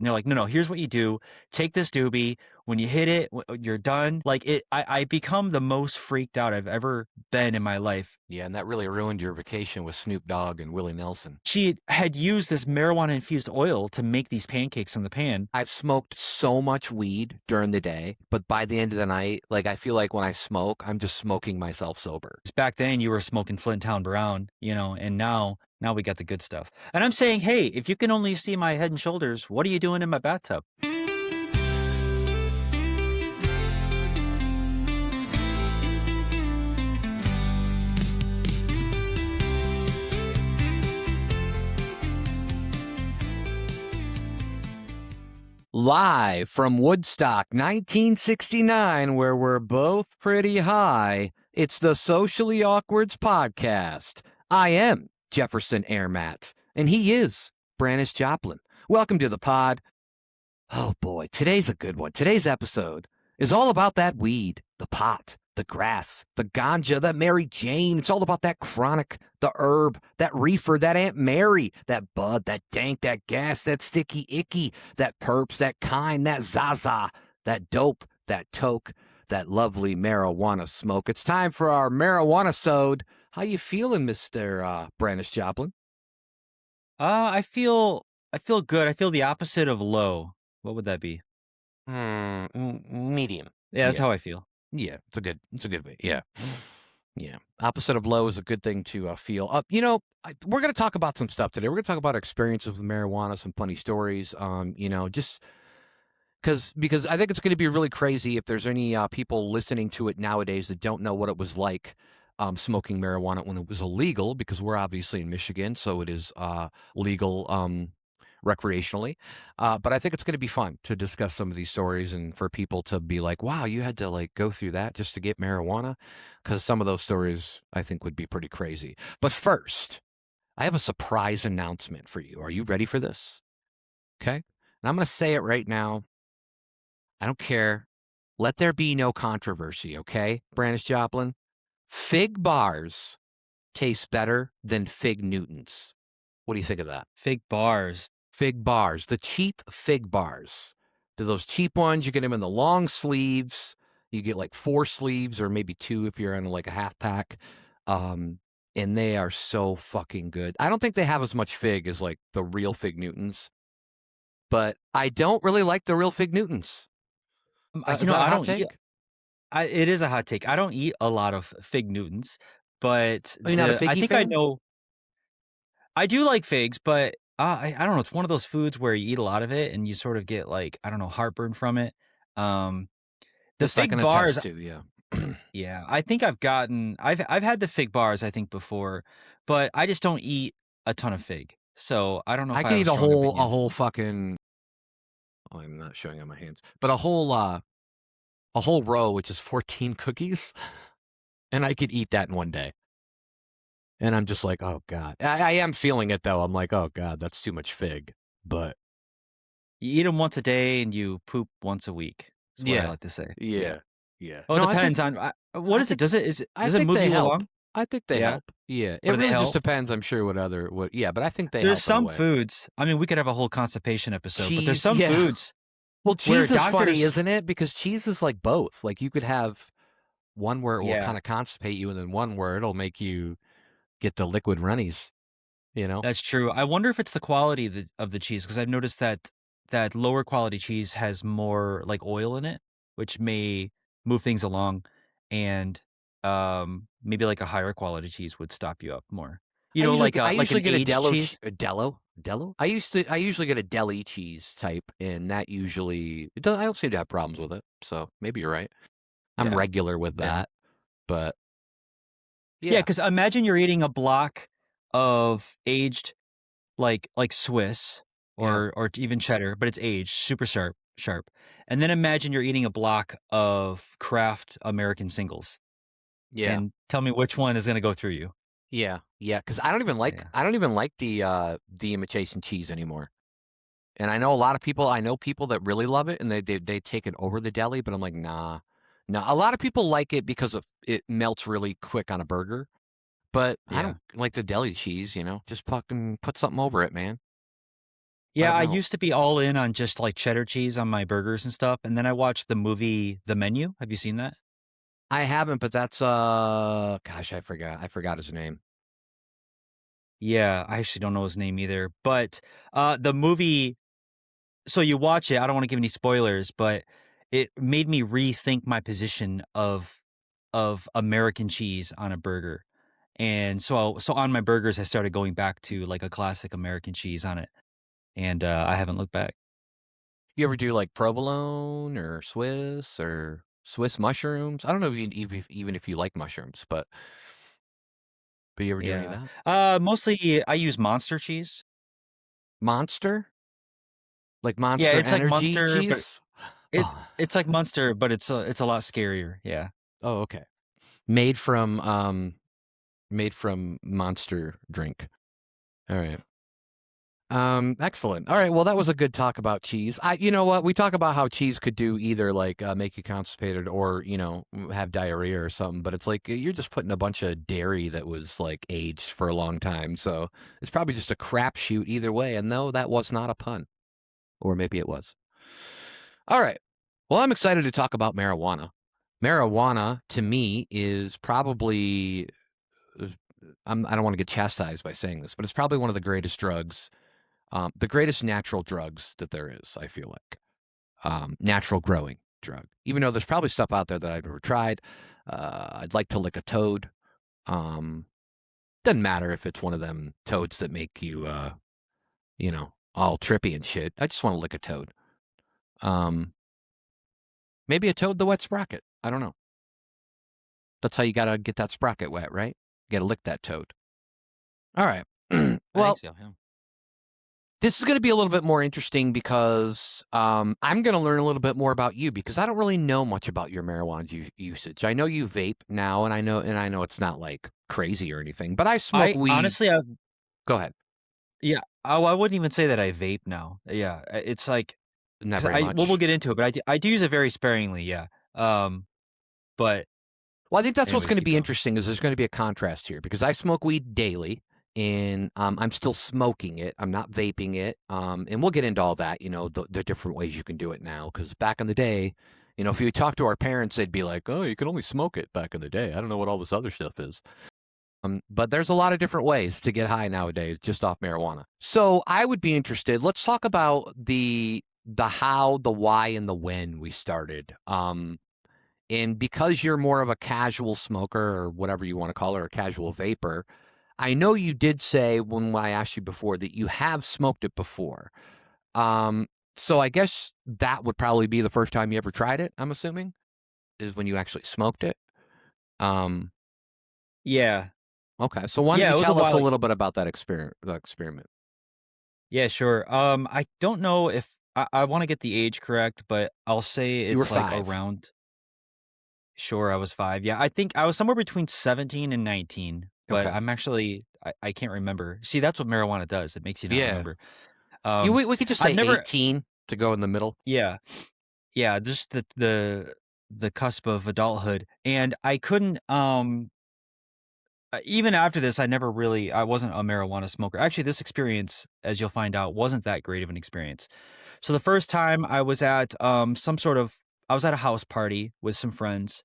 And they're like, no, here's what you do. Take this doobie. When you hit it, you're done. Like I become the most freaked out I've ever been in my life. Yeah, and that really ruined your vacation with Snoop Dogg and Willie Nelson. She had used this marijuana infused oil to make these pancakes in the pan. I've smoked so much weed during the day, but by the end of the night, like I feel like when I smoke, I'm just smoking myself sober. Back then you were smoking Flint Town Brown, and now we got the good stuff. And I'm saying, hey, if you can only see my head and shoulders, what are you doing in my bathtub? Live from Woodstock, 1969, where we're both pretty high, it's the Socially Awkwards podcast. I am Jefferson Airmat, and he is Branish Joplin. Welcome to the pod. Oh boy, today's a good one. Today's episode is all about that weed, the pot, the grass, the ganja, that Mary Jane. It's all about that chronic, the herb, that reefer, that Aunt Mary, that bud, that dank, that gas, that sticky icky, that perps, that kind, that zaza, that dope, that toke, that lovely marijuana smoke. It's time for our marijuana-sode. How you feeling, Mr. Branish Joplin? I feel good. I feel the opposite of low. What would that be? Medium. Yeah, that's how I feel. Yeah, it's a good way. Yeah. Yeah. Opposite of low is a good thing to feel. We're going to talk about some stuff today. We're going to talk about experiences with marijuana, some funny stories, just because I think it's going to be really crazy if there's any people listening to it nowadays that don't know what it was like smoking marijuana when it was illegal, because we're obviously in Michigan, so it is legal recreationally. But I think it's going to be fun to discuss some of these stories and for people to be like, wow, you had to like go through that just to get marijuana, because some of those stories I think would be pretty crazy. But first, I have a surprise announcement for you. Are you ready for this? Okay. And I'm going to say it right now. I don't care. Let there be no controversy. Okay, Branish Joplin? Fig bars taste better than fig Newtons. What do you think of that? Fig bars. Fig bars, the cheap fig bars. They're those cheap ones. You get them in the long sleeves. You get like 4 sleeves or maybe 2 if you're in like a half pack. And they are so fucking good. I don't think they have as much fig as like the real fig Newtons, but I don't really like the real fig Newtons. I don't eat. It is a hot take. I don't eat a lot of fig Newtons, but Are you not a figgy I think fan? I know. I do like figs, but I don't know. It's one of those foods where you eat a lot of it and you sort of get like, I don't know, heartburn from it. The This I fig can bars, attest to, yeah. yeah, I think I've had the fig bars, I think, before, but I just don't eat a ton of fig. So I don't know if I I can have eat a a strong whole opinion. fucking. Oh, I'm not showing on my hands, but a whole row, which is 14 cookies, and I could eat that in one day. And I'm just like, oh God. I am feeling it though. I'm like, oh God, that's too much fig. But You eat them once a day and you poop once a week. Is what I like to say. yeah. Well, it No, depends on what I is it? think Does it move they you help. along? I think they Yeah. help. Yeah, it Or they really just help? depends. I'm sure yeah, but I think they There's help in a some way. foods. I mean, we could have a whole constipation episode, but there's Cheese, some yeah. foods Well, where cheese is funny, doctors. isn't it? Because cheese is like both. Like you could have one where it will Yeah, kind of constipate you, and then one where it'll make you get the liquid runnies. that's true. I wonder if it's the quality of the cheese, because I've noticed that lower quality cheese has more like oil in it, which may move things along, and maybe like a higher quality cheese would stop you up more. I Like usually an get a aged cheese. Dello. I usually get a deli cheese type, and that usually I don't seem to have problems with it. So maybe you're right. I'm Yeah, regular with yeah. that, but Yeah, yeah, because imagine you're eating a block of aged like Swiss yeah, or even cheddar, but it's aged, super sharp. And then imagine you're eating a block of Kraft American singles, yeah, and tell me which one is going to go through you. yeah. Because I Yeah. don't even like the imitation cheese anymore. And I know a lot of people. I know people that really love it, and they take it over the deli. But I'm like, nah, no. A lot of people like it because it melts really quick on a burger. But I Yeah. don't like the deli cheese. Just fucking put something over it, man. I Yeah, don't I know. used to be all in on just, like, cheddar cheese on my burgers and stuff, and then I watched the movie The Menu. Have you seen that? I haven't, but that's gosh, I forgot his name. Yeah, I actually don't know his name either, but, the movie so you watch it, I don't wanna give any spoilers, but it made me rethink my position of American cheese on a burger, and so on my burgers, I started going back to, like, a classic American cheese on it, and, I haven't looked back. You ever do like provolone or Swiss mushrooms? I don't know even if you like mushrooms, but you ever do any of Yeah. that? Mostly I use Monster cheese. Monster? Like Yeah, Monster it's like Energy Munster, but cheese? it's Oh, it's like Munster, but it's a lot scarier, yeah. oh, okay. Made from made from Monster drink. All right. Excellent. All right. Well, that was a good talk about cheese. You know what? We talk about how cheese could do either like make you constipated or, have diarrhea or something, but it's like you're just putting a bunch of dairy that was like aged for a long time. So it's probably just a crapshoot either way. And no, that was not a pun. Or maybe it was. All right. Well, I'm excited to talk about marijuana. Marijuana to me is probably, uh, I don't want to get chastised by saying this, but it's probably one of the greatest natural drugs that there is, I feel like. Natural growing drug. Even though there's probably stuff out there that I've never tried. I'd like to lick a toad. Um, doesn't matter if it's one of them toads that make you, all trippy and shit. I just want to lick a toad. Um, maybe a toad the wet sprocket. I don't know. That's how you got to get that sprocket wet, right? You got to lick that toad. All right. I think Well, so, yeah. this is going to be a little bit more interesting because I'm going to learn a little bit more about you because I don't really know much about your marijuana usage. I know you vape now, and I know it's not like crazy or anything, but I smoke I weed. honestly, Go ahead. yeah, I wouldn't even say that I vape now. Yeah, it's like Not 'cause very we'll much. get into it, but I do use it very sparingly, yeah. But Well, I think that's what's anyways, going to keep be going. interesting is there's going to be a contrast here because I smoke weed daily and I'm still smoking it. I'm not vaping it. And we'll get into all that, the different ways you can do it now. Because back in the day, if you talk to our parents, they'd be like, "Oh, you can only smoke it back in the day. I don't know what all this other stuff is." But there's a lot of different ways to get high nowadays just off marijuana. So I would be interested. Let's talk about the how, the why, and the when we started. And because you're more of a casual smoker or whatever you want to call it, or a casual vapor, I know you did say when I asked you before that you have smoked it before. Um, so I guess that would probably be the first time you ever tried it, I'm assuming, is when you actually smoked it. Um, Yeah. okay. So why don't Yeah, you it was a tell us a while. little bit about that experiment? Yeah, sure. I don't know if I wanna get the age correct, but I'll say You were it's, like, 5. around sure, I was 5. Yeah, I think I was somewhere between 17 and 19, but Okay. I'm actually I can't remember. See, that's what marijuana does, it makes you not Yeah. remember. You Um, we could just I've say never 18 to go in the middle. yeah, yeah, just the cusp of adulthood, and I couldn't, even after this, I wasn't a marijuana smoker. Actually, this experience, as you'll find out, wasn't that great of an experience. So the first time I was at, I was at a house party with some friends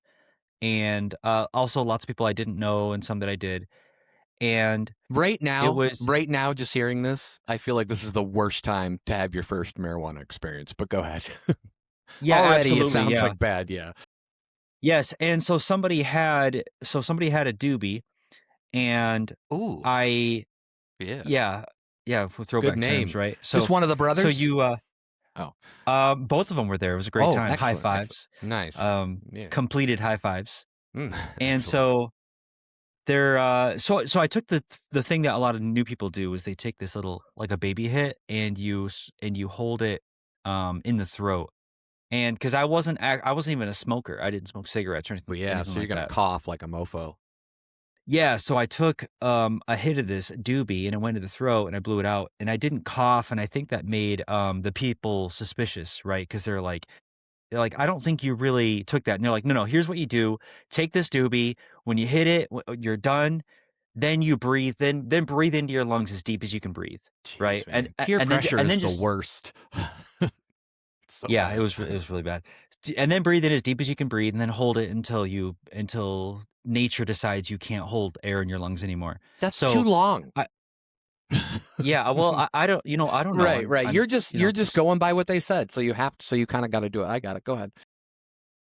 and, also lots of people I didn't know and some that I did, and it was Right now, just hearing this, I feel like this is the worst time to have your first marijuana experience, but go ahead. yeah, Already, it absolutely, sounds yeah. like bad, yeah. Yes, and somebody had a doobie, and Ooh, I yeah, yeah, yeah, for good throwback terms, name. right? Just one of the So brothers? you, Oh. both of them were there, it was a great Oh, time, high excellent, excellent. fives, Nice. Yeah. completed high fives, and Excellent. so so I took the thing that a lot of new people do is they take this little like a baby hit and you hold it, in the throat, and because I wasn't even a smoker, I didn't smoke cigarettes or But yeah, anything so you're like gonna that. cough like a mofo. Yeah, so I took, a hit of this doobie, and it went to the throat, and I blew it out, and I didn't cough, and I think that made, the people suspicious, right? Because they're like, "I don't think you really took that," and they're like, "No, no, here's what you do. Take this doobie. When you hit it, you're done. then you breathe, then breathe into your lungs as deep as you can breathe, right? Jeez, man. Peer pressure And is then the just worst. It's so yeah, bad. it was really bad. And then breathe in as deep as you can breathe, and then hold it until nature decides you can't hold air in your lungs anymore. That's too So, long. I yeah, well, I don't, I don't know. Right, right. You're just Just going by what they said. So you kind of got to do it. I got it. Go ahead.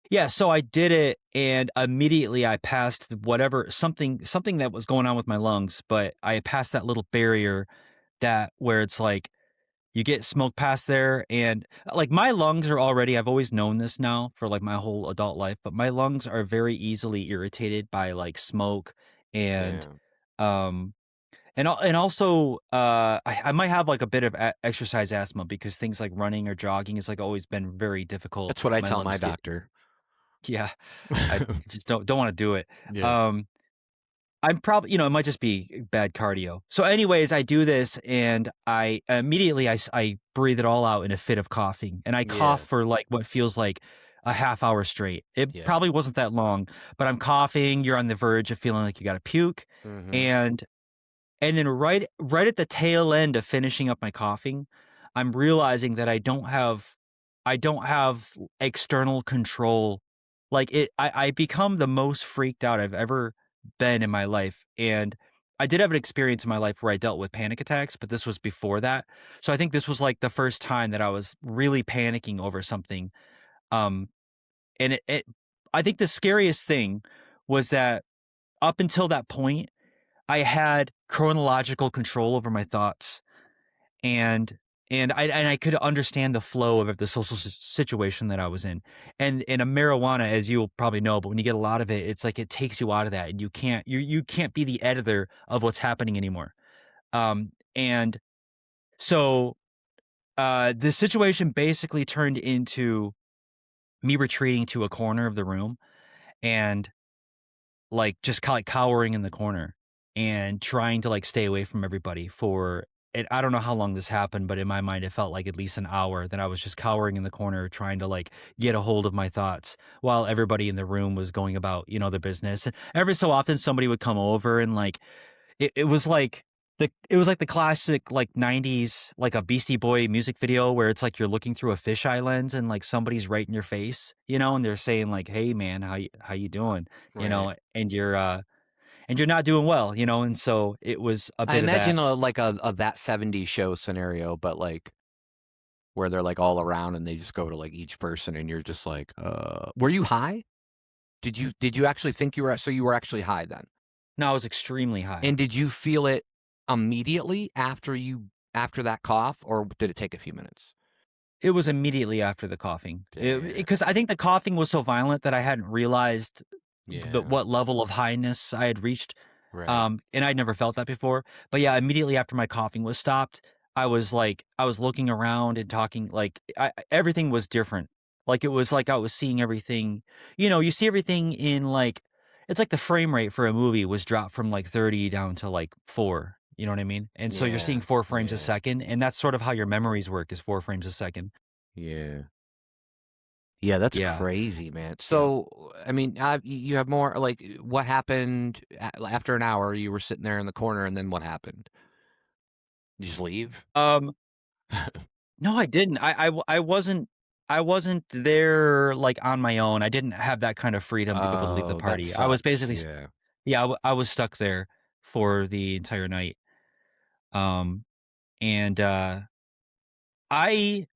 yeah. So I did it, and immediately I passed whatever something that was going on with my lungs, but I passed that little barrier that where it's like you get smoke past there, and like my lungs are already, I've always known this now for like my whole adult life, but my lungs are very easily irritated by like smoke and Yeah. um and also I might have like a bit of exercise asthma because things like running or jogging has like always been very difficult. That's what I My tell my lungs get doctor. yeah, I just don't want to do it. Yeah. Um I'm probably, it might just be bad cardio. So, anyways, I do this, and I immediately I breathe it all out in a fit of coughing, and I cough Yeah. for like what feels like a half hour straight. It Yeah. probably wasn't that long, but I'm coughing. You're on the verge of feeling like you got to puke, Mm-hmm. and then right at the tail end of finishing up my coughing, I'm realizing that I don't have external control. Like I become the most freaked out I've ever been in my life. And I did have an experience in my life where I dealt with panic attacks, but this was before that. So I think this was like the first time that I was really panicking over something. Um and I think the scariest thing was that up until that point I had chronological control over my thoughts, and I could understand the flow of the social situation that I was in. And a marijuana, as you'll probably know, but when you get a lot of it, it's like it takes you out of that, and you can't be the editor of what's happening anymore. And so the situation basically turned into me retreating to a corner of the room and like just like cowering in the corner and trying to like stay away from everybody for it. I don't know how long this happened, but in my mind, it felt like at least an hour that I was just cowering in the corner trying to like get a hold of my thoughts while everybody in the room was going about, their business. Every so often somebody would come over and like, it was like, it was like the classic like 90s like a Beastie Boy music video where it's like you're looking through a fisheye lens and like somebody's right in your face, and they're saying like, "Hey man, how you doing?" Right. And you're not doing well, and so it was a I bit of imagine that. a that 70s show scenario, but like where they're like all around and they just go to like each person and you're just like, were you high? Did you actually think you were so you were actually high then? No, I was extremely high. And did you feel it immediately after that cough, or did it take a few minutes? It was immediately after the coughing. Damn. Because I think the coughing was so violent that I hadn't realized Yeah. what level of highness I had reached. Right. And I'd never felt that before. But yeah, immediately after my coughing was stopped, I was looking around and talking like everything was different. Like it was like I was seeing everything. You see everything in like it's like the frame rate for a movie was dropped from like 30 down to like 4. You know what I mean? And so you're seeing Yeah. 4 frames a Yeah. second, and that's sort of how your memories work is 4 frames a second. Yeah. Yeah, that's Yeah. crazy, man. Yeah. So, I mean, you have more like what happened after an hour? You were sitting there in the corner, and then what happened? You just leave? Um no, I didn't. I wasn't there like on my own. I didn't have that kind of freedom to be able to leave the Oh, that party. I was sucks. basically Yeah. yeah, I was stuck there for the entire night. Um and I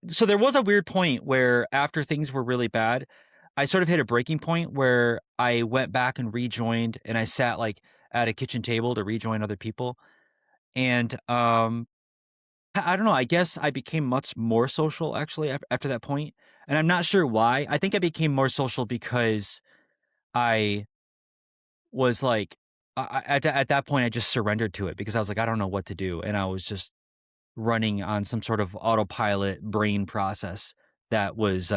so there was a weird point where after things were really bad, I sort of hit a breaking point where I went back and rejoined, and I sat like at a kitchen table to rejoin other people. And I don't know, I guess I became much more social actually after that point, and I'm not sure why. I think I became more social because I was like at that point I just surrendered to it because I was like, I don't know what to do, and I was just running on some sort of autopilot brain process that was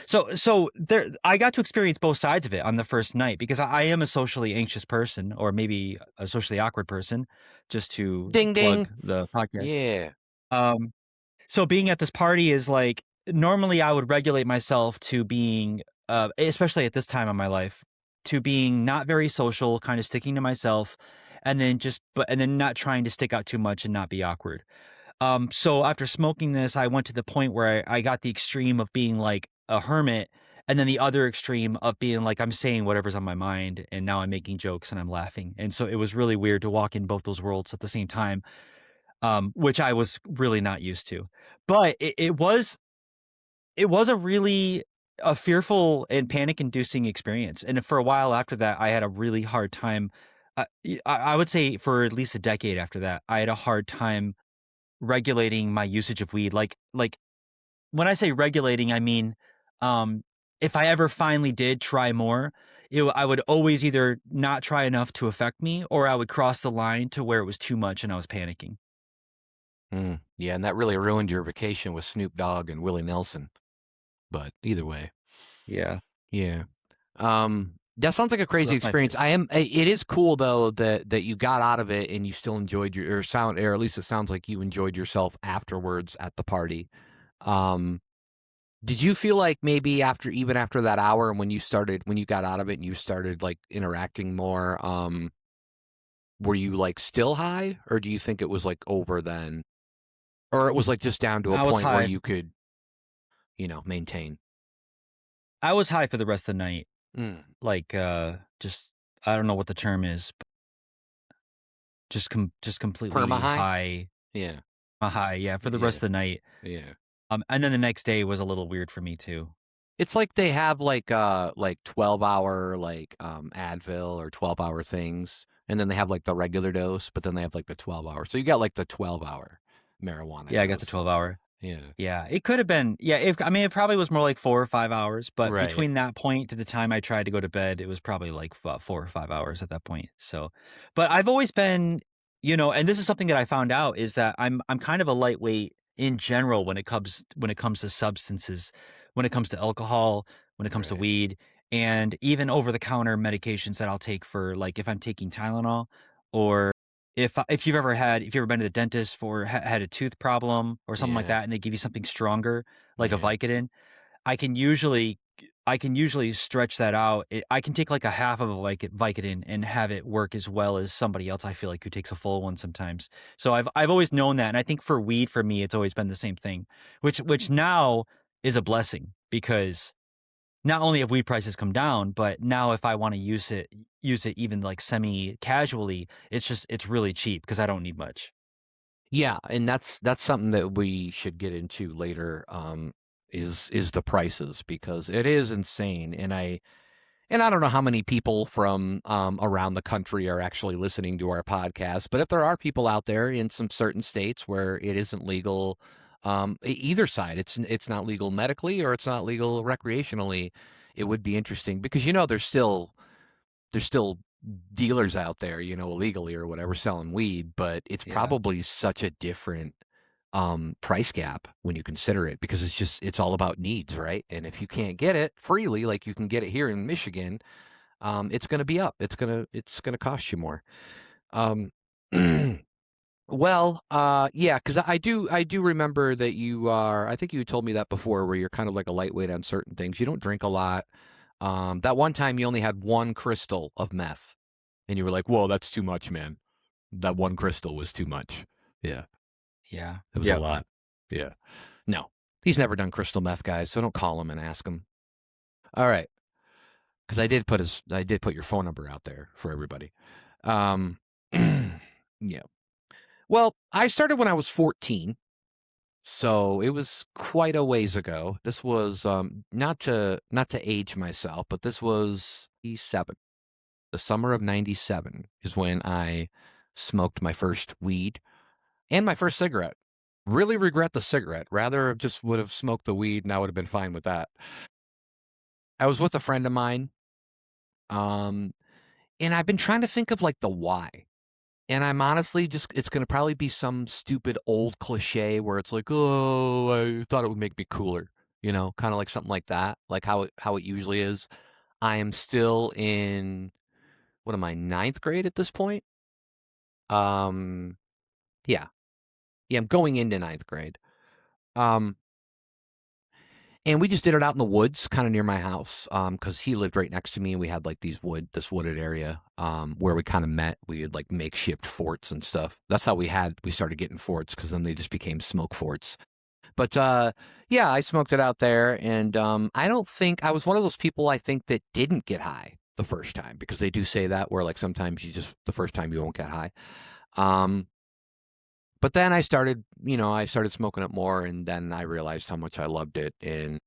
so there I got to experience both sides of it on the first night because I am a socially anxious person, or maybe a socially awkward person, just to Ding plug ding. the podcast. Yeah. Um So being at this party is like normally I would regulate myself to being especially at this time of my life, to being not very social, kind of sticking to myself. and then not trying to stick out too much and not be awkward. So after smoking this, I went to the point where I got the extreme of being like a hermit, and then the other extreme of being like I'm saying whatever's on my mind, and now I'm making jokes and I'm laughing. And so it was really weird to walk in both those worlds at the same time, which I was really not used to. But it was a really a fearful and panic-inducing experience. And for a while after that, I had a really hard time. I would say for at least a decade after that, I had a hard time regulating my usage of weed. Like when I say regulating, I mean, um, if I ever finally did try more, I would always either not try enough to affect me, or I would cross the line to where it was too much and I was panicking. Yeah, and that really ruined your vacation with Snoop Dogg and Willie Nelson. But either way, Yeah. yeah. That sounds like a So crazy that's my experience. fear. It is cool though that you got out of it and you still enjoyed or at least it sounds like you enjoyed yourself afterwards at the party. Um, did you feel like maybe even after that hour and when you got out of it and you started like interacting more, were you like still high or do you think it was like over then? Or it was like just down to a I was point where high. you could, maintain? I was high for the rest of the night. Mm. Like, just I don't know what the term is, but just Perma completely high? high, Yeah. high, yeah, for the rest Yeah. of the night. Yeah. And then the next day was a little weird for me too. It's like they have like 12-hour Advil or 12-hour things, and then they have like the regular dose, but then they have like the 12-hour. So you got like the 12-hour marijuana Yeah, I got the dose. 12-hour. Yeah. Yeah, it could have been. Yeah, if I mean, it probably was more like 4 or 5 hours, but Right. between that point to the time I tried to go to bed, it was probably like 4 or 5 hours at that point. So, but I've always been, and this is something that I found out is that I'm kind of a lightweight in general when it comes to substances, when it comes to alcohol, when it comes to Right. weed, and even over the counter medications that I'll take for like if I'm taking Tylenol, or if you've ever been to the dentist for had a tooth problem or something like Yeah. that, and they give you something stronger, like a Yeah. Vicodin, I can usually I can usually stretch that out. I can take like a half of a Vicodin and have it work as well as somebody else, I feel like, who takes a full one sometimes. So I've always known that, and I think for weed, for me, it's always been the same thing, which now is a blessing because not only have weed prices come down, but now if I want to use it even like semi casually, it's really cheap because I don't need much. Yeah, and that's something that we should get into later, is the prices because it is insane, and I don't know how many people from around the country are actually listening to our podcast, but if there are people out there in some certain states where it isn't legal, either side, it's not legal medically or it's not legal recreationally, it would be interesting because there's still dealers out there, illegally or whatever selling weed, but it's Yeah. probably such a different price gap when you consider it because it's all about needs, right? And if you can't get it freely like you can get it here in Michigan, it's going to be up. It's going to cost you more. Um, well, yeah, because I do remember that you are. I think you told me that before, where you're kind of like a lightweight on certain things. You don't drink a lot. That one time you only had one crystal of meth, and you were like, "Whoa, that's too much, man. That one crystal was too much." Yeah, Yeah. it was a Yep. lot. Yeah. No, he's never done crystal meth, guys. So don't call him and ask him. All right, because I did put your phone number out there for everybody. Um, yeah. Well, I started when I was 14, so it was quite a ways ago. This was not to age myself, but this was 7. The summer of 97 is when I smoked my first weed and my first cigarette. Really regret the cigarette. Rather just would have smoked the weed and I would have been fine with that. I was with a friend of mine, um, and I've been trying to think of like the why. And I'm honestly just it's gonna probably be some stupid old cliche where it's like, "Oh, I thought it would make me cooler," kinda like something like that, like how it usually is. I am still in what am I, ninth grade at this point? Um, yeah. Yeah, I'm going into ninth grade. Um, And we just did it out in the woods, kind of near my house, because he lived right next to me, and we had like this wooded area, where we kind of met. We had like makeshift forts and stuff. That's how we started getting forts, because then they just became smoke forts. But yeah, I smoked it out there, and I don't think I was one of those people, I think, that didn't get high the first time, because they do say that where like sometimes you just the first time you won't get high. Um, but then I started smoking it more, and then I realized how much I loved it, and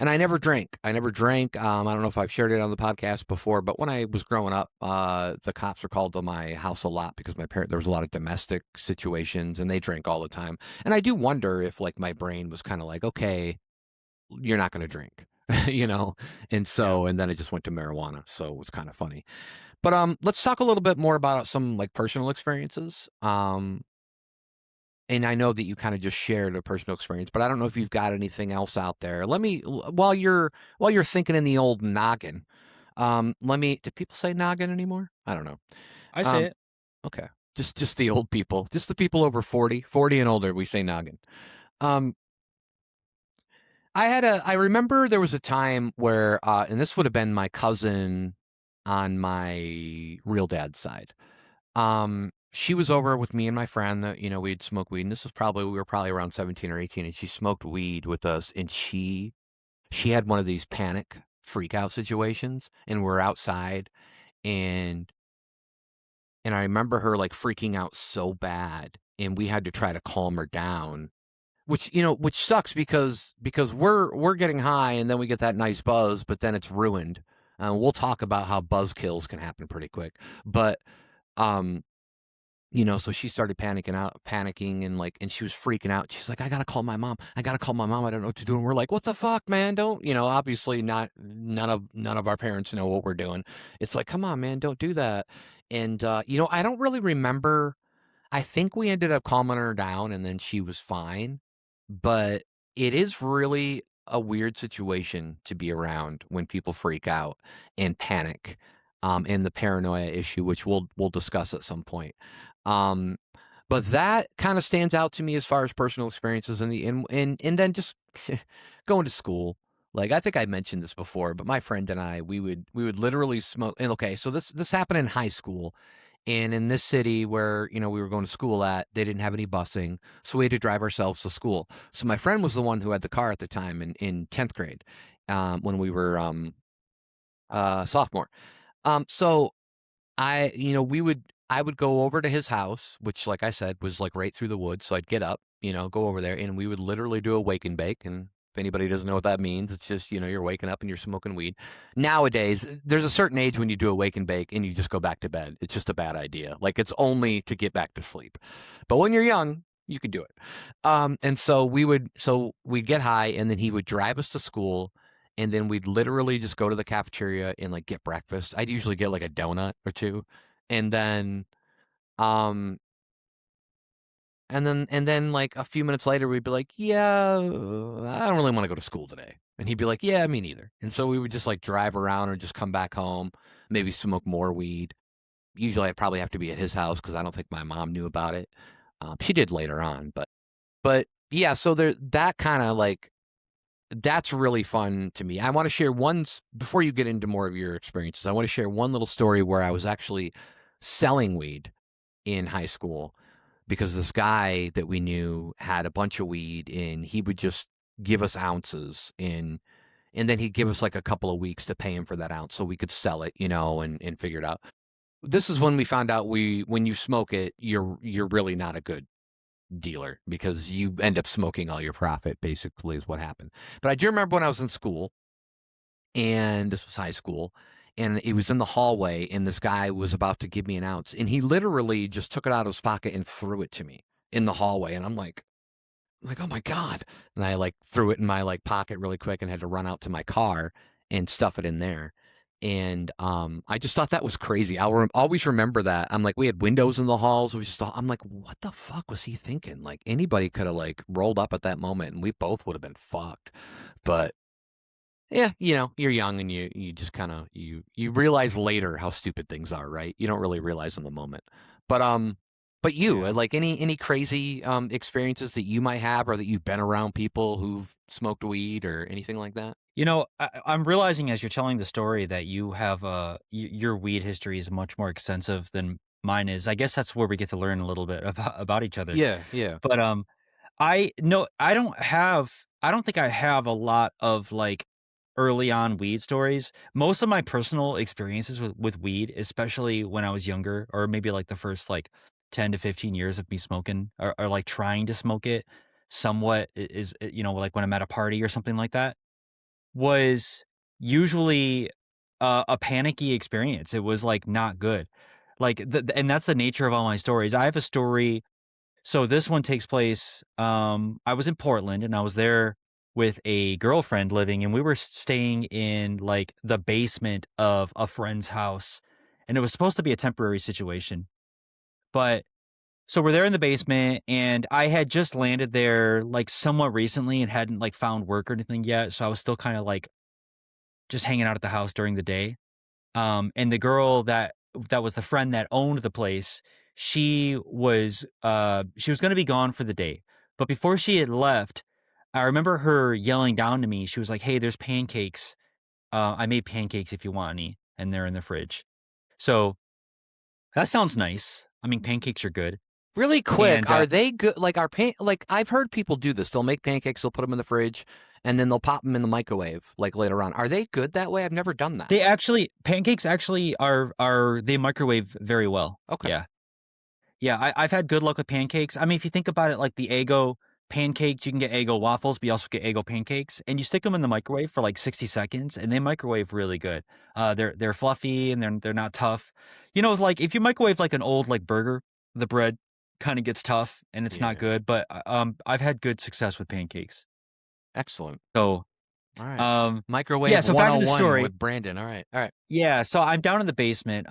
I never drank. I never drank. I don't know if I've shared it on the podcast before, but when I was growing up, the cops were called to my house a lot because there was a lot of domestic situations, and they drank all the time. And I do wonder if like my brain was kind of like, okay, you're not going to drink, you know. Yeah. And then it just went to marijuana, so it was kind of funny. But let's talk a little bit more about some like personal experiences. And I know that you kind of just shared a personal experience, but I don't know if you've got anything else out there. While you're thinking in the old noggin, let me. Do people say noggin anymore? I don't know. I say Um, it. okay, just the old people, just the people over 40 and older. We say noggin. Um, I remember there was a time where, and this would have been my cousin on my real dad's side. She was over with me and my friend that, we'd smoke weed. And we were probably around 17 or 18, and she smoked weed with us. And she had one of these panic freak out situations, and we're outside, and I remember her like freaking out so bad, and we had to try to calm her down, which sucks because we're getting high, and then we get that nice buzz, but then it's ruined. We'll talk about how buzz kills can happen pretty quick, but um so she started panicking, and she was freaking out. She's like, I gotta call my mom. I gotta call my mom. I don't know what to do. And we're like, what the fuck, man? Don't, obviously not, none of our parents know what we're doing. It's like, come on, man, don't do that. And, I don't really remember. I think we ended up calming her down, and then she was fine. But it is really a weird situation to be around when people freak out and panic, and the paranoia issue, which we'll discuss at some point. Um, but that kind of stands out to me as far as personal experiences, and then just going to school. Like, I think I mentioned this before, but my friend and I, we would literally smoke. And okay, so this happened in high school, and in this city where, we were going to school at, they didn't have any busing, so we had to drive ourselves to school. So my friend was the one who had the car at the time in 10th grade, when we were sophomore. So I would go over to his house, which, like I said, was like right through the woods. So I'd get up, go over there, and we would literally do a wake and bake. And if anybody doesn't know what that means, it's just, you're waking up and you're smoking weed. Nowadays, there's a certain age when you do a wake and bake and you just go back to bed. It's just a bad idea. Like, it's only to get back to sleep. But when you're young, you can do it. And so we'd get high, and then he would drive us to school, and then we'd literally just go to the cafeteria and like get breakfast. I'd usually get like a donut or two, and then um and then like a few minutes later we'd be like, yeah, I don't really want to go to school today. And he'd be like, yeah, me neither. And so we would just like drive around or just come back home, maybe smoke more weed. Usually I'd probably have to be at his house because I don't think my mom knew about it. She did later on, but yeah, so there that kind of like that's really fun to me. I want to share before you get into more of your experiences. I want to share one little story where I was actually selling weed in high school, because this guy that we knew had a bunch of weed, and he would just give us ounces, and then he'd give us like a couple of weeks to pay him for that ounce so we could sell it, and figure it out. This is when we found out when you smoke it, you're really not a good dealer, because you end up smoking all your profit, basically, is what happened. But I do remember when I was in school, and this was high school, and it was in the hallway, and this guy was about to give me an ounce, and he literally just took it out of his pocket and threw it to me in the hallway, and I'm like, oh my god. And I like threw it in my like pocket really quick and had to run out to my car and stuff it in there. And I just thought that was crazy. Always remember that. I'm like, we had windows in the halls. I'm like, what the fuck was he thinking? Like, anybody could have like rolled up at that moment, and we both would have been fucked. But yeah, you're young, and you just kind of you realize later how stupid things are, right? You don't really realize in the moment. But But you, Yeah. like any crazy experiences that you might have, or that you've been around people who've smoked weed or anything like that? You know, I'm realizing as you're telling the story that you have your weed history is much more extensive than mine is. I guess that's where we get to learn a little bit about each other. Yeah, yeah. But I no, I don't think I have a lot of like early on weed stories. Most of my personal experiences with weed, especially when I was younger, or maybe like the first like 10 to 15 years of me smoking, or like trying to smoke it somewhat you know, like when I'm at a party or something like that, was usually a panicky experience. It was like not good. Like and that's the nature of all my stories. I have a story, so this one takes place, I was in Portland and I was there with a girlfriend living, and we were staying in like the basement of a friend's house, and it was supposed to be a temporary situation. But so we're there in the basement, and I had just landed there like somewhat recently and hadn't like found work or anything yet. So I was still kind of like just hanging out at the house during the day. And the girl that was the friend that owned the place, she was gonna be gone for the day. But before she had left, I remember her yelling down to me. She was like, "Hey, there's pancakes. I made pancakes if you want any, and they're in the fridge." So that sounds nice. I mean, pancakes are good. Really quick, And are they good? Like, like I've heard people do this. They'll make pancakes, they'll put them in the fridge, and then they'll pop them in the microwave like later on. Are they good that way? I've never done that. pancakes actually are they microwave very well. Okay. Yeah. Yeah, I've had good luck with pancakes. I mean, if you think about it, like the Eggo pancakes, you can get Eggo waffles, but you also get Eggo pancakes, and you stick them in the microwave for like 60 seconds, and they microwave really good. They're fluffy and they're not tough. You know, like if you microwave like an old like burger, the bread kind of gets tough and it's not Yeah. good. But I've had good success with pancakes. Excellent. So All right. um, yeah. Microwave So back to the 101 story. with Brandon. All right. All right. Yeah. So I'm down in the basement.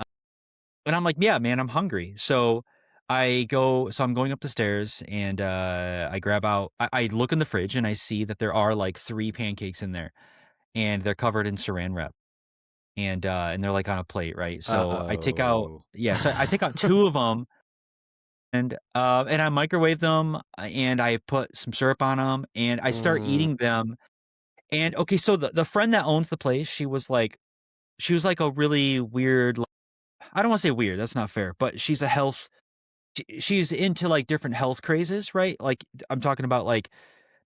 And I'm like, "Yeah, man, I'm hungry." So I'm going up the stairs and, I grab out I look in the fridge and I see that there are, like, 3 pancakes in there, and they're covered in Saran wrap, and they're, like, on a plate, right? So I take out Uh-oh. yeah, so I take out 2 of them and I microwave them, and I put some syrup on them, and I start Mm, eating them, and okay, so the friend that owns the place, she was like a really weird, I don't wanna say weird, that's not fair, but she's a health she's into, like, different health crazes, right? Like, I'm talking about, like,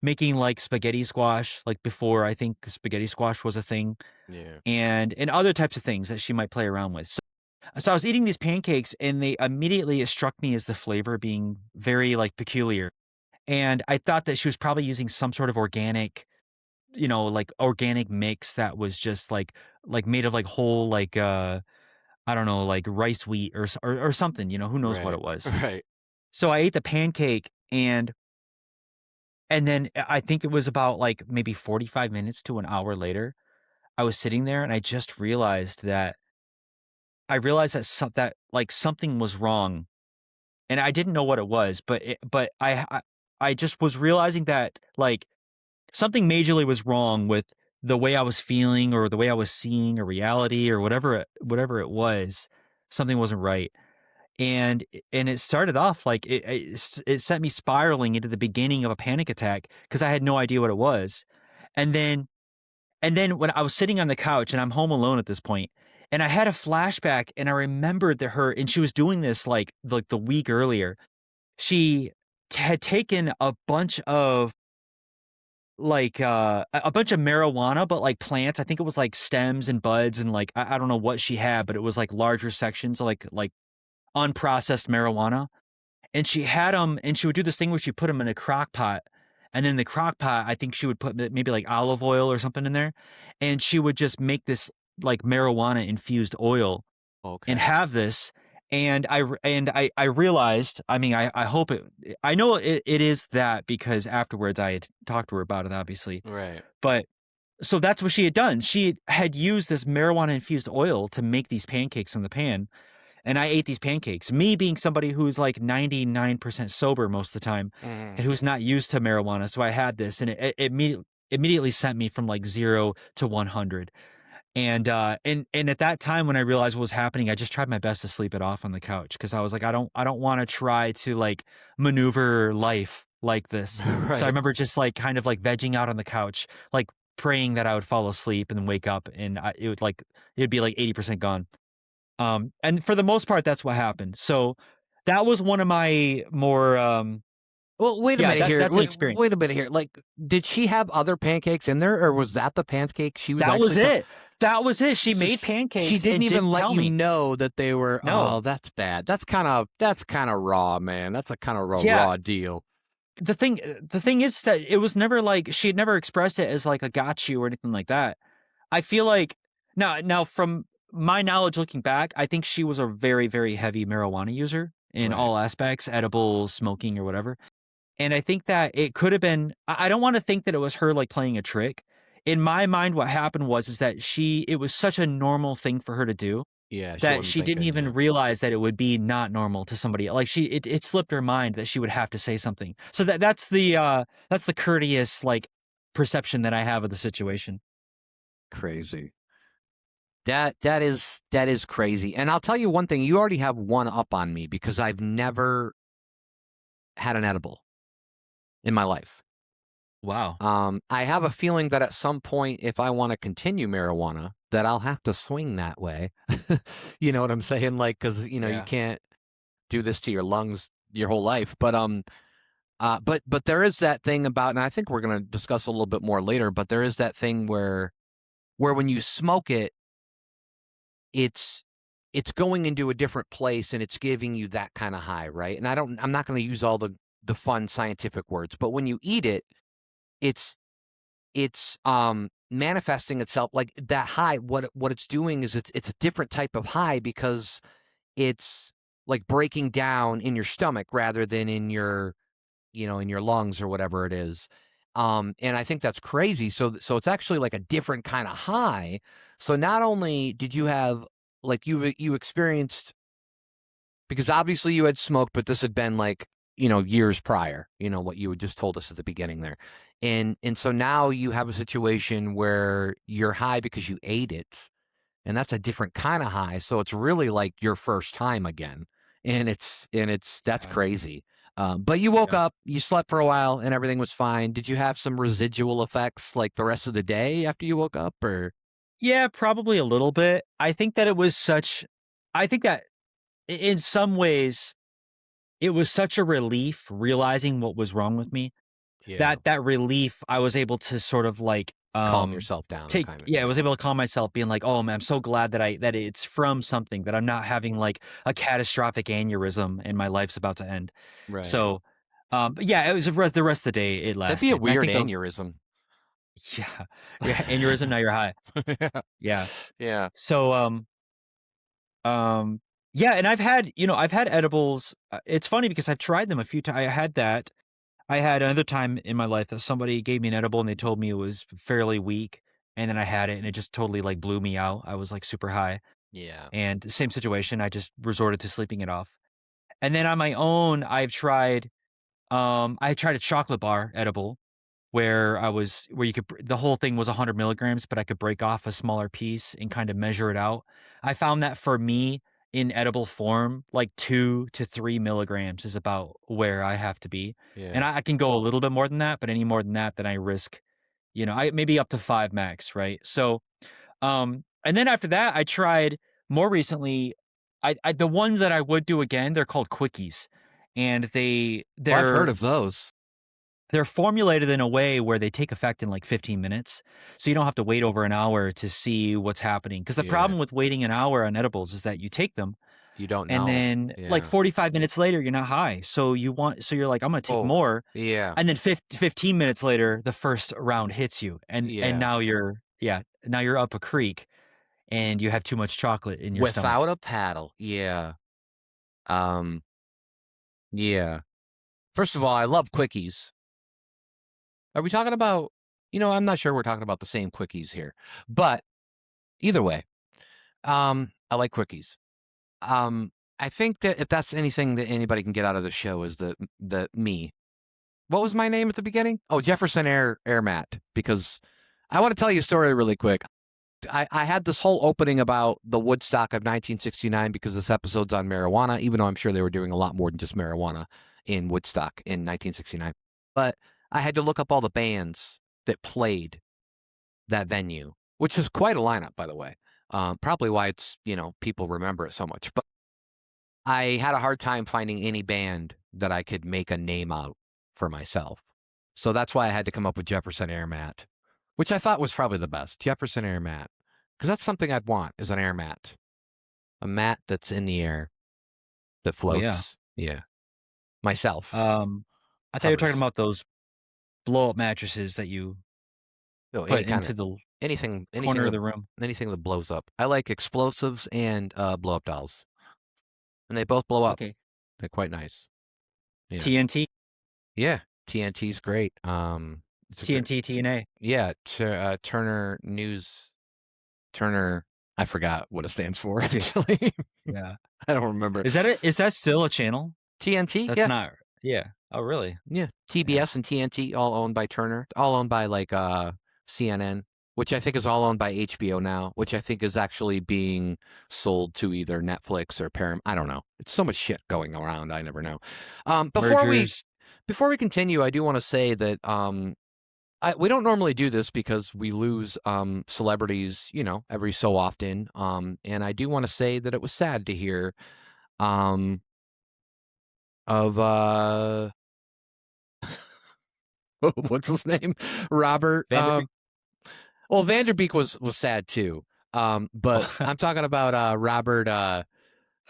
making, like, spaghetti squash, like, before I think spaghetti squash was a thing, yeah. and other types of things that she might play around with. So I was eating these pancakes, and they immediately it struck me as the flavor being very, like, peculiar, and I thought that she was probably using some sort of organic, you know, like, organic mix that was just, like, made of, like, whole, like, I don't know, like, rice wheat or something, you know, who knows what Right. it was. Right. So I ate the pancake, and then I think it was about, like, maybe 45 minutes to an hour later, I was sitting there and I realized that like, something was wrong, and I didn't know what it was, but I just was realizing that, like, something majorly was wrong with the way I was feeling or the way I was seeing a reality or whatever it was. Something wasn't right. And it started off like it sent me spiraling into the beginning of a panic attack because I had no idea what it was. And then and then when I was sitting on the couch and I'm home alone at this point, and I had a flashback and I remembered that her and she was doing this like the week earlier. She had taken a bunch of a bunch of marijuana, but like plants. I think it was like stems and buds and like I don't know what she had, but it was like larger sections, like unprocessed marijuana. And she had them, and she would do this thing where she put them in a crock pot, and then the crock pot, I think she would put maybe like olive oil or something in there, and she would just make this like marijuana infused oil and Okay. have this. And I realized, I mean, I hope I know it is that because afterwards I had talked to her about it, obviously. Right. But so that's what she had done. She had used this marijuana infused oil to make these pancakes in the pan, and I ate these pancakes. Me being somebody who's like 99% sober most of the time and Mhm. who's not used to marijuana. So I had this and it immediately sent me from like 0 to 100. And at that time when I realized what was happening, I just tried my best to sleep it off on the couch because I was like, I don't want to try to like maneuver life like this. So I Right. remember just like kind of like vegging out on the couch, like praying that I would fall asleep and then wake up and it'd be like 80% gone. And for the most part, that's what happened. So that was one of my more Well, wait a yeah, minute here. that's an Wait, experience. wait a minute here. Like, did she have other pancakes in there, or was that the pancake she was That actually was it. That was it. She So made she pancakes didn't and even didn't let tell you me. know that they were. No. Oh, that's bad. That's kind of raw, man. That's a kind of a Yeah, raw deal. the thing is that it was never like she had never expressed it as like a got you or anything like that. I feel like now from my knowledge looking back, I think she was a very, very heavy marijuana user in Right. all aspects, edibles, smoking, or whatever. And I think that it could have been I don't wanna think that it was her, like, playing a trick. In my mind, what happened was is that it was such a normal thing for her to do Yeah, she that wasn't she didn't thinking. even Yeah. realize that it would be not normal to somebody like, it slipped her mind that she would have to say something. So that's the courteous, like, perception that I have of the situation. Crazy. That is crazy. And I'll tell you one thing. You already have one up on me because I've never had an edible in my life. Wow. I have a feeling that at some point, if I want to continue marijuana, that I'll have to swing that way. You know what I'm saying? Like, because you Yeah. can't do this to your lungs your whole life. But there is that thing about, and I think we're gonna discuss a little bit more later. But there is that thing where when you smoke it, it's it's going into a different place and it's giving you that kind of high, right? And I'm not going to use all the fun scientific words, but when you eat it, it's it's manifesting itself like that high. What it's doing is it's a different type of high because it's like breaking down in your stomach rather than in your in your lungs or whatever it is. And I think that's crazy. So it's actually like a different kind of high. So not only did you have like you experienced because obviously you had smoked, but this had been like, years prior, what you had just told us at the beginning there. And so now you have a situation where you're high because you ate it, and that's a different kind of high. So it's really like your first time again. And it's that's Yeah. crazy. But you woke Yeah. up, you slept for a while, and everything was fine. Did you have some residual effects like the rest of the day after you woke up, or Yeah, probably a little bit. I think that in some ways, it was such a relief realizing what was wrong with me. yeah, That relief, I was able to sort of like, calm yourself down and take kind of yeah, I yeah, was able to calm myself being like, "Oh, man, I'm so glad that it's from something, that I'm not having, like, a catastrophic aneurysm and my life's about to end." right. So, but yeah, it was the rest of the day it That'd be a lasted, and I weird think aneurysm. yeah, yeah, aneurysm, now you're high. Yeah, Yeah. yeah, So, um, yeah, and I've had edibles, it's funny because I've tried them a few times. I had another time in my life that somebody gave me an edible and they told me it was fairly weak, and then I had it and it just totally, like, blew me out. I was, like, super high, yeah, and same situation, I just resorted to sleeping it off. And then on my own, I tried a chocolate bar edible where you could the whole thing was 100 milligrams, but I could break off a smaller piece and kind of measure it out. I found that for me in edible form, like 2 to 3 milligrams is about where I have to be. And yeah. I can go a little bit more than that, but any more than that, then I risk, I maybe up to 5 max, right? So, and then after that, I tried more recently. The ones that I would do again, they're called quickies, and Oh, I've heard of those. they're formulated in a way where they take effect in like 15 minutes. So you don't have to wait over an hour to see what's happening. Because the Yeah, problem with waiting an hour on edibles is that you take them you don't and know. then like Yeah. 45 minutes later, you're not high. So you're like, I'm going to take Oh, more. yeah, And then 15 minutes later, the first round hits you. And yeah. now you're up a creek and you have too much chocolate in your stomach. Without a paddle. Yeah. Um, yeah. First of all, I love quickies. Are we talking about, I'm not sure we're talking about the same quickies here, but either way, I like quickies. Um, I think that if that's anything that anybody can get out of the show is the me. What was my name at the beginning? Oh, Jefferson Airmat, because I want to tell you a story really quick. I had this whole opening about the Woodstock of 1969 because this episode's on marijuana, even though I'm sure they were doing a lot more than just marijuana in Woodstock in 1969. But I had to look up all the bands that played that venue, which is quite a lineup, by the way. Probably why it's, people remember it so much. But I had a hard time finding any band that I could make a name out for myself. So that's why I had to come up with Jefferson Airmat, which I thought was probably the best. Jefferson Airmat. Because that's something I'd want is an airmat. A mat that's in the air that Oh yeah. floats. Yeah. Myself. I thought you were talking Hovers. about those blow up mattresses that you No, any put kind of into the anything corner of the room. anything that blows up. I like explosives and blow up dolls. And they both blow up. Okay. They're quite nice. Yeah. TNT, Yeah. TNT's great. It's a great TNT, TNA. yeah, Turner News Turner. I forgot what it stands for Yeah. actually. Yeah. I don't remember. Is that it? Is that still a channel? TNT, That's yeah, not. Yeah. Oh, really? yeah. Yeah. TBS and TNT, all owned by Turner, all owned by like CNN, which I think is all owned by HBO now, which I think is actually being sold to either Netflix or Paramount. I don't know. It's so much shit going around. I never know. Before we Mergers. continue, I do want to say that we don't normally do this because we lose celebrities, every so often. And I do want to say that it was sad to hear um, of what's his name, Robert. Vanderbeek. Well, Vanderbeek was sad too. But I I'm talking about Robert. don't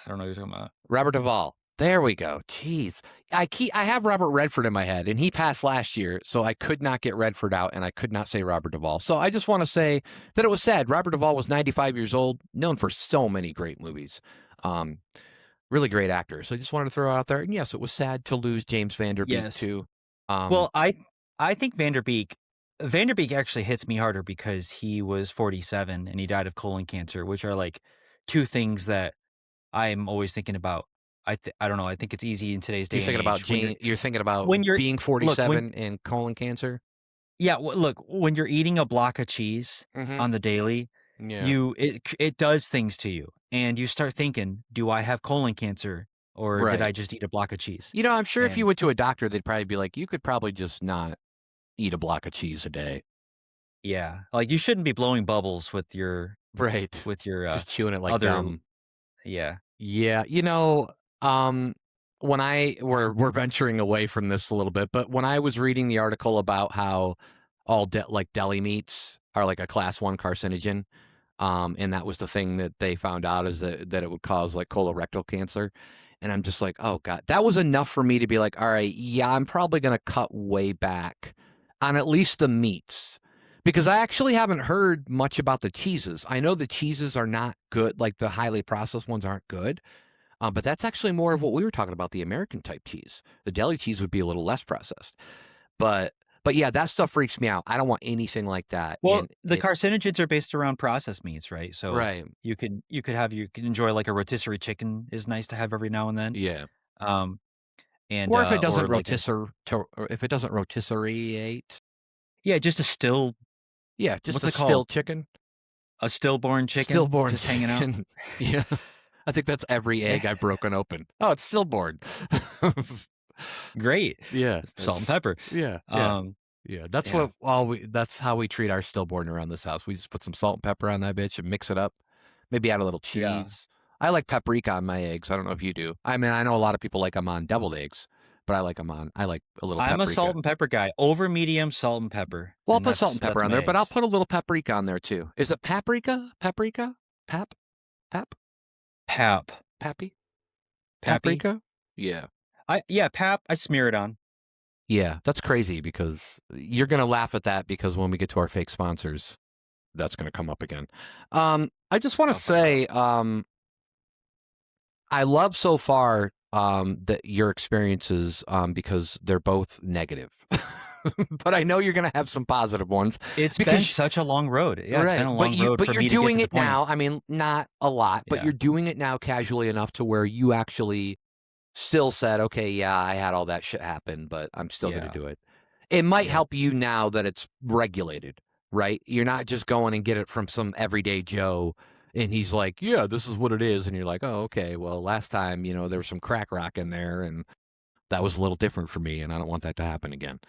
know what you're talking about. Robert Duvall. There we go. Jeez. I have Robert Redford in my head, and he passed last year, so I could not get Redford out, and I could not say Robert Duvall. So I just want to say that it was sad. Robert Duvall was 95 years old, known for so many great movies. Really great actor. So I just wanted to throw it out there. And yes, it was sad to lose James Vanderbeek Yes. too. Well, I think Vanderbeek actually hits me harder because he was 47 and he died of colon cancer, which are like two things that I'm always thinking about. I don't know. I think it's easy in today's You're day and thinking about age Jane. You're thinking about when you're being look when 47 and colon cancer. yeah look when you're eating a block of cheese Mm-hmm. on the daily, Yeah. it does things to you, and you start thinking, do I have colon cancer or did I Right. just eat a block of cheese? I'm sure if you And went to a doctor, they'd probably be like, you could probably just not eat a block of cheese a day. yeah, like you shouldn't be blowing bubbles Right. with your Just chewing it like other gum. yeah. Yeah. When we're venturing away from this a little bit, but when I was reading the article about how all like deli meats are like a class 1 carcinogen, and that was the thing that they found out is that it would cause like colorectal cancer. And I'm just like, oh God, that was enough for me to be like, all right, yeah, I'm probably going to cut way back on at least the meats because I actually haven't heard much about the cheeses. I know the cheeses are not good, like the highly processed ones aren't good. But that's actually more of what we were talking about, the American type cheese. The deli cheese would be a little less processed. But yeah, that stuff freaks me out. I don't want anything like that Well, in the it. carcinogens are based around processed meats, right? So Right. you could enjoy like a rotisserie chicken is nice to have every now and then. Yeah. Um and Or if it or doesn't like a or if it doesn't rotisserie, yeah, just a still yeah, just what's a it called? still chicken, A stillborn chicken stillborn just hanging out. chicken. Yeah, I think that's every egg I've broken open. Oh, it's stillborn. Great. Yeah, Salt and it's pepper. yeah, yeah, Um yeah. That's yeah. what all we. That's how we treat our stillborn around this house. We just put some salt and pepper on that bitch and mix it up. Maybe add a little Yeah. cheese. I like paprika on my eggs. I don't know if you do. I mean, I know a lot of people like them on deviled eggs, but I like a little I'm a salt paprika. and pepper guy. Over medium salt and pepper. Well, I'll And put salt and pepper that's on my there, but I'll eggs. put a little paprika on there too. Is it paprika? Paprika? Pap? Pap? Pap. Pappy? Pappy. Paprika? Yeah. Pap, I smear it on. Yeah, that's crazy because you're going to laugh at that because when we get to our fake sponsors, that's going to come up again. I just want I'll to find out. say I love so far that your experiences because they're both negative. But I know you're going to have some positive ones It's been because such a long road. Yeah, it's been right, a long road but for you're me to get doing to the it point. now. I mean, not a lot, but Yeah. you're doing it now casually enough to where you actually still said, okay, yeah, I had all that shit happen, but I'm still going to Yeah. do it. It might Yep. help you now that it's regulated. right? You're not just going and get it from some everyday Joe and he's like, yeah, this is what it is. And you're like, oh, okay. Well, last time, there was some crack rock in there and that was a little different for me. And I don't want that to happen again.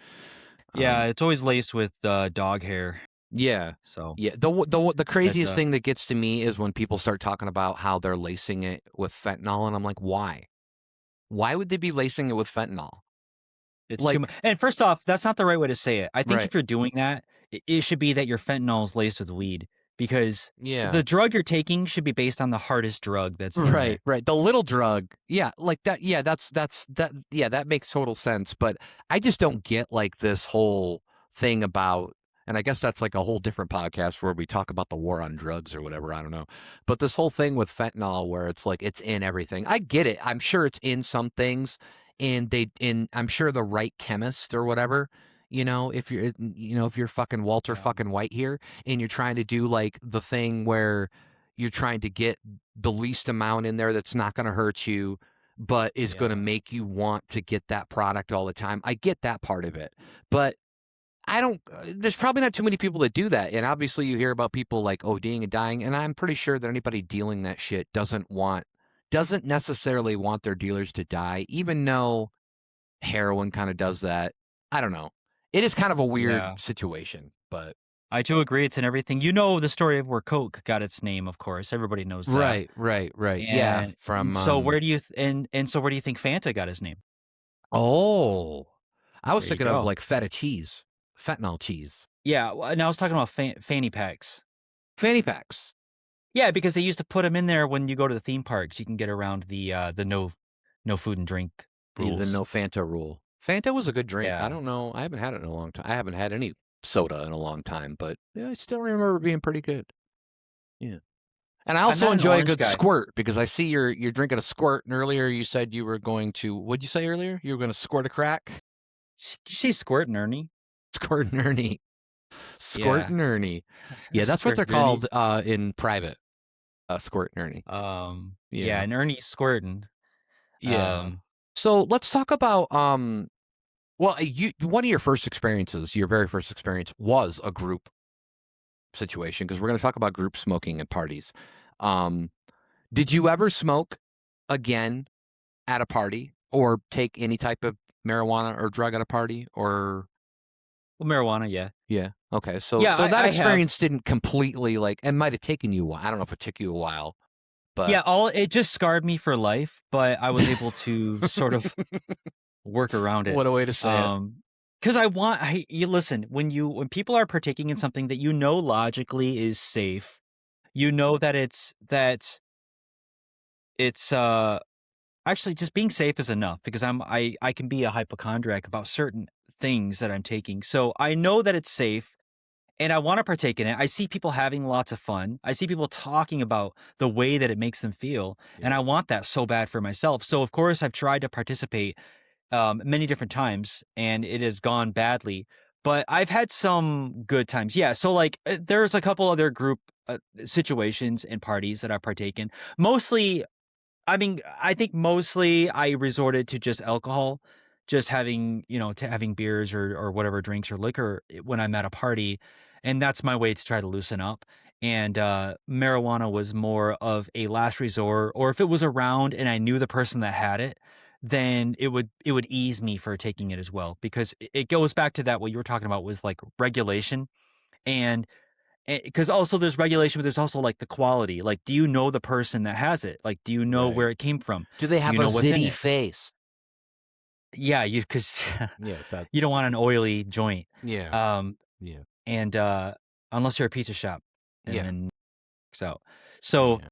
Yeah, it's always laced with dog hair. Yeah. So Yeah. The that craziest thing that gets to me is when people start talking about how they're lacing it with fentanyl. And I'm like, why? Why would they be lacing it with fentanyl? it's too much. Like, And first off, that's not the right way to say it. I think right. if you're doing that, it should be that your fentanyl is laced with weed because Yeah. the drug you're taking should be based on the hardest drug that's in Right, there. right. The little drug. Yeah, like that. Yeah, that makes total sense. But I just don't get like this whole thing about, and I guess that's like a whole different podcast where we talk about the war on drugs or whatever. I don't know. But this whole thing with fentanyl where it's like it's in everything. I get it. I'm sure it's in some things and I'm sure the right chemist or whatever, if you're fucking Walter Yeah. fucking White here and you're trying to do like the thing where you're trying to get the least amount in there that's not going to hurt you, but is going to Yeah. make you want to get that product all the time. I get that part of it, but I don't. There's probably not too many people that do that, and obviously you hear about people like ODing and dying, and I'm pretty sure that anybody dealing that shit doesn't necessarily want their dealers to die, even though heroin kind of does that. I don't know. It is kind of a weird Yeah. situation, but I do agree it's in everything. You know the story of where Coke got its name, of course. Everybody knows that. right. Yeah, And from so where do you and so where do you think Fanta got his name? oh, I was There you thinking of go. like feta cheese, fentanyl cheese, Yeah, and I was talking about fanny packs. fanny packs. Yeah, because they used to put them in there when you go to the theme parks. You can get around the no food and drink The rules. no Fanta rule. Fanta was a good drink. I Yeah. don't know. I haven't had it in a long time. I haven't had any soda in a long time, but yeah, I still remember it being pretty good. Yeah. And I I'm also not an enjoy a orange good guy. squirt because I see you're drinking a squirt. And earlier you said you were going to. What'd you say earlier? You were going to squirt a crack. She's squirting, Ernie. Squirt and Ernie. Squirt Yeah. and Ernie. Yeah, that's what they're Squirting Ernie. called in private. Squirt and Ernie. Yeah, Yeah. and Ernie's squirting. Yeah. Um, So let's talk about well, one of your first experiences, your very first experience was a group situation because we're going to talk about group smoking at parties. Um, did you ever smoke again at a party or take any type of marijuana or drug at a party or well, marijuana, yeah. yeah. Okay. So Yeah, so that I have. experience didn't completely like it might have taken you a while. I don't know if it took you a while, but Yeah, all it just scarred me for life, but I was able to sort of work around it. what a way to say it. Because you listen, when people are partaking in something that you know logically is safe, you know that it's actually just being safe is enough because I can be a hypochondriac about certain things that I'm taking. So I know that it's safe and I want to partake in it. I see people having lots of fun. I see people talking about the way that it makes them feel, and I Yeah. want that so bad for myself. So of course I've tried to participate many different times, and it has gone badly. But I've had some good times. Yeah. So like, there's a couple other group situations and parties that I've partaken. Mostly, I mean, I think mostly I resorted to just alcohol, just having, to having beers or whatever drinks or liquor when I'm at a party. And that's my way to try to loosen up. And marijuana was more of a last resort, or if it was around and I knew the person that had it, then it would ease me for taking it as well. Because it goes back to that what you were talking about was like regulation. And because also there's regulation, but there's also like the quality. Like, do you know the person that has it? Like, do you know Right. where it came from? Do they Do have you a know what's in zitty it? face? Yeah, because Yeah, that you don't want an oily joint. yeah. Um, Yeah. and unless you're a pizza shop, and Yeah. then so so Yeah.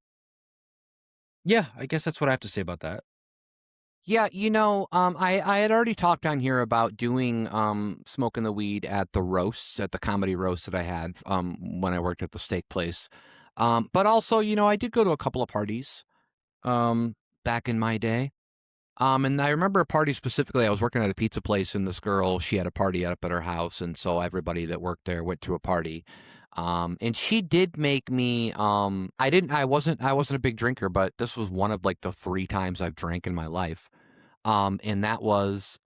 yeah, I guess that's what I have to say about that. Yeah, I had already talked on here about doing smoking the weed at the roasts, at the comedy roast that I had when I worked at the steak place. But also, I did go to a couple of parties back in my day. And I remember a party specifically. I was working at a pizza place, and this girl, she had a party up at her house, and so everybody that worked there went to a party. And she did make me. I wasn't a big drinker, but this was one of like the 3 times I've drank in my life. And that was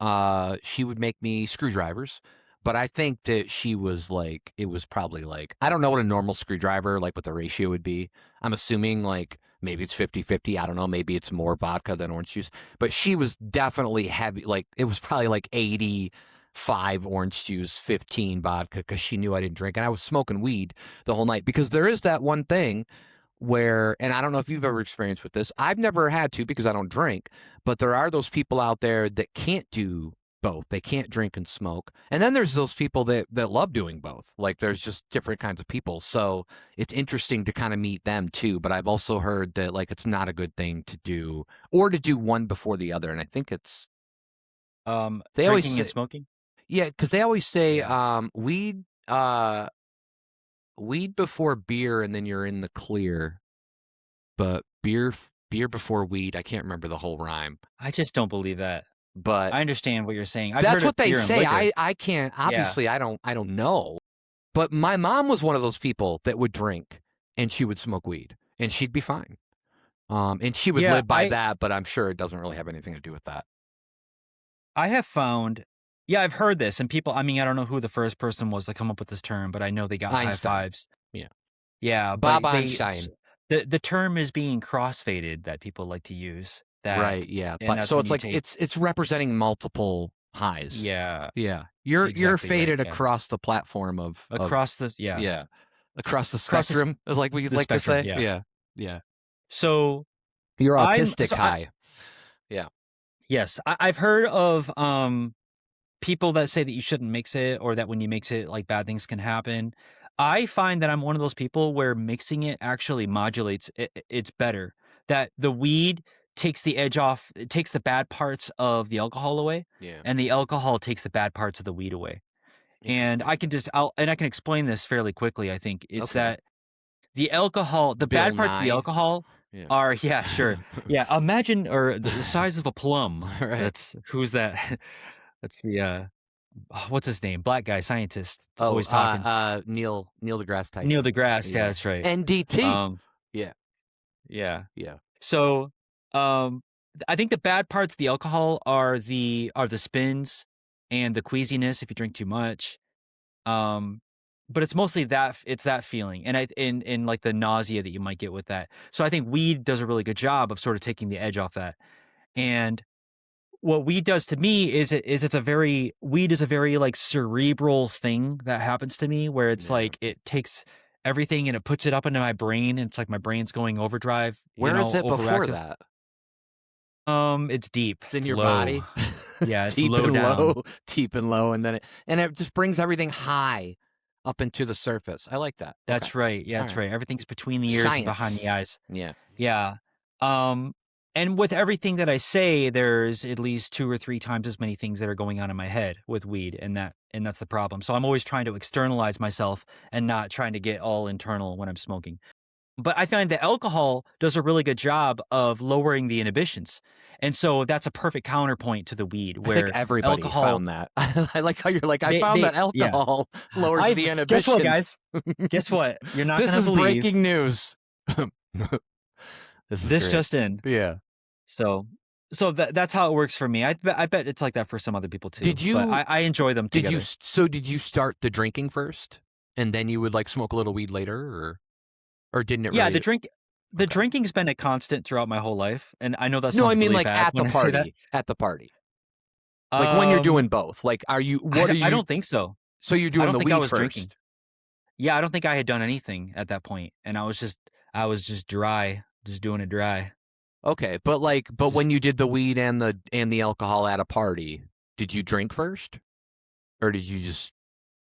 she would make me screwdrivers, but I think that she was like, it was probably like, I don't know what a normal screwdriver, like what the ratio would be. I'm assuming like maybe it's 50-50. I don't know. Maybe it's more vodka than orange juice, but she was definitely heavy. Like it was probably like 85 orange juice, 15 vodka because she knew I didn't drink. And I was smoking weed the whole night because there is that one thing where, and I don't know if you've ever experienced with this. I've never had to because I don't drink, but there are those people out there that can't do both. They can't drink and smoke. And then there's those people that love doing both. Like there's just different kinds of people. So it's interesting to kind of meet them too. But I've also heard that like it's not a good thing to do or to do one before the other. And I think it's they always Drinking and say, smoking? yeah, because they always say Yeah. weed before beer and then you're in the clear. But beer before weed, I can't remember the whole rhyme. I just don't believe that. But I understand what you're saying. I've heard that's of what they beer and say. liquor. I can't, Yeah. obviously I don't know. But my mom was one of those people that would drink and she would smoke weed and she'd be fine. And she would Yeah, live by that, but I'm sure it doesn't really have anything to do with that. I have found yeah, I've heard this and people I mean, I don't know who the first person was to come up with this term, but I know they got high Einstein. fives. Yeah. Yeah, but Bob Einstein. the term is being crossfaded that people like to use that Right, yeah. and But that's so when it's you like take it's representing multiple highs. yeah, Yeah. You're exactly right, faded yeah. across the platform of Across the yeah, yeah. Across the across spectrum, like we the like to spectrum, say. yeah. Yeah. Yeah. So, You're I'm autistic so I high. Yeah. yes, I've heard of, people that say that you shouldn't mix it or that when you mix it, like, bad things can happen. I find that I'm one of those people where mixing it actually modulates it's better. That the weed takes the edge off it takes the bad parts of the alcohol away, Yeah. and the alcohol takes the bad parts of the weed away. And Interesting. I can explain this fairly quickly, I think. It's Okay. that the Bill bad parts of the Nye. alcohol Yeah. are yeah, sure. Yeah, imagine or the size of a plum. Right. That's who's that? That's the, what's his name? Black guy, scientist, Oh, always talking. Neil deGrasse Neil Tyson. deGrasse, yeah, Yeah. that's right. NDT. Um, Yeah. yeah. Yeah. So, I think the bad parts of the alcohol are the spins and the queasiness if you drink too much. Um, but it's mostly it's that feeling and like the nausea that you might get with that. So I think weed does a really good job of sort of taking the edge off that. And what weed does to me is it's a very weed is a very like cerebral thing that happens to me where it's Yeah. like it takes everything and it puts it up into my brain and it's like my brain's going overdrive, Where is it before overactive. that? It's deep. It's in It's your low. body. Yeah, it's Deep low and down. low, deep and low, and then it just brings everything high up into the surface. I like that. Okay. That's right. Yeah, All that's right. right. Everything's between the ears and behind the Science. eyes. Yeah. Yeah. Um, and with everything that I say, there's at least 2 or 3 times as many things that are going on in my head with weed, and that's the problem. So I'm always trying to externalize myself and not trying to get all internal when I'm smoking. But I find that alcohol does a really good job of lowering the inhibitions. And so that's a perfect counterpoint to the weed I think where everybody alcohol found that. I like how you're like, I found they that yeah. alcohol lowers the Guess what, inhibitions. guys? Guess what? You're not This gonna is believe breaking news. This is this great. just in. Yeah. So that's how it works for me. I bet it's like that for some other people too, Did but you I enjoy them together. did you start the drinking first and then you would like smoke a little weed later or didn't it Yeah, really the okay. drinking's been a constant throughout my whole life, and I know that No, I sounds mean really like bad at the when I say that. party, at the party. Like when you're Um, doing both. Like are you what are I you don't think so. so you're I doing don't the think I weed was drinking. first. Yeah, I don't think I had done anything at that point, and I was just dry, just doing it dry. Okay, but like but Just when you did the weed and the alcohol at a party, did you drink first? Or did you just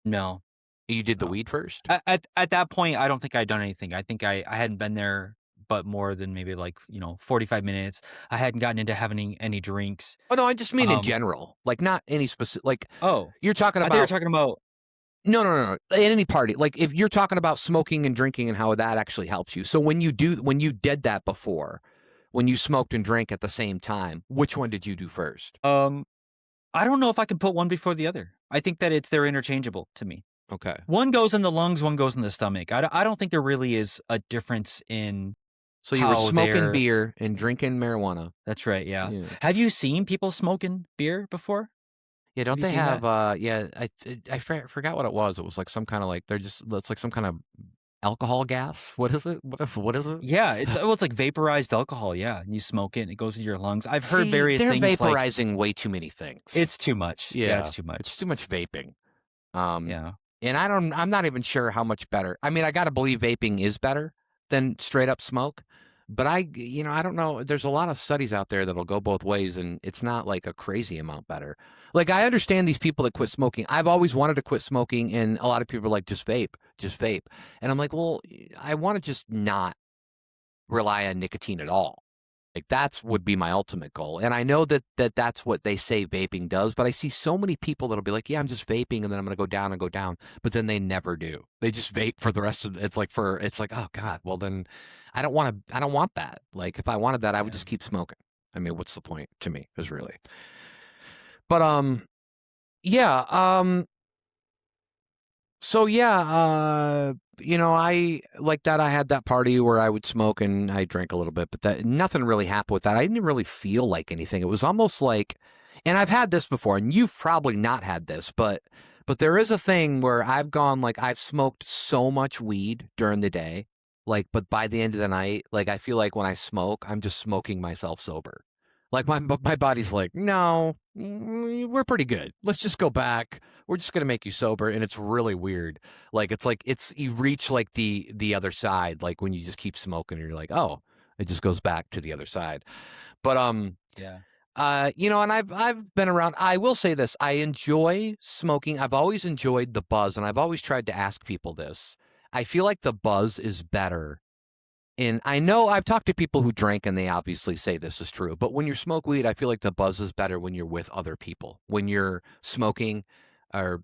no, you did the no. weed first? At that point, I don't think I'd done anything. I think I hadn't been there but more than maybe like, 45 minutes. I hadn't gotten into having any drinks. Oh no, I just mean in Um, general. Like not any specific like oh, you're talking I thought you were about talking about no. At any party. Like if you're talking about smoking and drinking and how that actually helps you. So when you did that before, when you smoked and drank at the same time, which one did you do first? um I don't know if I can put one before the other. I think that they're interchangeable to me. Okay. One goes in the lungs, one goes in the stomach. I don't think there really is a difference in So you were how smoking they're beer and drinking marijuana. that's right, yeah. Yeah. Have you seen people smoking beer before? Yeah, Have don't you they seen have, that? yeah, forgot what it was. It was like some kinda like they're just it's like some kind of alcohol gas. What is it? What is it? Yeah, it's like vaporized alcohol, yeah, and you smoke it and it goes into your lungs. I've heard See, various they're things like vaporizing way too many things. it's too much. Yeah, it's Yeah, too it's much. too much vaping. Um, Yeah. and I'm not even sure how much better. I mean, I gotta believe vaping is better than straight up smoke, but I don't know. There's a lot of studies out there that'll go both ways, and it's not like a crazy amount better. Like, I understand these people that quit smoking. I've always wanted to quit smoking, and a lot of people are like, just vape, just vape. And I'm like, well, I want to just not rely on nicotine at all. Like that's would be my ultimate goal. And I know that's what they say vaping does, but I see so many people that'll be like, "Yeah, I'm just vaping and then I'm going to go down and go down." But then they never do. They just vape for the rest of it's like, "Oh god, well then I don't want that." Like if I wanted that, I would Yeah. just keep smoking. I mean, what's the point to me is really. But yeah, so yeah, I like that. I had that party where I would smoke and I drank a little bit, but that nothing really happened with that. I didn't really feel like anything. It was almost like, and I've had this before, and you've probably not had this, but there is a thing where I've gone like I've smoked so much weed during the day, like, but by the end of the night, like I feel like when I smoke, I'm just smoking myself sober. Like my body's like, no, we're pretty good. Let's just go back. We're just gonna make you sober, and it's really weird. Like it's you reach like the other side, like when you just keep smoking, and you're like, oh, it just goes back to the other side. But Yeah. and I've been around. I will say this: I enjoy smoking. I've always enjoyed the buzz, and I've always tried to ask people this. I feel like the buzz is better and I know I've talked to people who drink and they obviously say this is true, but when you smoke weed, I feel like the buzz is better when you're with other people. When you're smoking or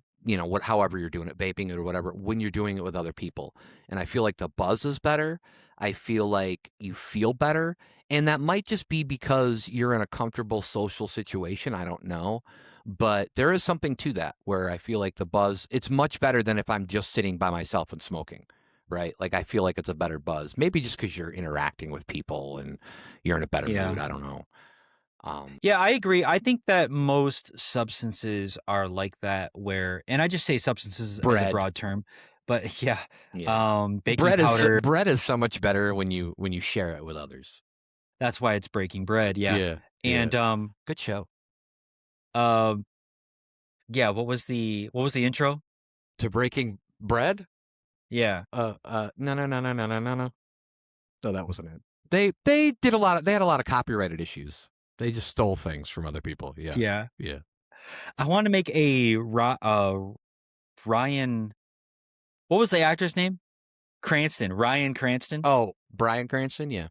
however you're doing it, vaping it or whatever, when you're doing it with other people. And I feel like the buzz is better. I feel like you feel better. And that might just be because you're in a comfortable social situation. I don't know. But there is something to that where I feel like the buzz, it's much better than if I'm just sitting by myself and smoking, right? Like I feel like it's a better buzz. Maybe just because you're interacting with people and you're in a better Yeah. mood. I don't know. Um, Yeah, I agree. I think that most substances are like that where and I just say substances as a bread, broad term, but yeah, yeah. baking powder, Bread is so much better when you share it with others. that's why it's breaking bread, yeah. Yeah, yeah. And Good show. um yeah, what was the intro? To Breaking Bread. Yeah. No, no, no, no, no, no, no, no. No, that wasn't it. They did a lot of they had a lot of copyrighted issues. They just stole things from other people. Yeah, Yeah. yeah. I want to make a Ryan what was the actor's name? Cranston, Ryan Cranston? Oh, Bryan Cranston. Yeah,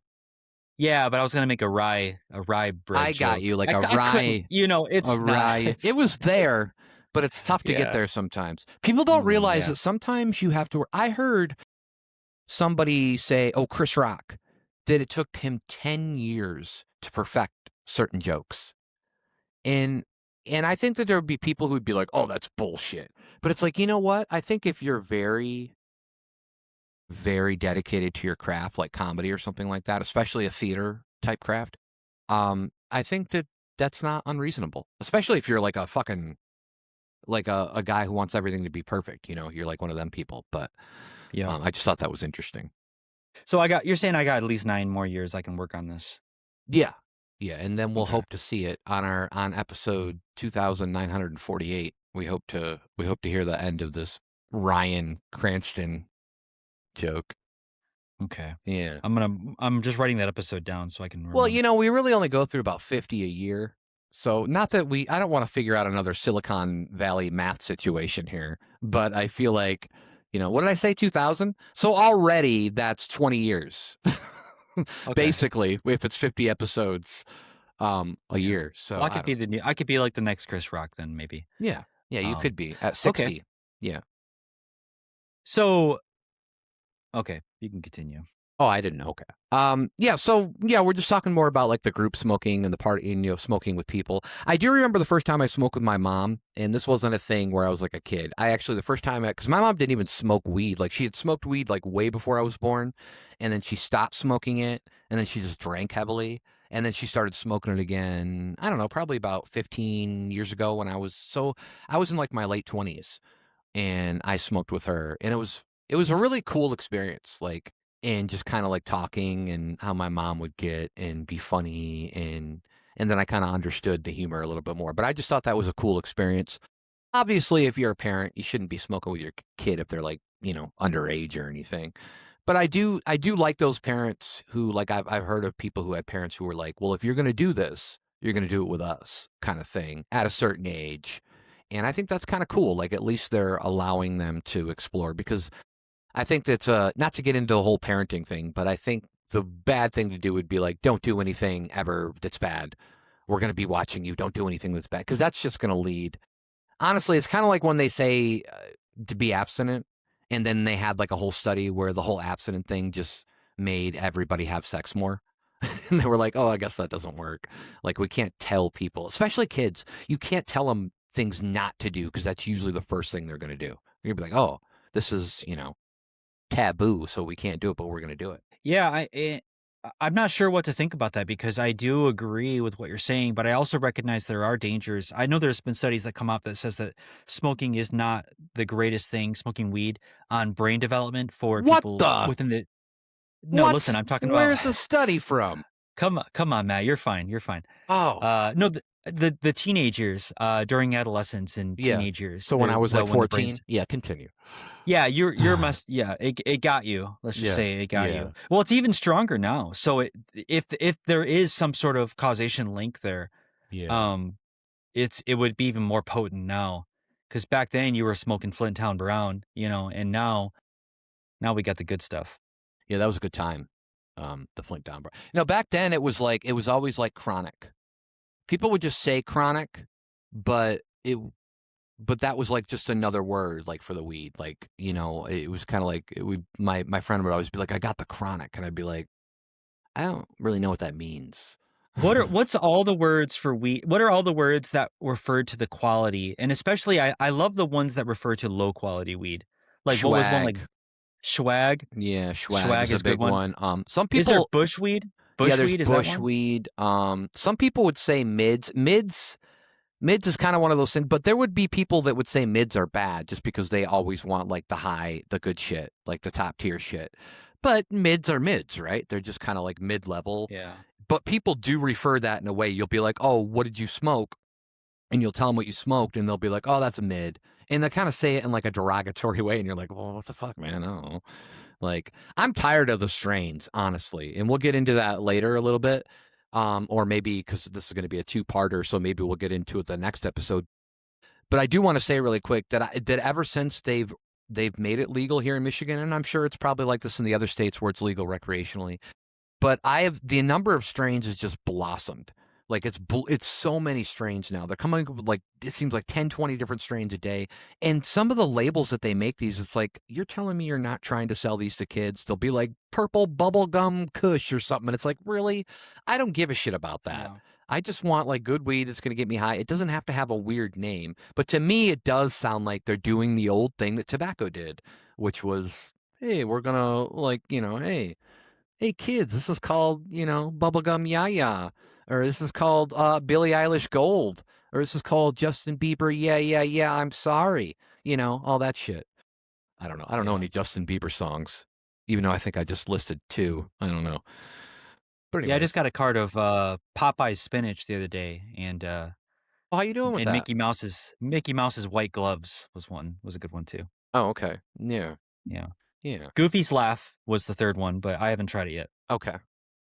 Yeah, but I was gonna make a rye bread I got joke. you. Like I couldn't, a it's not rye. It it's was there, but it's tough to get yeah. there sometimes. People don't realize Yeah. that sometimes you have to. I heard somebody say, "Oh, Chris Rock," that it took him 10 years to perfect certain jokes. And I think that there would be people who'd be like, "Oh, that's bullshit." But it's like, you know what? I think if you're very, very dedicated to your craft, like comedy or something like that, especially a theater type craft, I think that that's not unreasonable. Especially if you're like a fucking like a guy who wants everything to be perfect. You're like one of them people. But Yeah. I just thought that was interesting. So you're saying I got at least 9 more years I can work on this. Yeah. Yeah, and then we'll Okay. hope to see it on episode 2948. We hope to hear the end of this Ryan Cranston joke. Okay. Yeah. I'm just writing that episode down so I can Well, remember. we really only go through about 50 a year. So not that I don't want to figure out another Silicon Valley math situation here, but I feel like, what did I say 2000? So already that's 20 years. Okay. Basically, if it's 50 episodes a Yeah. year. So Well, I don't know. I could be like the next Chris Rock then maybe. Yeah. Yeah, you Um could be at okay. 60. Yeah. So okay, you can continue. Oh, I didn't know. Okay. Yeah, so yeah, we're just talking more about like the group smoking and the party and smoking with people. I do remember the first time I smoked with my mom, and this wasn't a thing where I was like a kid. I actually the first time because my mom didn't even smoke weed. Like she had smoked weed like way before I was born, and then she stopped smoking it, and then she just drank heavily. And then she started smoking it again, I don't know, probably about 15 years ago when I was in like my late 20s and I smoked with her and it was a really cool experience. Like, and just kind of like talking and how my mom would get and be funny and then I kind of understood the humor a little bit more. But I just thought that was a cool experience. Obviously, if you're a parent, you shouldn't be smoking with your kid if they're like, underage or anything. But I do like those parents who like I've heard of people who had parents who were like, "Well, if you're going to do this, you're going to do it with us," kind of thing at a certain age. And I think that's kind of cool. Like at least they're allowing them to explore because I think that's not to get into the whole parenting thing, but I think the bad thing to do would be like, don't do anything ever that's bad. We're going to be watching you. Don't do anything that's bad because that's just going to lead. Honestly, it's kind of like when they say to be abstinent, and then they had like a whole study where the whole abstinent thing just made everybody have sex more. And they were like, oh, I guess that doesn't work. Like, we can't tell people, especially kids, you can't tell them things not to do because that's usually the first thing they're going to do. You're going to be like, oh, this is, taboo, so we can't do it, but we're going to do it. Yeah, I'm not sure what to think about that because I do agree with what you're saying, but I also recognize there are dangers. I know there's been studies that come out that says that smoking is not the greatest thing, smoking weed on brain development for What people the? within the No, listen, What? I'm talking about Where's the study from? come on, Matt, you're fine, you're fine. Oh, No, the teenagers, during adolescence and yeah. teenage years, So when I was like when the brain's 14, yeah, continue. yeah, you're must yeah, it got you. Let's just Yeah. say it got you. Yeah. Well, it's even stronger now. So if there is some sort of causation link there, Yeah. um, it would be even more potent now. Because back then you were smoking Flint Town Brown, and now we got the good stuff. Yeah, that was a good time. The Flint Down Bar. Back then it was always like chronic. People would just say chronic, but that was like just another word like for the weed. Like, it was kind of like my friend would always be like, I got the chronic, and I'd be like, I don't really know what that means. What's all the words for wheat? What are all the words that refer to the quality? And especially I love the ones that refer to low quality weed. Like what was one like Schwag. swag? Yeah, swag Swag is a is a good big one. one. Some Is there people, bushweed? yeah, there's Bushweed, is that one? bushweed. Some people would say mids. Mids is kind of one of those things, but there would be people that would say mids are bad just because they always want like the good shit, like the top tier shit. But mids are mids, right? They're just kind of like mid level. Yeah. But people do refer that in a way. You'll be like, oh, what did you smoke? And you'll tell them what you smoked, and they'll be like, oh, that's a mid. And they kind of say it in like a derogatory way. And you're like, well, what the fuck, man? I don't know. Like, I'm tired of the strains, honestly. And we'll get into that later a little bit. Or maybe because this is going to be a two-parter, so maybe we'll get into it the next episode. But I do want to say really quick that ever since they've made it legal here in Michigan, and I'm sure it's probably like this in the other states where it's legal recreationally, but the number of strains has just blossomed. Like it's so many strains now. They're coming up with like it seems like 10, 20 different strains a day. And some of the labels that they make these, it's like, you're telling me you're not trying to sell these to kids. They'll be like purple bubblegum kush or something. And it's like, really? I don't give a shit about that. No. I just want like good weed that's going to get me high. It doesn't have to have a weird name. But to me, it does sound like they're doing the old thing that tobacco did, which was, hey, we're going to like, hey kids, this is called, Bubblegum Yaya, or this is called Billie Eilish Gold, or this is called Justin Bieber, yeah, yeah, yeah, I'm sorry. All that shit. I don't know. I don't know Yeah. any Justin Bieber songs, even though I think I just listed two. I don't know. But Yeah, I just anyways, got a cart of Popeye's spinach the other day, and how you doing with that? Mickey Mouse's white gloves was a good one too. Oh, okay. Yeah. Yeah. Yeah. Goofy's laugh was the third one, but I haven't tried it yet. Okay.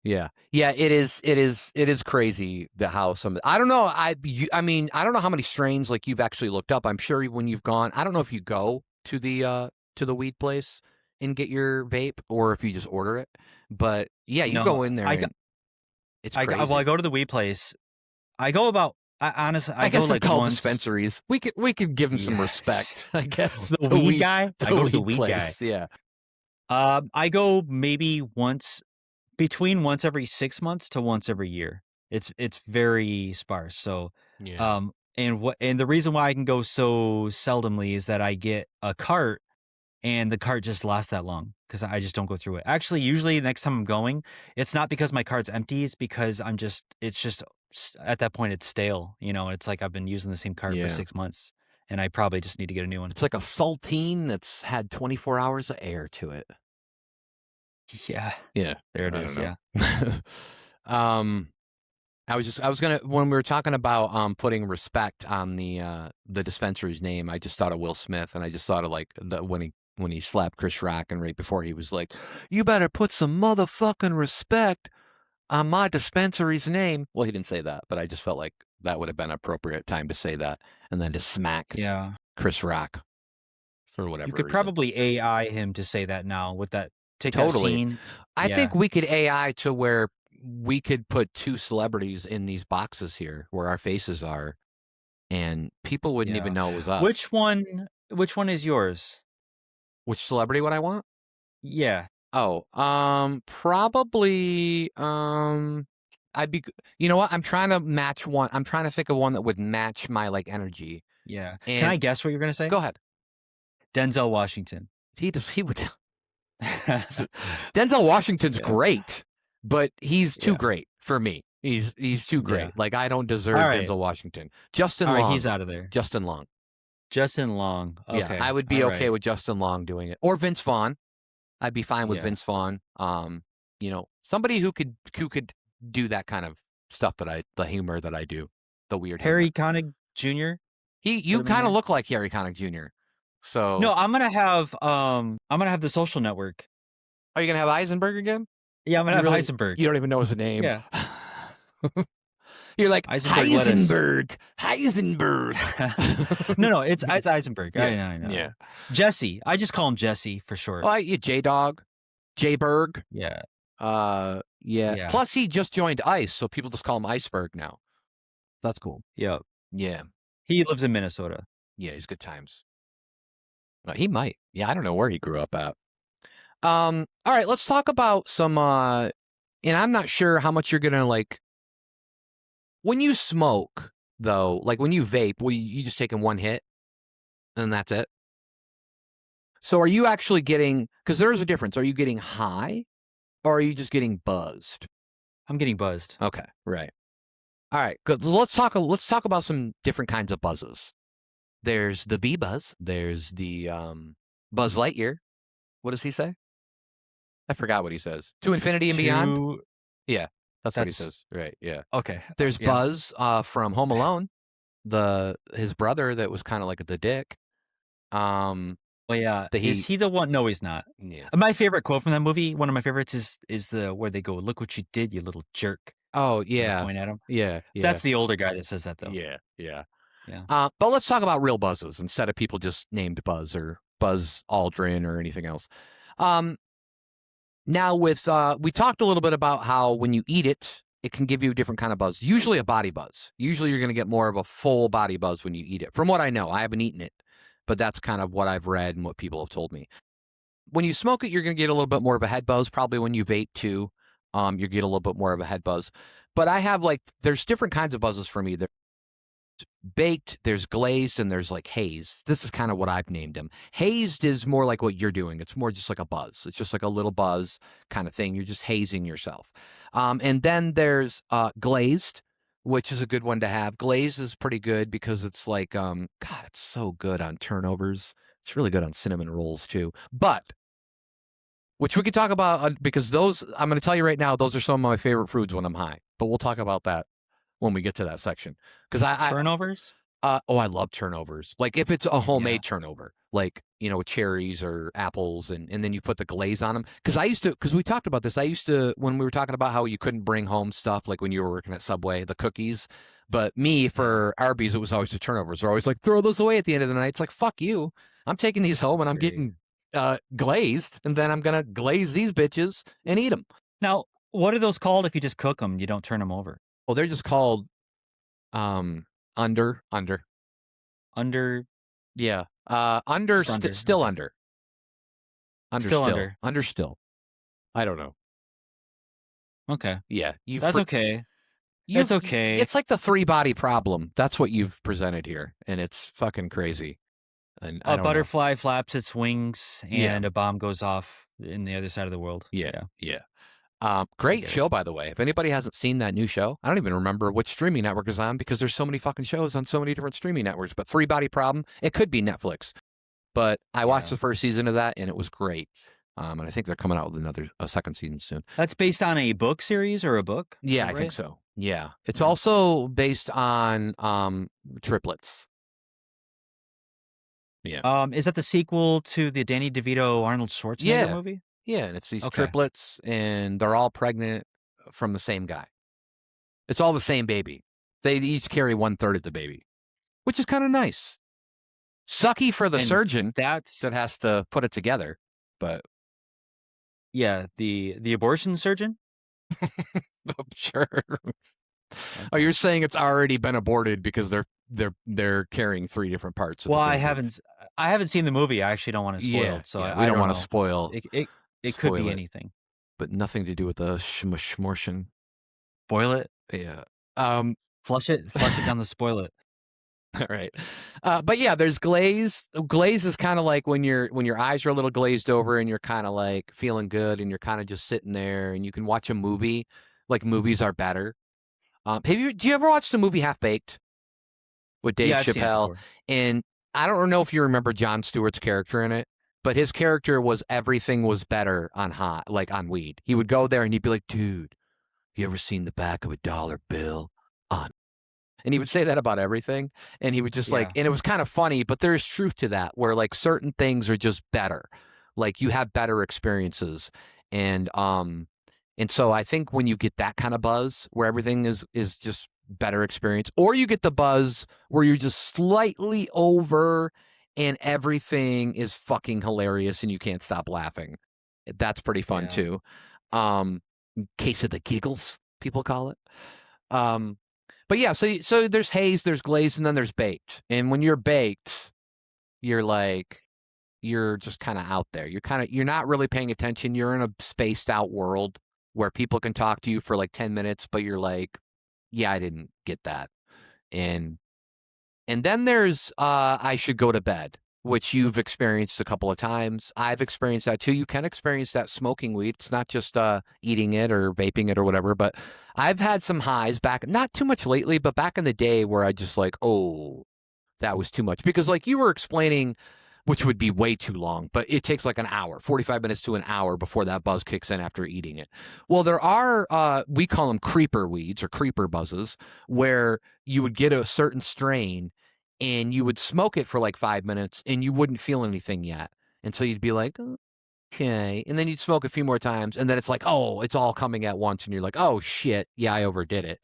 Yeah. Yeah, it is crazy the how some I don't know. I mean, I don't know how many strains like you've actually looked up. I'm sure when you've gone, I don't know if you go to the weed place and get your vape or if you just order it. But yeah, you No, go in there I and it's well, I crazy. go to the weed place. I go about I honestly I I go guess they're like called once. dispensaries. We could give them some Yeah. respect, I guess. The weed guy? I The go to the weed weed guy. place. Yeah. I go maybe once between once every 6 months to once every year. It's very sparse. So, Yeah. and the reason why I can go so seldomly is that I get a cart and the cart just lasts that long because I just don't go through it. Actually, usually the next time I'm going, it's not because my cart's empty, it's because it's just at that point it's stale. It's like I've been using the same cart for Yeah. 6 months, and I probably just need to get a new one. It's like a saltine that's had 24 hours of air to it. Yeah, Yeah. there it I is. don't Yeah, know. I was gonna, when we were talking about putting respect on the dispensary's name, I just thought of Will Smith, and I just thought of like when he slapped Chris Rock, and right before he was like, "You better put some motherfucking respect on my dispensary's name." Well, he didn't say that, but I just felt like that would have been an appropriate time to say that, and then to smack yeah. Chris Rock for You whatever could reason. probably AI him to say that now with that. Take that Totally. scene. I think Yeah, we could AI to where we could put two celebrities in these boxes here where our faces are, and people wouldn't even yeah. know it was us. Which one? Which one is yours? Which celebrity would I want? Yeah, Oh, probably, I'd be. You know what? I'm trying to match one. I'm trying to think of one that would match my like energy. yeah. Can And I guess what you're gonna say? go ahead. Denzel Washington. He would. So, Denzel Washington's Yeah, great, but he's too yeah, great for me. He's too yeah. great. Like I don't All deserve right, Denzel Washington. all Justin right. He's Long. out of there. Justin Long. Justin Long. Yeah, I Okay. would be All okay right. with Justin Long doing it, or Vince Vaughn. I'd be fine with Yeah. Vince Vaughn. Somebody who could do that kind of stuff the humor that I do, the weird humor. Harry Connick Jr. Put You him in kind of there. look like Harry Connick Jr. So No, I'm gonna have the Social Network. are you gonna have Eisenberg again? Yeah, I'm gonna have Heisenberg. You don't even know his name. Yeah, You're like Heisenberg lettuce. Heisenberg. No, it's Eisenberg. Yeah, I know. yeah. Jesse. I just call him Jesse for short. Oh, you J Dog, J Berg. Yeah, Yeah. yeah, Plus, he just joined ICE, so people just call him Iceberg now. That's cool. yeah. Yeah, He lives in Minnesota. yeah, he's good times. He might. Yeah, I don't know where he grew up at. All right, let's talk about some. And I'm not sure how much you're gonna like when you smoke, though. Like when you vape, you just taking one hit and that's it. So are you actually getting? Because there is a difference. Are you getting high, or are you just getting buzzed? I'm getting buzzed. Okay, right. All right, good. Let's talk about some different kinds of buzzes. There's the bee buzz. There's the Buzz Lightyear. What does he say? I forgot what he says. To infinity and beyond. To Yeah, that's what he that's says. Right. Yeah. okay. There's Yeah. Buzz from Home Alone, his brother that was kind of like the dick. Well, yeah. That Is he he the one? No, he's not. Yeah. My favorite quote from that movie, one of my favorites, is the where they go, "Look what you did, you little jerk," Oh and they yeah. point at him. Yeah. Yeah. That's the older guy that says that, though. Yeah. Yeah. Yeah. But let's talk about real buzzes instead of people just named Buzz or Buzz Aldrin or anything else. Now with we talked a little bit about how when you eat it, it can give you a different kind of buzz. Usually a body buzz. Usually you're going to get more of a full body buzz when you eat it. From what I know, I haven't eaten it, but that's kind of what I've read and what people have told me. When you smoke it, you're going to get a little bit more of a head buzz. Probably when you vape too, you get a little bit more of a head buzz. But I have there's different kinds of buzzes for me. There's baked, there's glazed, and there's like hazed. This is kind of what I've named them. Hazed is more like what you're doing. It's more just like a buzz. It's just like a little buzz kind of thing. You're just hazing yourself. And then there's glazed, which is a good one to have. Glazed is pretty good because it's like, God, it's so good on turnovers. It's really good on cinnamon rolls too. But which we could talk about because those, I'm going to tell you right now, those are some of my favorite foods when I'm high. But we'll talk about that when we get to that section. Because Turnovers. I love turnovers. Like if it's a homemade turnover, like, with cherries or apples and then you put the glaze on them. Because we talked about this. I used to, when we were talking about how you couldn't bring home stuff, like when you were working at Subway, the cookies. But me, for Arby's, it was always the turnovers. They're always like, throw those away at the end of the night. It's like, fuck you. I'm taking these home and I'm getting glazed, and then I'm going to glaze these bitches and eat them. Now, what are those called if you just cook them? You don't turn them over. Well, they're just called under. Under. Yeah. Just under. Still Okay. under. Under Still still. under. Under still. I don't know. Okay. Yeah. That's okay. It's okay. It's like the 3-body problem. That's what you've presented here, and it's fucking crazy. And I A don't know. butterfly flaps its wings Yeah, and a bomb goes off in the other side of the world. yeah, Yeah, yeah. I Great get it. show, by the way. If anybody hasn't seen that new show, I don't even remember which streaming network is on because there's so many fucking shows on so many different streaming networks. But Three Body Problem, it could be Netflix. But I watched Yeah. the first season of that and it was great. And I think they're coming out with a second season soon. That's based on a book series or a book? Is Yeah, that I think right? so. Yeah, it's Yeah. also based on triplets. Yeah, Is that the sequel to the Danny DeVito Arnold Schwarzenegger yeah, movie? yeah. And it's these Okay. triplets, and they're all pregnant from the same guy. It's all the same baby. They each carry 1/3 of the baby, which is kind of nice. Sucky for the And surgeon that's that has to put it together, but yeah, the abortion surgeon? I'm sure. Oh, Okay. you're saying it's already been aborted because they're carrying three different parts of Well, the baby. I haven't seen the movie. I actually don't want it Yeah, spoiled, so yeah. We I don't don't want to know. It could spoil be it, anything. but nothing to do with the schmortion. Boil it, Yeah. Um. flush it down the spoil it. All right. But yeah, there's glaze. Glaze is kind of like when your eyes are a little glazed over and you're kind of like feeling good and you're kind of just sitting there and you can watch a movie. Like movies are better. Do you ever watch the movie Half Baked with Dave Yeah, I've seen it Chappelle? before. And I don't know if you remember Jon Stewart's character in it, but his character was everything was better on hot, like on weed. He would go there and he'd be like, dude, you ever seen the back of a dollar bill on? And he would say that about everything. And he would just like, Yeah, and it was kind of funny, but there's truth to that where like certain things are just better. Like you have better experiences. And so I think when you get that kind of buzz where everything is just better experience, or you get the buzz where you're just slightly over and everything is fucking hilarious and you can't stop laughing. That's pretty fun yeah. too. Um, Case of the giggles, people call it. Um, but yeah, so there's haze, there's glaze, and then there's baked. And when you're baked, you're like you're just kind of out there. You're not really paying attention. You're in a spaced out world where people can talk to you for like 10 minutes, but you're like, yeah, I didn't get that. And and then there's I should go to bed, which you've experienced a couple of times. I've experienced that too. You can experience that smoking weed. It's not just eating it or vaping it or whatever, but I've had some highs back, not too much lately, but back in the day where I just like, oh, that was too much. Because like you were explaining, which would be way too long, but it takes like an hour, 45 minutes to an hour before that buzz kicks in after eating it. Well, there are, we call them creeper weeds or creeper buzzes, where you would get a certain strain and you would smoke it for like 5 minutes and you wouldn't feel anything yet. And so you'd be like, okay. And then you'd smoke a few more times and then it's like, oh, it's all coming at once. And you're like, oh shit. Yeah, I overdid it.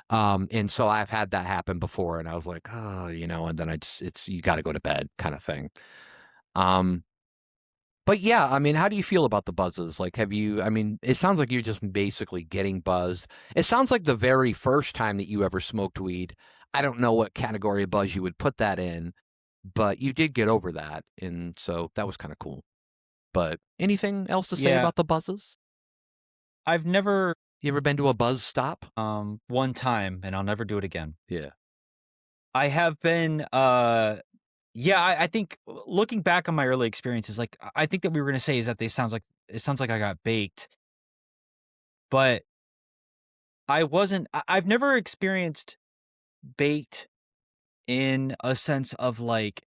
And so I've had that happen before and I was like, oh, and then you got to go to bed kind of thing. Um, but yeah, I mean, how do you feel about the buzzes? Like, I mean, it sounds like you're just basically getting buzzed. It sounds like the very first time that you ever smoked weed, I don't know what category of buzz you would put that in, but you did get over that. And so that was kind of cool. But anything else to say Yeah, about the buzzes? I've never You ever been to a buzz stop? one time and I'll never do it again. Yeah. I have been yeah, I think looking back on my early experiences, like I think that we were gonna say is that it sounds like I got baked, but I've never experienced baked in a sense of like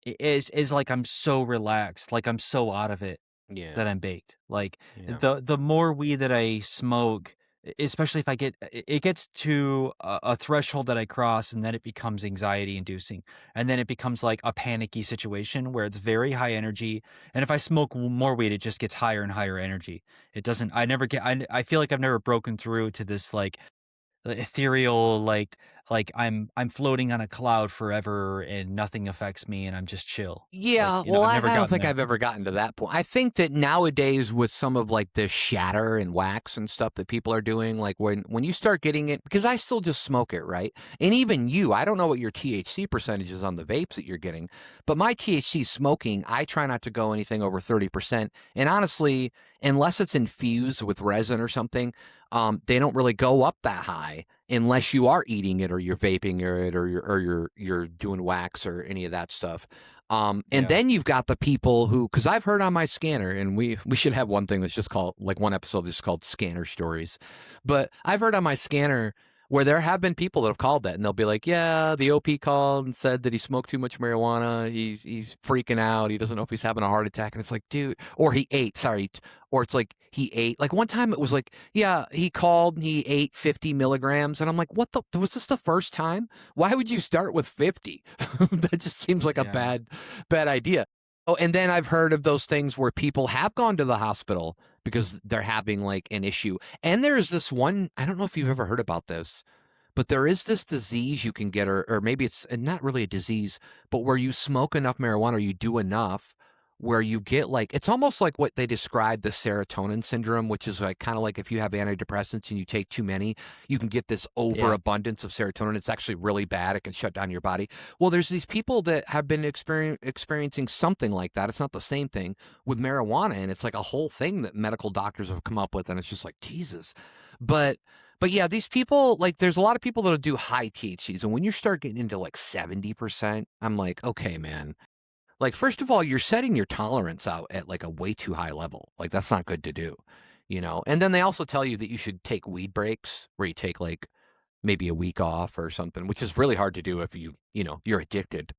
is like I'm so relaxed, like I'm so out of it Yeah. that I'm baked. Like Yeah. the more weed that I smoke, especially if it gets to a threshold that I cross, and then it becomes anxiety inducing, and then it becomes like a panicky situation where it's very high energy. And if I smoke more weed, it just gets higher and higher energy. It doesn't. I never get. I feel like I've never broken through to this like ethereal I'm floating on a cloud forever and nothing affects me and I'm just chill. Like, Yeah, well, I've I, never I don't gotten think there. I've ever gotten to that point. I think that nowadays with some of like the shatter and wax and stuff that people are doing, like when you start getting it, because I still just smoke it, right? And even you, I don't know what your THC percentage is on the vapes that you're getting, but my THC smoking, I try not to go anything over 30%. And honestly, unless it's infused with resin or something, they don't really go up that high unless you are eating it or you're vaping it or you're doing wax or any of that stuff. And Yeah. then you've got the people who, because I've heard on my scanner, and we should have one thing that's just called, like, one episode that's called Scanner Stories. But I've heard on my scanner where there have been people that have called that, and they'll be like, "Yeah, the OP called and said that he smoked too much marijuana. He's freaking out. He doesn't know if he's having a heart attack." And it's like, dude, or he ate. Sorry, or it's like he ate. Like one time, it was like, yeah, he called and he ate 50 milligrams, and I'm like, what the? Was this the first time? Why would you start with 50? That just seems like a Yeah. bad idea. Oh, and then I've heard of those things where people have gone to the hospital because they're having like an issue. And there's this one, I don't know if you've ever heard about this, but there is this disease you can get, or maybe it's not really a disease, but where you smoke enough marijuana or you do enough where you get like, it's almost like what they describe the serotonin syndrome, which is like kind of like if you have antidepressants and you take too many, you can get this Yeah. overabundance of serotonin. It's actually really bad. It can shut down your body. Well, there's these people that have been experiencing something like that. It's not the same thing with marijuana, and it's like a whole thing that medical doctors have come up with, and it's just like Jesus. But yeah, these people, like, there's a lot of people that'll do high THCs, and when you start getting into like 70%, I'm like, okay, man. Like, first of all, you're setting your tolerance out at like a way too high level. Like, that's not good to do, you know? And then they also tell you that you should take weed breaks where you take like maybe a week off or something, which is really hard to do if you're addicted.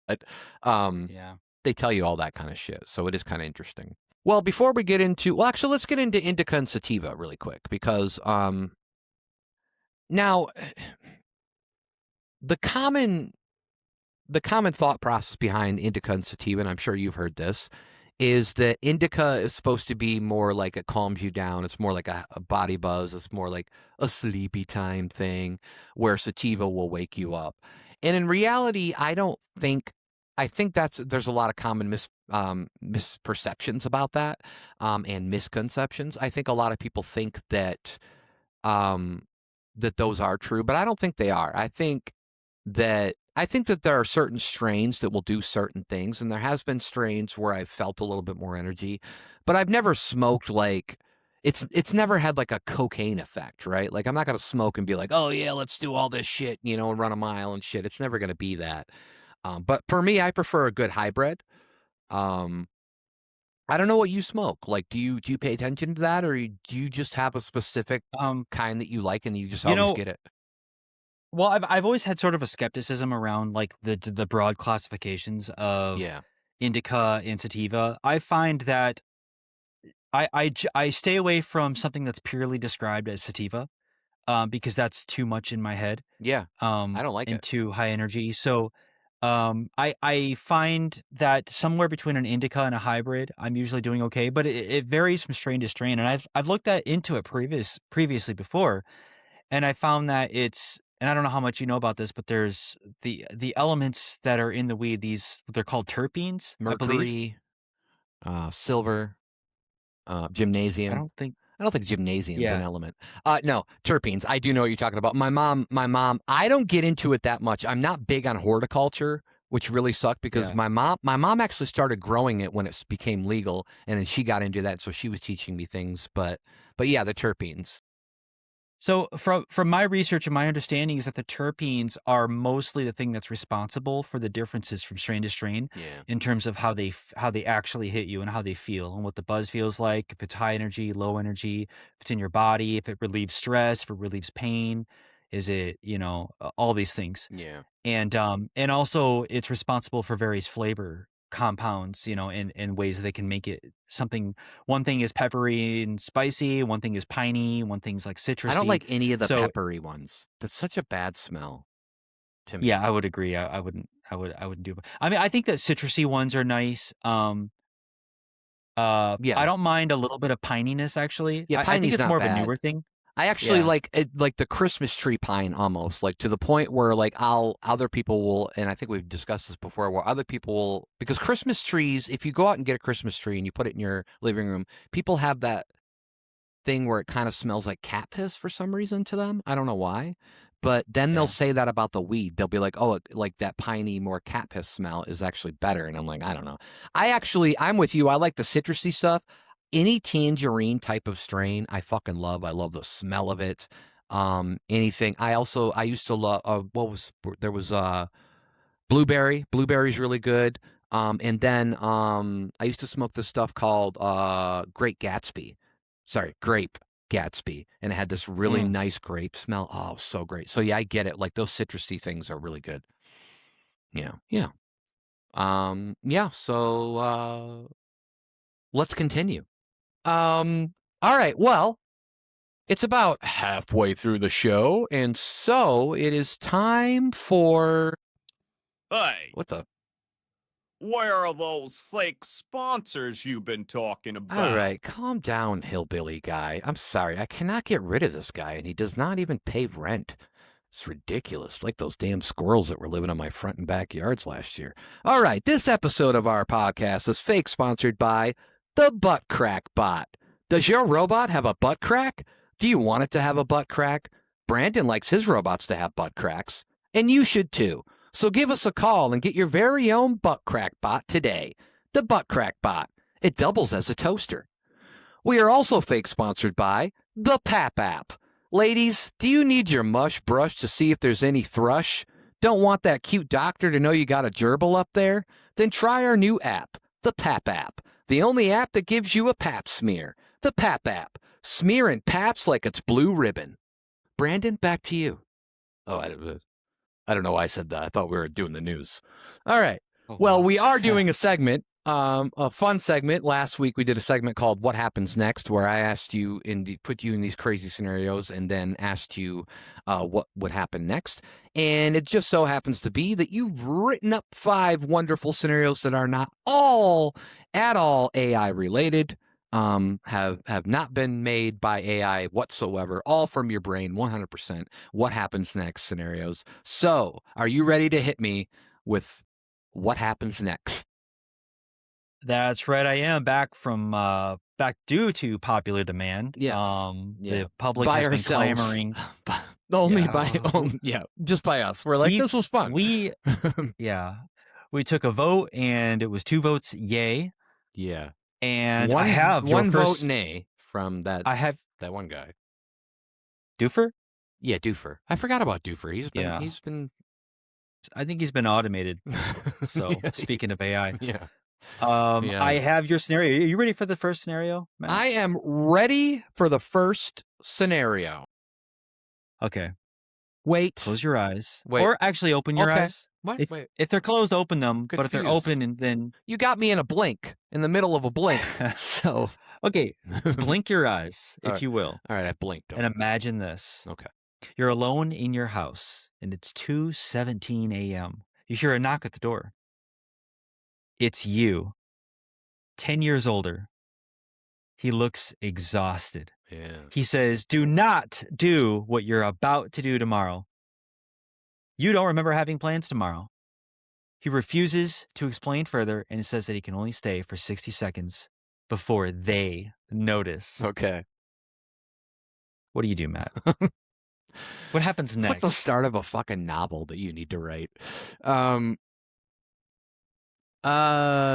But Yeah. they tell you all that kind of shit. So it is kind of interesting. Well, before we get into, well, actually, let's get into Indica and Sativa really quick because now the common the common thought process behind Indica and Sativa, and I'm sure you've heard this, is that Indica is supposed to be more like it calms you down. It's more like a body buzz. It's more like a sleepy time thing, where Sativa will wake you up. And in reality, I don't think. I think there's a lot of common misperceptions about that, and misconceptions. I think a lot of people think um, that those are true, but I don't think they are. I think that there are certain strains that will do certain things, and there has been strains where I've felt a little bit more energy, but I've never smoked like it's never had like a cocaine effect, right? Like I'm not gonna smoke and be like, oh yeah, let's do all this shit, and run a mile and shit. It's never gonna be that. But for me, I prefer a good hybrid. Um, I don't know what you smoke. Like, do you pay attention to that, or do you just have a specific Um, kind that you like and you just you always know, get it? well, I've always had sort of a skepticism around like the broad classifications of Yeah. indica and sativa. I find that I stay away from something that's purely described as sativa, because that's too much in my head, Yeah. I don't like and it. too high energy. So, I find that somewhere between an indica and a hybrid, I'm usually doing okay, but it varies from strain to strain. And I've looked into it previously before, and I found that and I don't know how much you know about this, but there's the elements that are in the weed. They're called terpenes, I believe. Mercury, silver, I gymnasium. don't think. I don't think gymnasium's an Yeah, element. No, terpenes. I do know what you're talking about. My mom, I don't get into it that much. I'm not big on horticulture, which really sucked because yeah. my mom actually started growing it when it became legal, and then she got into that, so she was teaching me things. But yeah, the terpenes. So from my research and my understanding is that the terpenes are mostly the thing that's responsible for the differences from strain to strain Yeah, in terms of how they actually hit you and how they feel and what the buzz feels like, if it's high energy, low energy, if it's in your body, if it relieves stress, if it relieves pain, is it, all these things. yeah. And also it's responsible for various flavor compounds, in ways that they can make it something. One thing is peppery and spicy, one thing is piney, one thing's like I don't citrusy. like any of the So peppery ones. That's such a bad smell to yeah, me. I would agree. I wouldn't do. I mean, I think that citrusy ones are nice. I Yeah, don't mind a little bit of pininess actually. yeah. I think Piney's it's not more of a bad. newer thing. I actually Yeah, like it, like the Christmas tree pine almost, like to the point where like other people will, and I think we've discussed this before, where other people will, because Christmas trees, if you go out and get a Christmas tree and you put it in your living room, people have that thing where it kind of smells like cat piss for some reason to them. I don't know why. But then they'll yeah. say that about the weed. They'll be like, "Oh, like that piney, more cat piss smell is actually better." And I'm like, I don't know. I'm with you. I like the citrusy stuff. any tangerine type of strain, I fucking love. I love the smell of it. Anything. I used to love. There was blueberry. Blueberry's really good. And then I used to smoke this stuff called Great Gatsby. Sorry, Grape Gatsby, and it had this really Mm. nice grape smell. Oh, so great. So yeah, I get it. Like those citrusy things are really good. Yeah, yeah. Yeah. So let's continue. All right. Well, it's about halfway through the show, and so it is time for Hey, what the. where are those fake sponsors you've been talking about? All right, calm down, hillbilly guy. I'm sorry, I cannot get rid of this guy, and he does not even pay rent. It's ridiculous, like those damn squirrels that were living on my front and backyards last year. All right, this episode of our podcast is fake sponsored by the Butt Crack Bot. Does your robot have a butt crack? Do you want it to have a butt crack? Brandon likes his robots to have butt cracks, and you should too. So give us a call and get your very own Butt Crack Bot today. The Butt Crack Bot. It doubles as a toaster. We are also fake sponsored by the Pap app. Ladies, do you need your mush brushed to see if there's any thrush? Don't want that cute doctor to know you got a gerbil up there? Then try our new app, the Pap app. The only app that gives you a pap smear. The Pap app. Smearing paps like it's blue ribbon. Brandon, back to you. Oh, I don't know why I said that. I thought we were doing the news. All right. Oh, Well, wow. we are doing a segment, a fun segment. Last week we did a segment called "What Happens Next," where I asked you put you in these crazy scenarios, and then asked you what would happen next. And it just so happens to be that you've written up 5 wonderful scenarios that are not all at all AI related. Have not been made by AI whatsoever, all from your brain, 100%. What happens next scenarios. So, are you ready to hit me with what happens next? That's right. I am back from back due to popular demand. Yes. The public by has been ourselves. clamoring. Only Yeah. by just by us. We're like, We- this was fun. Yeah. We took a vote and it was 2 votes yay. Yeah. And I have one your vote first, nay from that I have one guy. Doofer. Yeah, Doofer. I forgot about Doofer. Yeah. He's been I think he's been automated. So Yeah. speaking of AI, Yeah. I have your scenario. Are you ready for the first scenario, Matt? I am ready for the first scenario. Okay. Wait. Close your eyes. Wait. Or actually open your Okay. eyes. What? If, if they're closed, open them. But if they're Confused. open, and then You got me in a blink, in the middle of a blink. So okay, blink your eyes, if Alright. you will, All right, I blinked. and imagine this. Okay. You're alone in your house, and it's 2:17 a.m. You hear a knock at the door. It's you, 10 years older. He looks exhausted. Yeah. He says, "Do not do what you're about to do tomorrow. You don't remember having plans tomorrow." He refuses to explain further and says that he can only stay for 60 seconds before they notice. Okay. What do you do, Matt? What happens It's like the next? start of a fucking novel that you need to write.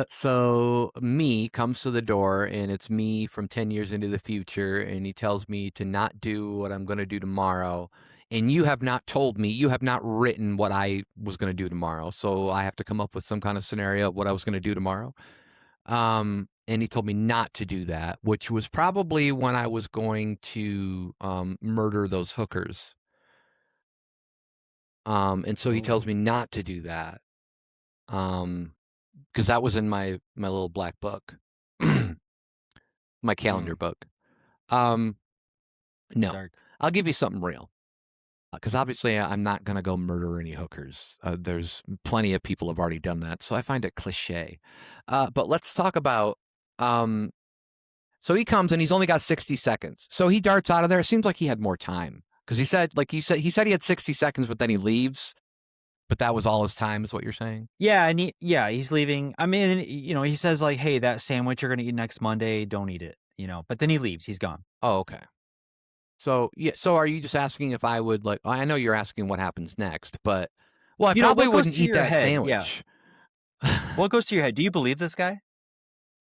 So me comes to the door, and it's me from 10 years into the future, and he tells me to not do what I'm going to do tomorrow. And you have not told me, you have not written what I was going to do tomorrow. So I have to come up with some kind of scenario of what I was going to do tomorrow. And he told me not to do that, which was probably when I was going to murder those hookers. And so he tells me not to do that. Because that was in my little black book, my calendar book. No, Dark. I'll give you something real. Because obviously I'm not going to go murder any hookers. There's plenty of people have already done that, so I find it cliche. But let's talk about. So he comes and he's only got 60 seconds. So he darts out of there. It seems like he had more time because he said he had 60 seconds, but then he leaves. But that was all his time, is what you're saying? Yeah, and he's leaving. I mean, he says like, "Hey, that sandwich you're gonna eat next Monday, don't eat it." But then he leaves. He's gone. Oh, okay. So yeah. So are you just asking if I would like? I know you're asking what happens next, but I probably what goes wouldn't to eat your that head? sandwich. What goes to your head? Do you believe this guy?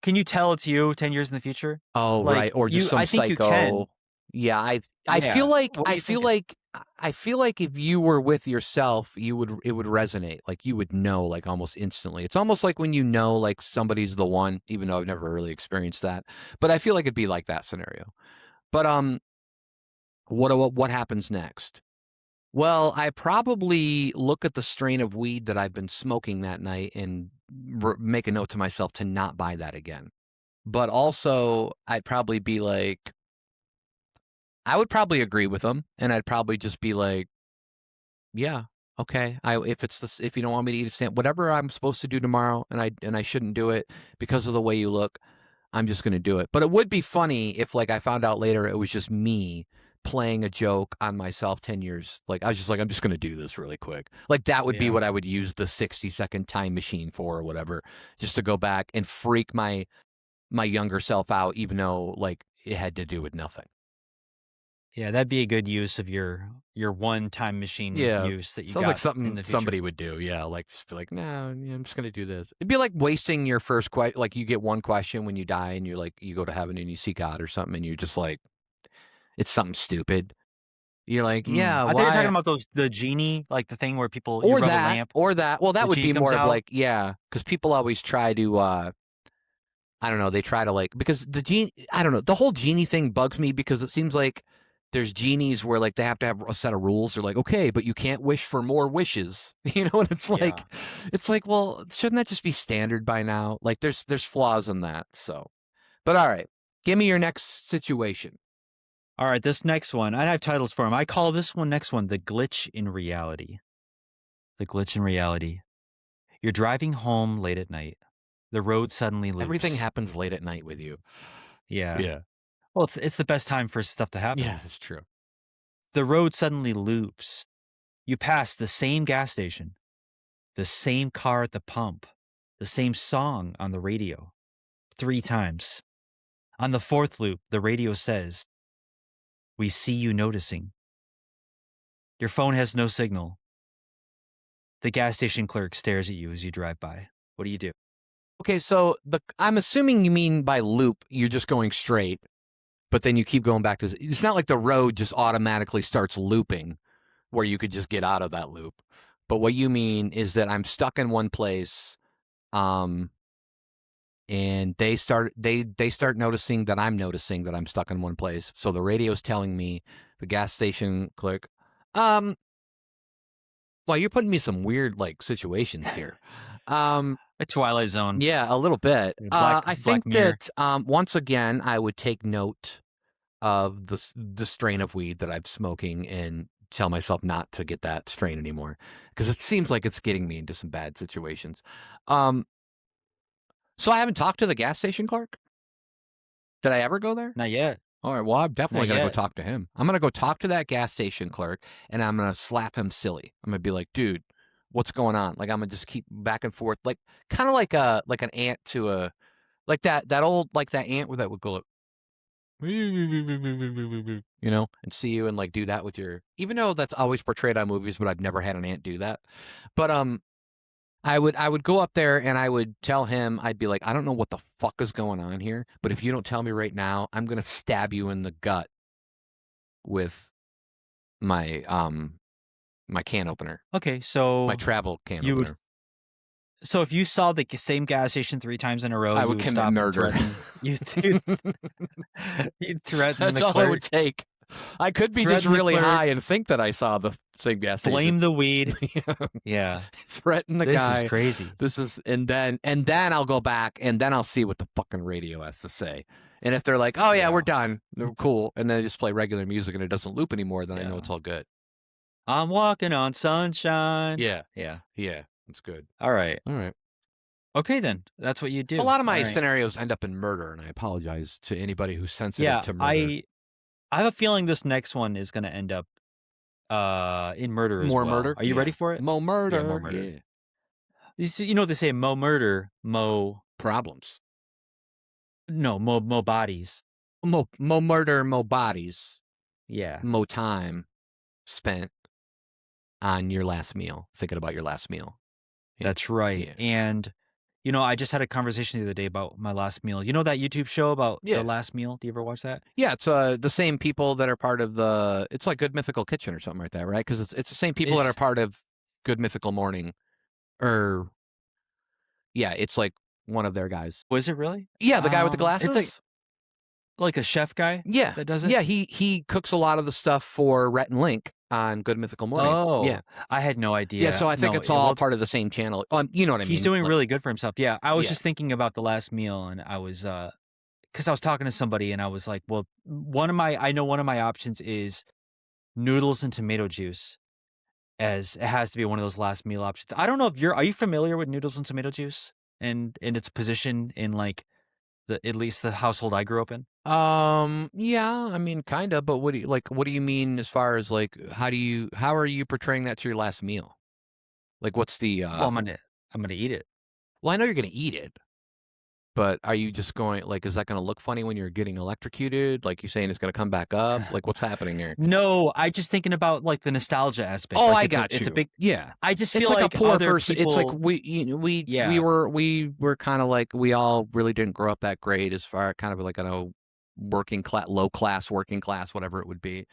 Can you tell it's you 10 years in the future? Oh, right, Like, or just some I think you can. psycho. Yeah, I feel Yeah. like What are I you feel thinking? like I feel like if you were with yourself, it would resonate. Like you would know like almost instantly. It's almost like when you know like somebody's the one, even though I've never really experienced that. But I feel like it'd be like that scenario. But what happens next? Well, I probably look at the strain of weed that I've been smoking that night and make a note to myself to not buy that again. But also, I'd probably be like, I would probably agree with them, and I'd probably just be like, yeah, okay. If it's this, if you don't want me to eat a sandwich, whatever I'm supposed to do tomorrow, and I shouldn't do it because of the way you look, I'm just gonna do it. But it would be funny if like I found out later it was just me playing a joke on myself 10 years. Like I was just like, I'm just gonna do this really quick. Like that would be Yeah. what I would use the 60-second time machine for or whatever, just to go back and freak my younger self out, even though like it had to do with nothing. Yeah, that'd be a good use of your one time machine Yeah. use that you Sounds like got in something the future. somebody would do. Yeah. Like just be like, no, yeah, I'm just gonna do this. It'd be like wasting your first question. Like you get one question when you die and you're like, you go to heaven and you see God or something and you're just like, it's something stupid. You're like, Mm. yeah, I thought you were talking why? about the genie, like the thing where people you rub a lamp, Or that. Well, that the would genie be comes more of out. like, yeah, because people always try to I don't know, they try to like because the genie I don't know, the whole genie thing bugs me because it seems like there's genies where like they have to have a set of rules. They're like, okay, but you can't wish for more wishes. You know, and Yeah. it's like, well, shouldn't that just be standard by now? Like there's flaws in that. So but all right. Give me your next situation. All right, this next one, I have titles for them. I call this one next one the glitch in reality. The glitch in reality. You're driving home late at night. The road suddenly Everything loops. happens late at night with you. Yeah. Yeah. Well, it's the best time for stuff to happen. Yeah, that's true. The road suddenly loops. You pass the same gas station, the same car at the pump, the same song on the radio 3 times. On the fourth loop, the radio says, "We see you noticing." Your phone has no signal. The gas station clerk stares at you as you drive by. What do you do? Okay, so the I'm assuming you mean by loop, you're just going straight, but then you keep going back to it's not like the road just automatically starts looping where you could just get out of that loop. But what you mean is that I'm stuck in one place, um, and they start noticing that I'm stuck in one place. So the radio's telling me, the gas station clerk, um, well, you're putting me some weird like situations here. Um, A Twilight Zone, yeah, a little bit. a I Black think Mirror. that once again, I would take note of the strain of weed that I'm smoking and tell myself not to get that strain anymore because it seems like it's getting me into some bad situations. Um, so I haven't talked to the gas station clerk. Did I ever go there? Not yet. All right. Well, I'm Not definitely gonna go yet. talk to him. I'm gonna go talk to that gas station clerk, and I'm gonna slap him silly. I'm gonna be like, dude, what's going on? Like, I'm gonna just keep back and forth, like kind of like an ant to a like that old like that ant where that would go you know, and see you and like do that with your even though that's always portrayed on movies, but I've never had an ant do that. But I would go up there and I would tell him, I'd be like, I don't know what the fuck is going on here, but if you don't tell me right now, I'm gonna stab you in the gut with my my can opener. Okay, My so travel can you would opener. so if you saw the same gas station 3 times in a row, I you would would commit stop and murder. you'd threaten That's the all it would clerk, take. I could be just threaten the really clerk, high and think that I saw the same gas station. blame the weed. Yeah, Threaten the this is guy. crazy. This is and then I'll go back and then I'll see what the fucking radio has to say. And if they're like, "Oh yeah, we're Yeah, done. They're cool," and then they just play regular music and it doesn't loop anymore, then I know yeah. it's all good. I'm walking on sunshine. Yeah. Yeah. Yeah, that's good. All right. All right. Okay, then. That's what you A do. lot of All my right. scenarios end up in murder, and I apologize to anybody who's sensitive Yeah, to murder. I have a feeling this next one is gonna end up, in murder as More well. murder? Are you ready Yeah. for it? Mo Yeah, more murder. murder. Yeah. You know what they say, "Mo murder, mo" Problems. no, "mo bodies." Mo murder, mo bodies, Yeah, mo time spent on your last meal, thinking about your last meal. Yeah. that's right, Yeah. and You know, I just had a conversation the other day about my last meal. You know that YouTube show about the Yeah. last meal? Do you ever watch that? Yeah, it's the same people that are part of the. It's like Good Mythical Kitchen or something like that, right? Because it's the same people that are It's part of Good Mythical Morning, or yeah, it's like one of their guys. Was it really? Yeah, the guy with the It's glasses. like a chef guy Yeah, that does it? yeah, he cooks a lot of the stuff for Rhett and Link on Good Mythical Morning. Yeah, Oh, I had no yeah. So idea. I think No, it's all well, part of the same channel. You know what I he's mean? doing Like, really good for himself. Yeah, I was yeah. just thinking about the last meal, and I was, because I was talking to somebody, and I was like, well, I know one of my options is noodles and tomato juice, as it has to be one of those last meal options. I don't know if are you familiar with noodles and tomato juice and its position in like at least the household I grew up in? Yeah, I mean, kind of, but what do you mean as far as like, how are you portraying that to your last meal? Like, what's the, Well, I'm gonna eat it. well, I know you're going to eat it, but are you just going, like, is that going to look funny when you're getting electrocuted? Like, you saying it's going to come back up? Like, what's happening here? No, I just thinking about like the nostalgia aspect. Oh, Like I got it's a you. big. Yeah. I just It's feel like a like poor other person. It's like people. we Yeah, were kind of like, we all really didn't grow up that great as far kind of like, I know, working class, low class, working class, whatever it would be.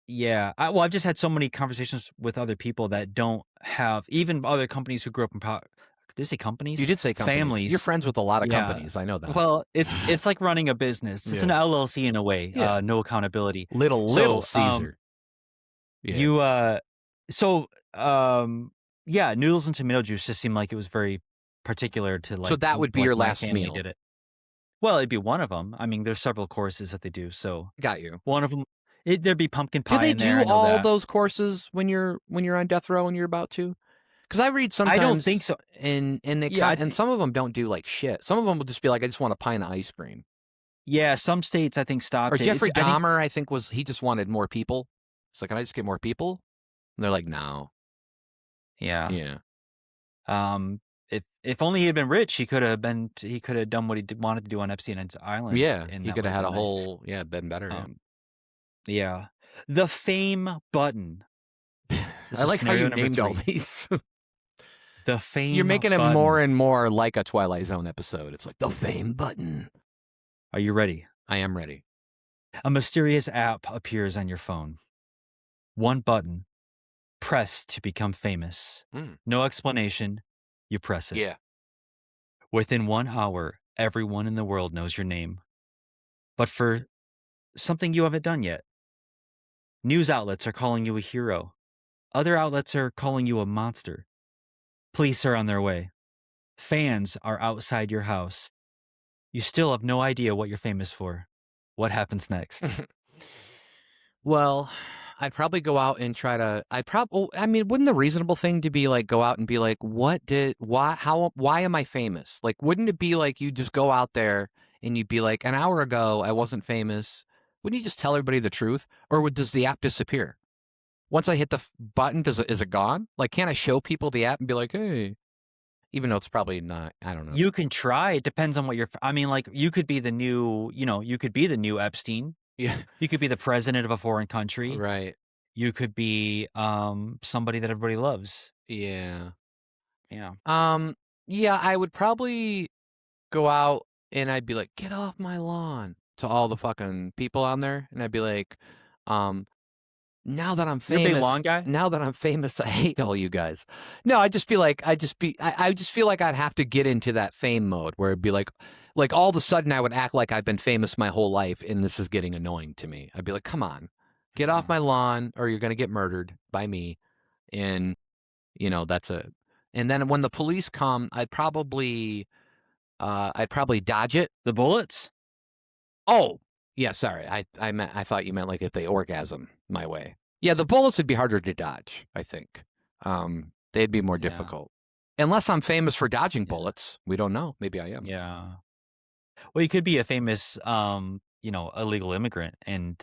yeah. Well, I've just had so many conversations with other people that don't have even other companies who grew up in. Did I say You companies? did say companies. You're Families. friends with a lot of Yeah. companies. I know that. Well, it's like running a business. It's an Yeah. LLC in a way. Yeah. No accountability. Little So, Caesar. Yeah. you so yeah, noodles and tomato juice just seemed like it was very particular to So like that would be like your my last family meal. did it. Well, it'd be one of them. I mean, there's several courses that they do. So Got you. one of them, there'd be pumpkin Do pie they in there. do I know all that. those courses when you're on death row and you're about to? Because I read I don't think sometimes, so. and they Yeah, and some of them don't do like shit. Some of them will just be like, I just want a pint of ice cream. yeah. Some states I think Or stopped it. Jeffrey I think Dahmer, I think he just wanted more people. It's like, can I just get more people? And they're like, no. yeah. Yeah. If only he had been rich, he could have done what wanted to do on Epstein's Island, Yeah. and He that could would have have had been a nice. whole, yeah, been better. Yeah. Yeah. The fame button. This I is like how you scenario number named all 3. these. The You're fame making it more button. and more like a Twilight Zone episode. It's like the fame button. Are you ready? I am ready. A mysterious app appears on your phone. One button. Press to become famous. Mm. No explanation. You press it. Yeah. Within 1 hour, everyone in the world knows your name. But for something you haven't done yet. News outlets are calling you a hero. Other outlets are calling you a monster. Police are on their way. Fans are outside your house. You still have no idea what you're famous for. What happens next? Well, I'd probably go out and try to. I mean, wouldn't the reasonable thing to be like go out and be like, why am I famous? Like, wouldn't it be like you just go out there and you'd be like, an hour ago I wasn't famous. Wouldn't you just tell everybody the truth, or does the app disappear once I hit the button? Is it gone? Like, can't I show people the app and be like, hey, even though it's probably not. I don't know. You can try. It depends on what I mean, like, you could be the new, you could be the new Epstein. Yeah. You could be the president of a foreign country. Right. You could be somebody that everybody loves. Yeah. Yeah. Yeah, I would probably go out and I'd be like, "Get off my lawn," to all the fucking people on there, and I'd be like, um, You're a big lawn guy? now that I'm famous, I hate all you guys." No, I'd just be like, I just feel like I'd have to get into that fame mode where it'd be like all of a sudden I would act like I've been famous my whole life, and this is getting annoying to me. I'd be like, "Come on, get off Yeah. my lawn, or you're gonna get murdered by me," and that's it. And then when the police come, I'd probably dodge it. The bullets? Oh, yeah, sorry. I thought you meant like if they orgasm my way. Yeah, the bullets would be harder to dodge, I think. They'd be more Yeah. difficult. Unless I'm famous for dodging Yeah. bullets. We don't know. Maybe I am. Yeah. Well, you could be a famous, illegal immigrant, and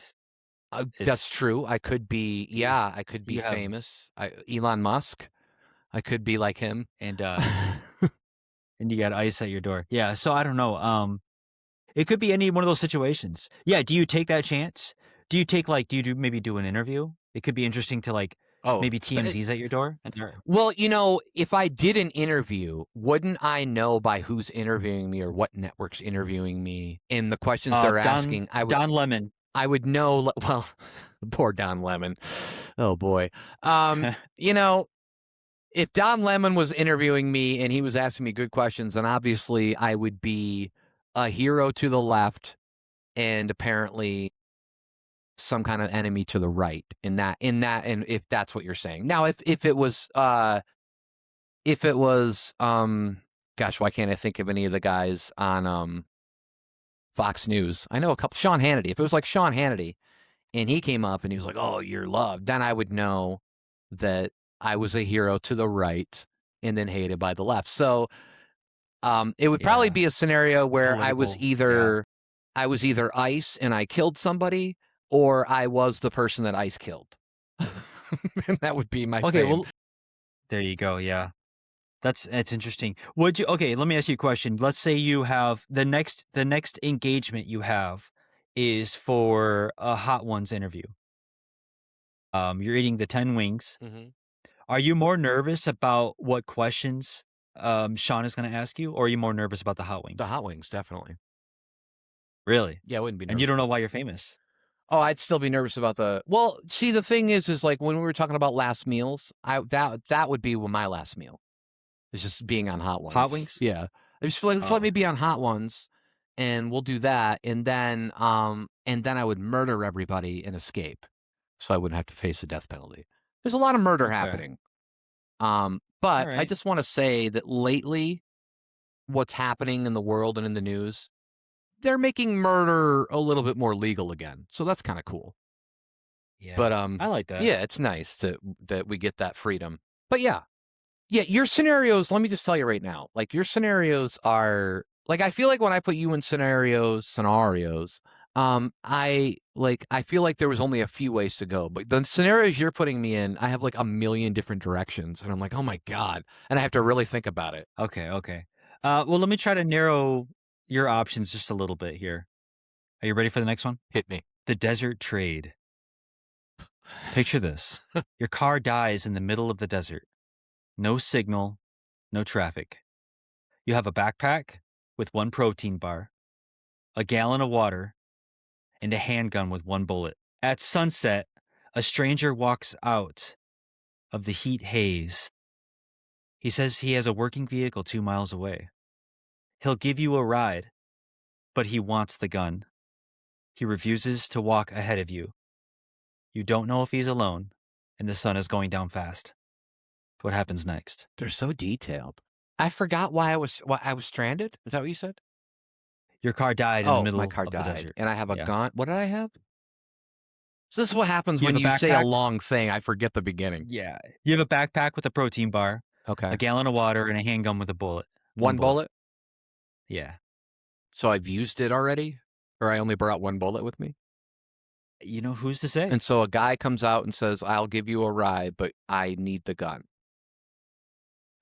That's it's true. I could be, y- yeah, I could be you have famous. Elon Musk. I could be like him. and and you got ice at your door. Yeah. So I don't know. It could be any one of those situations. Yeah. Do you take that chance? Do you maybe do an interview? It could be interesting to like Oh, maybe TMZ's at your door? And they're well, if I did an interview, wouldn't I know by who's interviewing me or what network's interviewing me and the questions they're Don asking? Don Lemon. I would know. Well, poor Don Lemon. Oh boy. You know, if Don Lemon was interviewing me and he was asking me good questions, then obviously I would be a hero to the left and apparently some kind of enemy to the right and if that's what you're saying. Now if it was gosh, why can't I think of any of the guys on Fox News? I know a couple. Sean Hannity. If it was like Sean Hannity and he came up and he was like, "Oh, you're loved," then I would know that I was a hero to the right and then hated by the left. So it would probably Yeah. be a scenario where Political. Yeah. I was either ICE and I killed somebody, or I was the person that ICE killed. And that would be my Okay, fame. well, there you go, yeah. That's interesting. Would you okay, let me ask you a question. Let's say you have the next engagement you have is for a Hot Ones interview. You're eating the 10 wings. Mhm. Are you more nervous about what questions, Sean is gonna ask you, or are you more nervous about the hot The wings? hot wings, definitely. Really? Yeah, I wouldn't be And you nervous don't know about why that. you're famous? Oh, I'd still be nervous about the well, see, the thing is like when we were talking about last meals, that would be my last meal. It's just being on hot Hot ones. wings? Yeah. I just feel like, let's let me Oh, be on hot ones and we'll do that. And then I would murder everybody and escape. So I wouldn't have to face the death penalty. There's a lot of murder okay. happening. But I Alright. just want to say that lately, what's happening in the world and in the news, they're making murder a little bit more legal again. So that's kind of cool. Yeah. But I like that. yeah, it's nice that we get that freedom. But yeah, yeah, your scenarios, let me just tell you right now, like your scenarios are like I feel like when I put you in scenarios, I feel like there was only a few ways to go. But the scenarios you're putting me in, I have like a million different directions. And I'm like, oh my God. And I have to really think about it. Okay, okay. Well, let me try to narrow your options just a little bit here. Are you ready for the next one? Hit me. The desert trade. Picture this. Your car dies in the middle of the desert. No signal, no traffic. You have a backpack with one protein bar, a gallon of water, and a handgun with one bullet. At sunset, a stranger walks out of the heat haze. He says he has a working vehicle 2 miles away. He'll give you a ride, but he wants the gun. He refuses to walk ahead of you. You don't know if he's alone, and the sun is going down fast. What happens next? They're so detailed. I forgot why I was stranded. Is that what you said? Your car died in the Oh, my middle car of the died. desert. And I have a Yeah. gun. What did I have? So this is what happens You have when a you say a backpack? long thing. I forget the beginning. Yeah. You have a backpack with a protein bar, a Okay. gallon of water, and a handgun with a bullet. One One bullet. bullet. Yeah. So I've used it already, or I only brought one bullet with me. You know, who's to say? And so a guy comes out and says, "I'll give you a ride, but I need the gun."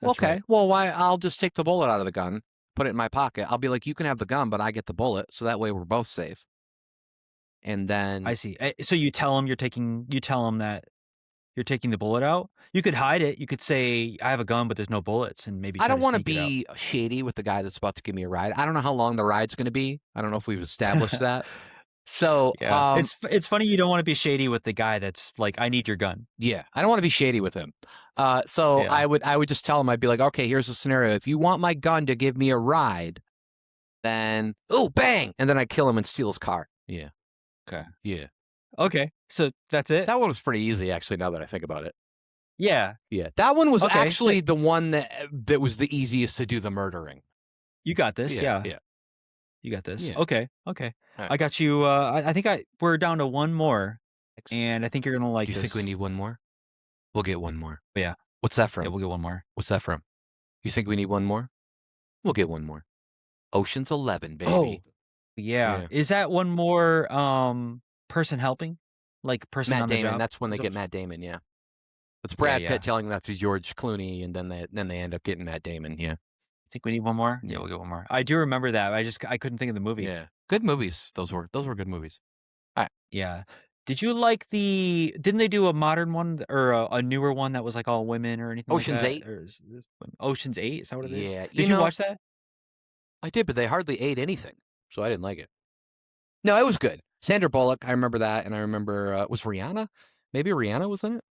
That's Okay, right. well, why? I'll just take the bullet out of the gun, put it in my pocket. I'll be like, "You can have the gun, but I get the bullet, so that way we're both safe." And I then see. So you tell him that you're taking the bullet out? You could hide it. You could say, "I have a gun, but there's no bullets," and maybe I try don't to want to sneak it out. be shady with the guy that's about to give me a ride. I don't know how long the ride's going to be. I don't know if we've established that. So, Yeah. It's funny you don't wanna be shady with the guy that's like, "I need your gun." yeah, I don't want to be shady with him. So Yeah. I would just tell him, I'd be like, okay, here's the scenario. If you want my gun to give me a ride, then oh bang, and then I kill him and steal his car. Yeah, Okay. yeah. Okay. So that's it? That one was pretty easy, actually. Now that I think about it, Yeah. yeah, that one was Okay. So actually the one that was the easiest to do the murdering. you got this. Yeah, Yeah. yeah, You got this. yeah. Okay. Okay. All right. I got you. I think we're down to one more, Thanks. and I think you're gonna Do like you think we this. need one more? We'll get one more. But yeah. What's that Yeah. from? We'll get one more. What's that from? You think we need one more? We'll get one more. Ocean's 11, Oh, baby. yeah. Yeah. Is that one more person helping? Like person Matt on the Damon. job? That's when they Is get that Matt Damon. Yeah. It's yeah, Brad Pitt yeah. telling that to George Clooney, and then they end up getting Matt Damon. Yeah. Think we need one more? Yeah, Yeah. we'll get one more. I do remember that. I couldn't think of the movie. Yeah. Good movies. Those were good movies. All right. Yeah. Did you like didn't they do a modern one or a newer one that was, like, all women or anything like Ocean's that? 8? Or is Ocean's 8? Is that what it is? Yeah, Did you watch that? I did, but they hardly ate anything, so I didn't like it. No, it was good. Sandra Bullock, I remember that, and I remember, was Rihanna? Maybe Rihanna was in it?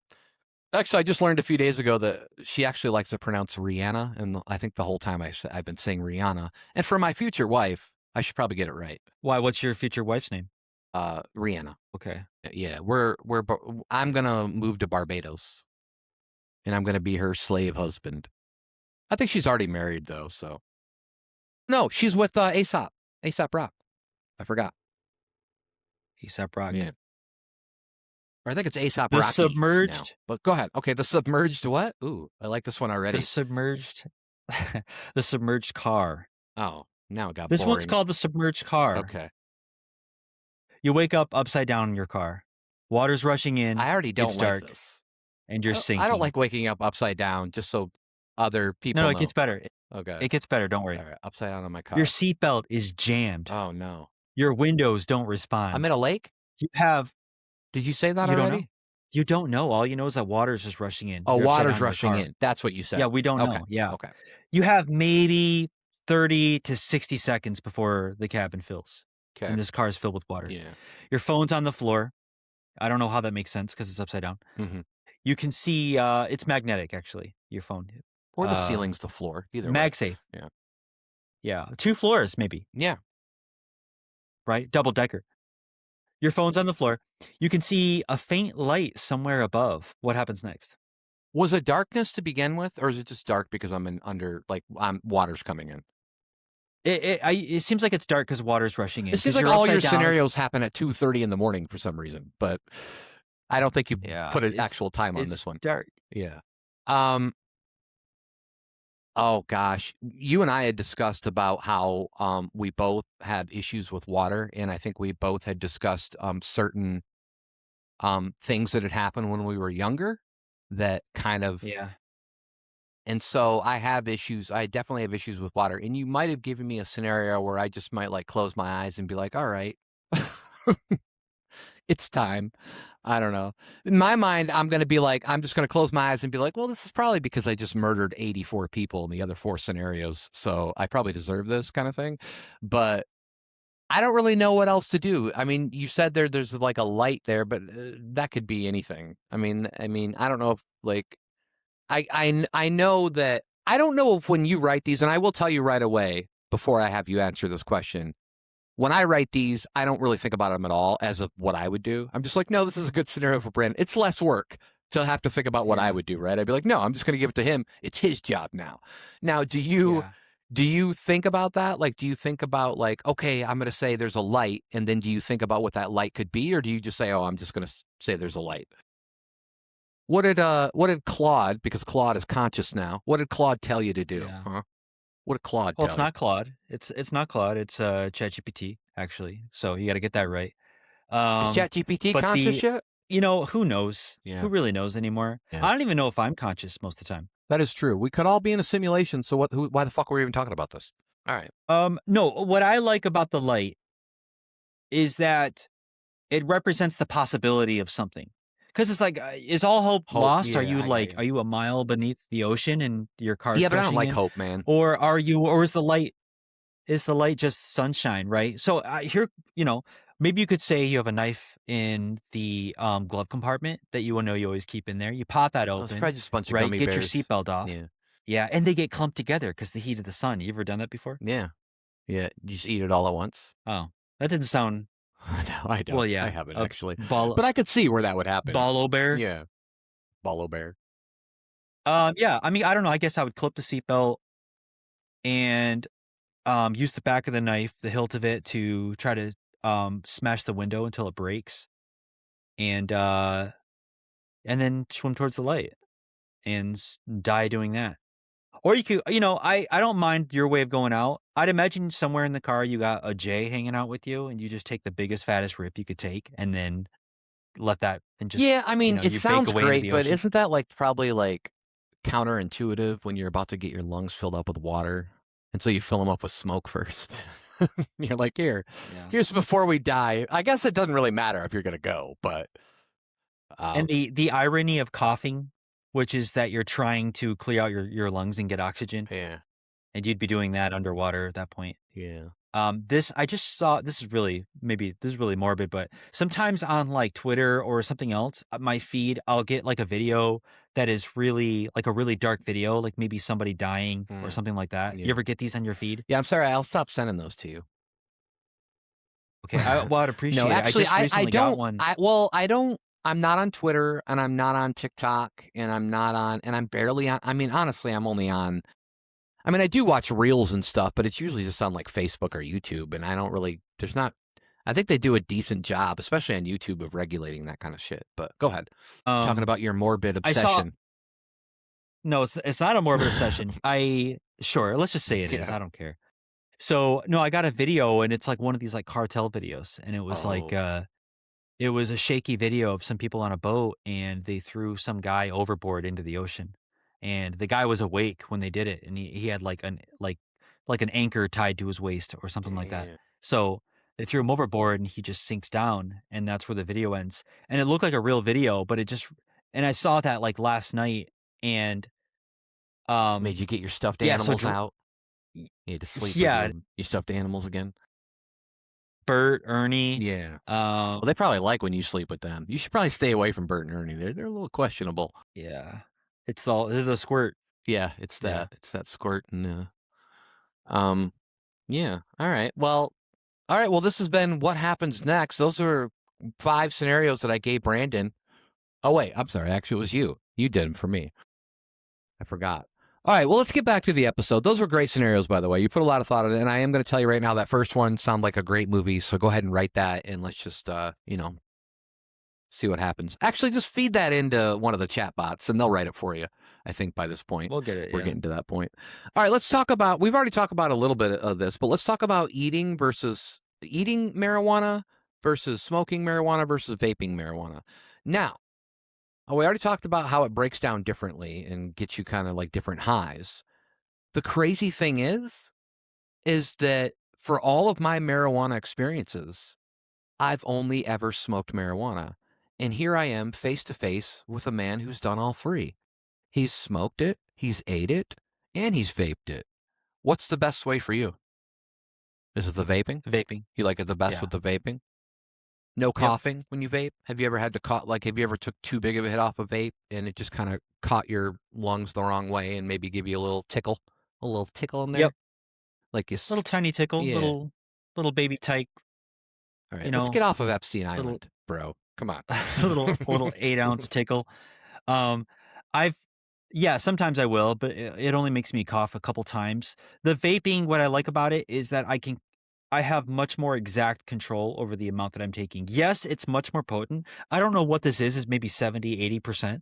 Actually, I just learned a few days ago that she actually likes to pronounce Rihanna, and I think the whole time I've been saying Rihanna. And for my future wife, I should probably get it right. Why, what's your future wife's name? Rihanna. Okay. Yeah, I'm gonna move to Barbados, and I'm gonna be her slave husband. I think she's already married though, so no, she's with ASAP Rock. I forgot. A$AP Rock. Yeah, or I think it's ASAP The Rocky now. Submerged But go ahead. Okay, the Submerged what? Ooh, I like this one the already. Submerged the Submerged car. Oh, now it got This one's boring. called the Submerged car. Okay, You wake up upside down in your car. Water's rushing in, I already it's don't like dark, this. and you're I don't sinking. like waking up upside down just so other No, people it gets know. better. Okay, It gets better, don't all worry. right, upside down on my Your car. seatbelt is jammed. Oh no, Your windows don't I'm respond. in a lake. You have Did you say that you don't know. already? You don't know. All you know is that water is just rushing in. Oh, You're upside water's down in your rushing car. in. That's what you Yeah, said. we don't Okay. know. Yeah. Okay. You have maybe 30 to 60 seconds before the cabin fills, Okay. and this car is filled with water. Yeah. Your phone's on the floor. I don't know how that makes sense because it's upside down. Mhm. You can see, it's magnetic, actually, your phone. Or the ceiling's the floor. Either way. MagSafe. Yeah. Yeah. 2 floors, maybe, Yeah. right? Double decker. Your phone's on the floor. You can see a faint light somewhere above. What happens next? Was it darkness to begin with, or is it just dark because I'm in under like water's coming in? It seems like it's dark because water's rushing in It seems because like you're all upside your down. scenarios happen at 2:30 in the morning for some reason, but I don't think you Yeah, put an actual time on it's this one. dark. Yeah. Um. Oh gosh, you and I had discussed about how we both had issues with water, and I think we both had discussed certain things that had happened when we were younger that kind of, Yeah. and so I have issues. I definitely have issues with water. And you might have given me a scenario where I just might like close my eyes and be like, all right, it's time. I don't know. In my mind, I'm going to be like, I'm just going to close my eyes and be like, well, this is probably because I just murdered 84 people in the other 4 scenarios. So I probably deserve this kind of thing. But I don't really know what else to do. I mean, you said there's like a light there, but that could be anything. I mean, I don't know if like I know that I don't know if when you write these, and I will tell you right away before I have you answer this question. When I write these, I don't really think about them at all as of what I would do. I'm just like, no, this is a good scenario for Brandon. It's less work to have to think about what I Yeah. would do, right? I'd be like, no, I'm just going to give it to him. It's his job now. Now, Yeah. do you think about that? Like, do you think about like, okay, I'm going to say there's a light, and then do you think about what that light could be, or do you just say, oh, I'm just going to say there's a light? What did Claude, because Claude is conscious now, what did Claude tell you to do? Yeah. Huh? What did Claude Well, it's tell you? not Claude. It's not Claude. It's ChatGPT, actually. So you got to get that right. Is ChatGPT But conscious yet? who knows? Yeah. Who really knows anymore? Yeah. I don't even know if I'm conscious most of the time. That is true. We could all be in a simulation. So why the fuck were we even talking about this? All right. No, what I like about the light is that it represents the possibility of something. Because it's like, is all hope Hope. lost? Are Yeah, you I got you. are you a mile beneath the ocean and your car's Yeah, but I don't crushing like in? hope, man. Or is the light just sunshine, right? So here, maybe you could say you have a knife in the glove compartment that you know you always keep in there. You pop that Oh, it's open, probably just a bunch of right? gummy Get your bears. seatbelt off. Yeah. Yeah, and they get clumped together because the heat of the sun. You ever done that before? Yeah. Yeah. You just eat it all at once. Oh, that didn't sound No, I don't. well. I Yeah, haven't a actually. ball But I could see where that would happen. ballo bear. Yeah. Ballo bear. Yeah. I mean, I don't know. I guess I would clip the seatbelt and use the back of the knife, the hilt of it, to try to smash the window until it breaks, and then swim towards the light and die doing that. Or you could, I don't mind your way of going out. I'd imagine somewhere in the car you got a J hanging out with you, and you just take the biggest, fattest rip you could take, and then let that and just, Yeah, I mean, it you bake sounds away into great, the but ocean. isn't that like probably like counterintuitive when you're about to get your lungs filled up with water? And so you fill them up with smoke first. You're like, here, Yeah. here's before we die. I guess it doesn't really matter if you're gonna go, but And um, the irony of coughing, which is that you're trying to clear out your lungs and get oxygen, yeah, and you'd be doing that underwater at that point. yeah. This I just saw this is really maybe this is really morbid, but sometimes on like Twitter or something else, my feed, I'll get like a video that is really like a really dark video, like maybe somebody dying or Mm, something like that. You yeah. ever get these on your feed? Yeah, I'm sorry, I'll stop sending those to you. Okay, I'd No, appreciate it. I actually, just I recently got don't. one. I don't. I'm not on Twitter, and I'm not on TikTok, and I'm barely on. I mean, honestly, I'm only on. I mean, I do watch reels and stuff, but it's usually just on like Facebook or YouTube, and I don't really. There's not. I think they do a decent job, especially on YouTube, of regulating that kind of shit. But go ahead, talking Um, about your morbid I saw obsession. no, it's not a morbid obsession. I sure, let's just say it is. Yeah. I don't care. So no, I got a video and it's like one of these like cartel videos, and it was like Oh, it was a shaky video of some people on a boat, and they threw some guy overboard into the ocean. And the guy was awake when they did it, and he had like an anchor tied to his waist or something like that. damn. So they threw him overboard and he just sinks down, and that's where the video ends. And it looked like a real video, but it just and I saw that like last night, and Made um you get your stuffed yeah, so animals out. y- You had to sleep with yeah, your stuffed animals again. Bert, Ernie, Yeah. um Well, they probably like when you sleep with them. You should probably stay away from Bert and Ernie. They're a little questionable. yeah. It's all the squirt. Yeah, Yeah. it's that squirt and um yeah. All right. Well, all right. Well, this has been what happens next. Those are 5 scenarios that I gave Brandon. Oh wait, I'm sorry. Actually, it was you. You did them for me. I forgot. All right. Well, let's get back to the episode. Those were great scenarios, by the way. You put a lot of thought in it, and I am going to tell you right now that first one sounded like a great movie. So go ahead and write that, and let's just see what happens. Actually, just feed that into one of the chat bots and they'll write it for you. I think by this point, We'll get it, we're yeah. getting to that point. All right, let's talk about, we've already talked about a little bit of this, but let's talk about eating marijuana versus smoking marijuana versus vaping marijuana. Now, we already talked about how it breaks down differently and gets you kind of like different highs. The crazy thing is that for all of my marijuana experiences, I've only ever smoked marijuana. And here I am face to face with a man who's done all three. He's smoked it, he's ate it, and he's vaped it. What's the best way for you? Is it the vaping? Vaping, You like it the best yeah. with the vaping? No Yep. coughing when you vape? Have you ever had to cough? Like, have you ever took too big of a hit off a vape and it just kind of caught your lungs the wrong way and maybe give you a little tickle in Yep. there? Like Little tiny tickle, yeah. little baby tyke, All right, you let's get know, off of Epstein little Island, bro. Come on. little 8-ounce tickle. Um, I've yeah, sometimes I will, but it only makes me cough a couple times. The vaping, what I like about it is that I have much more exact control over the amount that I'm taking. Yes, it's much more potent. I don't know what this is maybe 70, 80%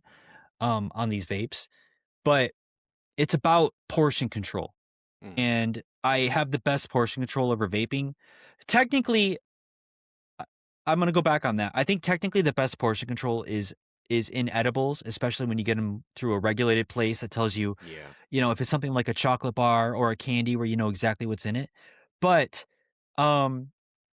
on these vapes, but it's about portion control. Mm, And I have the best portion control over vaping. Technically, I- I'm gonna go back on that. I think technically the best portion control is in edibles, especially when you get them through a regulated place that tells you, yeah. if it's something like a chocolate bar or a candy where you know exactly what's in it. But um,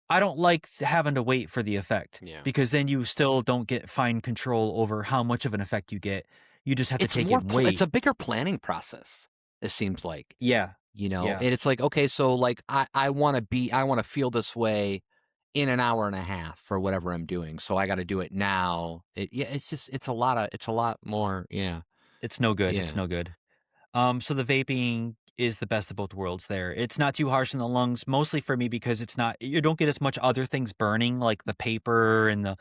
I don't like having to wait for the effect Yeah. because then you still don't get fine control over how much of an effect you get. You just have to take it and It's wait. a bigger planning process, it seems like, Yeah, and yeah. it's like, okay, so like I want to feel this way in an hour and a half for whatever I'm doing. So I got to do it now. Yeah, it's a lot more. Yeah. It's no good. It's Yeah. no good. So the vaping is the best of both worlds there. It's not too harsh on the lungs, mostly for me because it's not you don't get as much other things burning like the paper and the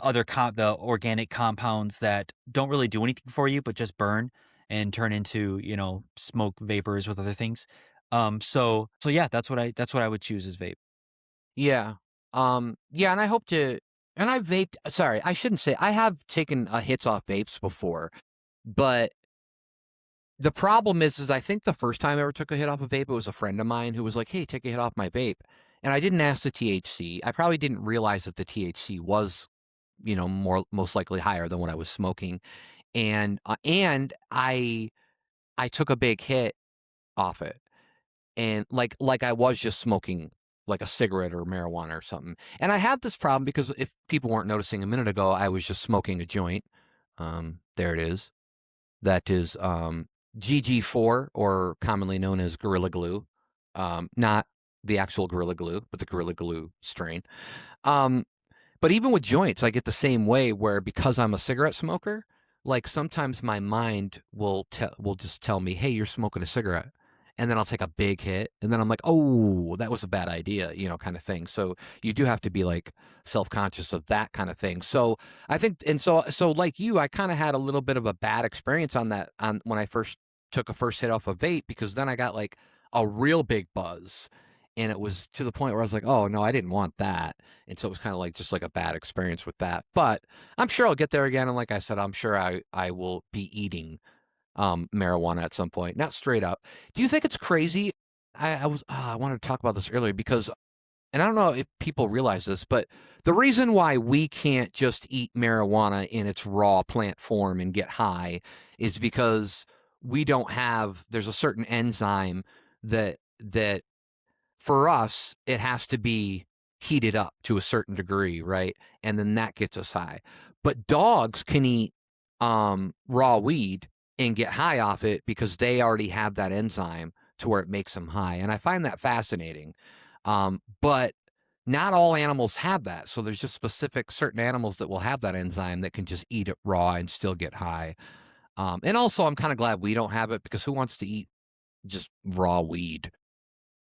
other the organic compounds that don't really do anything for you but just burn and turn into, smoke vapors with other things. So yeah, that's what I would choose as vape. Yeah. Yeah, and I hope to and I vaped sorry, I shouldn't say I have taken hits off vapes before, but the problem is I think the first time I ever took a hit off a vape, it was a friend of mine who was like, "Hey, take a hit off my vape." And I didn't ask the THC. I probably didn't realize that the THC was, most likely higher than what I was smoking. And I took a big hit off it. And like I was just smoking like a cigarette or marijuana or something. And I have this problem because if people weren't noticing a minute ago, I was just smoking a joint. There it is. That is GG4, or commonly known as Gorilla Glue. Not the actual Gorilla Glue, but the Gorilla Glue strain. Um, but even with joints, I get the same way where because I'm a cigarette smoker, like sometimes my mind will just tell me, "Hey, you're smoking a cigarette." And then I'll take a big hit, and then I'm like, "Oh, that was a bad idea," kind of thing. So you do have to be like self-conscious of that kind of thing. So I think, and so like you, I kind of had a little bit of a bad experience on that on when I first took a first hit off a vape, because then I got like a real big buzz, and it was to the point where I was like, "Oh no, I didn't want that." And so it was kind of like just like a bad experience with that. But I'm sure I'll get there again. And like I said, I'm sure I will be eating marijuana at some point. Not straight up. Do you think it's crazy? I wanted to talk about this earlier because, and I don't know if people realize this, but the reason why we can't just eat marijuana in its raw plant form and get high is because we don't have. There's a certain enzyme that for us, it has to be heated up to a certain degree, right? And then that gets us high. But dogs can eat raw weed and get high off it because they already have that enzyme to where it makes them high. And I find that fascinating. But not all animals have that. So there's just specific certain animals that will have that enzyme that can just eat it raw and still get high. And also, I'm kind of glad we don't have it, because who wants to eat just raw weed?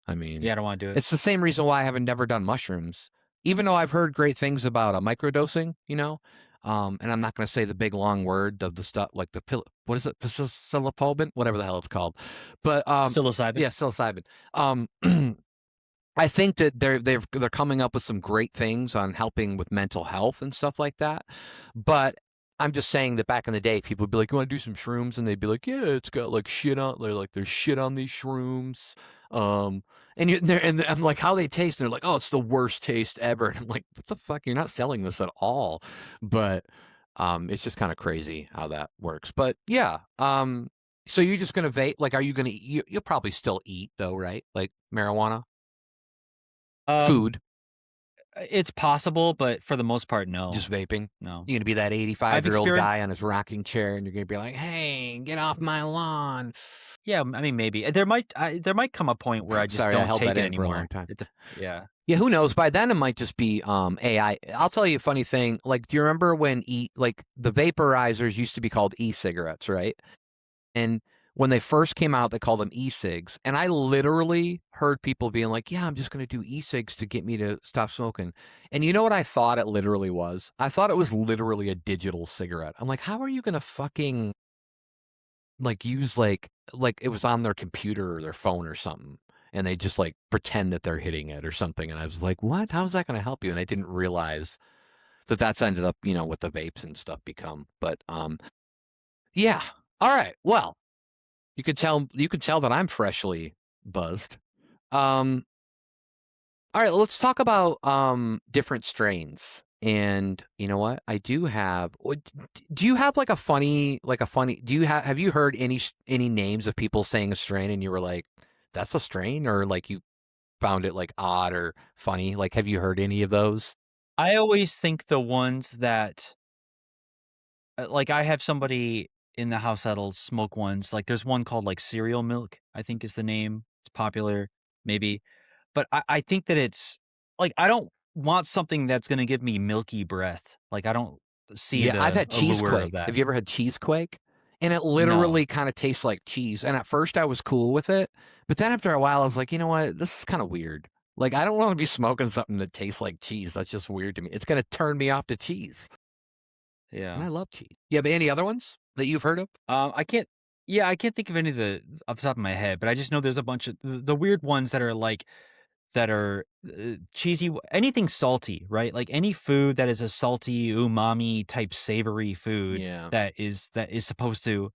I mean, Yeah, I don't wanna do it. it's the same reason why I haven't never done mushrooms, even though I've heard great things about microdosing, and I'm not going to say the big long word of the stuff like the pill. What is it? Psilocybin, whatever the hell it's called. But Psilocybin? yeah, psilocybin. Um, I think that they're coming up with some great things on helping with mental health and stuff like that. But I'm just saying that back in the day, people would be like, "You want to do some shrooms?" And they'd be like, "Yeah, it's got like shit on." They're like, "There's shit on these shrooms." Um, and I'm like, "How they taste?" And they're like, "Oh, it's the worst taste ever." And I'm like, "What the fuck? You're not selling this at all." But it's just kind of crazy how that works. But yeah, so you're just gonna vape? Like, are you gonna? You'll probably still eat though, right? Like marijuana. Um, Food, it's possible, but for the most part, no. just vaping. No. You're gonna be that I've 85-year-old experienced. guy on his rocking chair, and you're gonna be like, "Hey, get off my lawn." Yeah, I mean, maybe. There might come a point where I just Sorry, I don't held take that it in for a long anymore. time. Yeah. Yeah, who knows? By then, it might just be AI. I'll tell you a funny thing. Like, do you remember when like the vaporizers used to be called e-cigarettes, right? And when they first came out, they called them e-cigs. And I literally heard people being like, "Yeah, I'm just going to do e-cigs to get me to stop smoking." And you know what I thought it literally was? I thought it was literally a digital cigarette. I'm like, how are you going to fucking like use like it was on their computer or their phone or something? And they just like pretend that they're hitting it or something. And I was like, what? How's that going to help you? And I didn't realize that that's ended up, what the vapes and stuff become. But yeah. All right. Well, you could tell that I'm freshly buzzed. Um, all right, let's talk about different strains. And you know what? I do have. Do you have like a funny? Do you have you heard any names of people saying a strain and you were like, "That's a strain," or like you found it like odd or funny? Like, have you heard any of those? I always think the ones that like, I have somebody in the house that'll smoke ones, like, there's one called, like, cereal milk, I think is the name. It's popular, maybe. But I think that it's like, I don't want something that's gonna give me milky breath. Like, I don't see Yeah, I've the had allure of cheesequake. that. Have you ever had cheesequake? And it No. literally kind of tastes like cheese. And at first I was cool with it, but then after a while I was like, you know what? This is kind of weird. Like, I don't want to be smoking something that tastes like cheese. That's just weird to me. It's going to turn me off to cheese. And Yeah. I love cheese. Yeah, but any other ones that you've heard of? I can't yeah, I can't think of any of the off the top of my head, but I just know there's a bunch of the weird ones that are, like, that are, cheesy anything salty, right? Like, any food that is a salty, umami type savory food Yeah. that is supposed to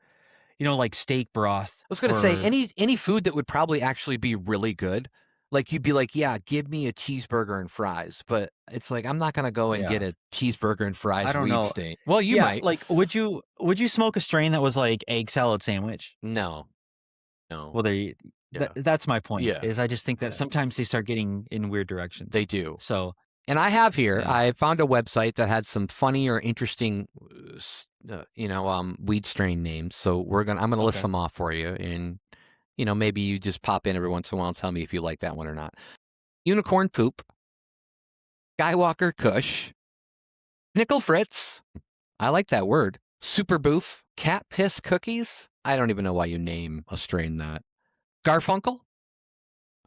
like steak broth I was gonna say or any food that would probably actually be really good. Like you'd be like, yeah, give me a cheeseburger and fries. But it's like I'm not gonna go and get yeah, a cheeseburger and I fries don't weed know. stain. Well, you Yeah, might. like, would you smoke a strain that was like egg salad sandwich? No, no. Well, there you Yeah. That's my point, Yeah. is I just think that sometimes they start getting in weird They directions. do. So, And I have here, yeah. I found a website that had some funny or interesting, weed strain names. So I'm gonna list Okay. them off for you, and maybe you just pop in every once in a while and tell me if you like that one or not. Unicorn poop, Skywalker Kush, Nickel Fritz. I like that word. Super boof, cat piss cookies. I don't even know why you name a strain that. Garfunkel.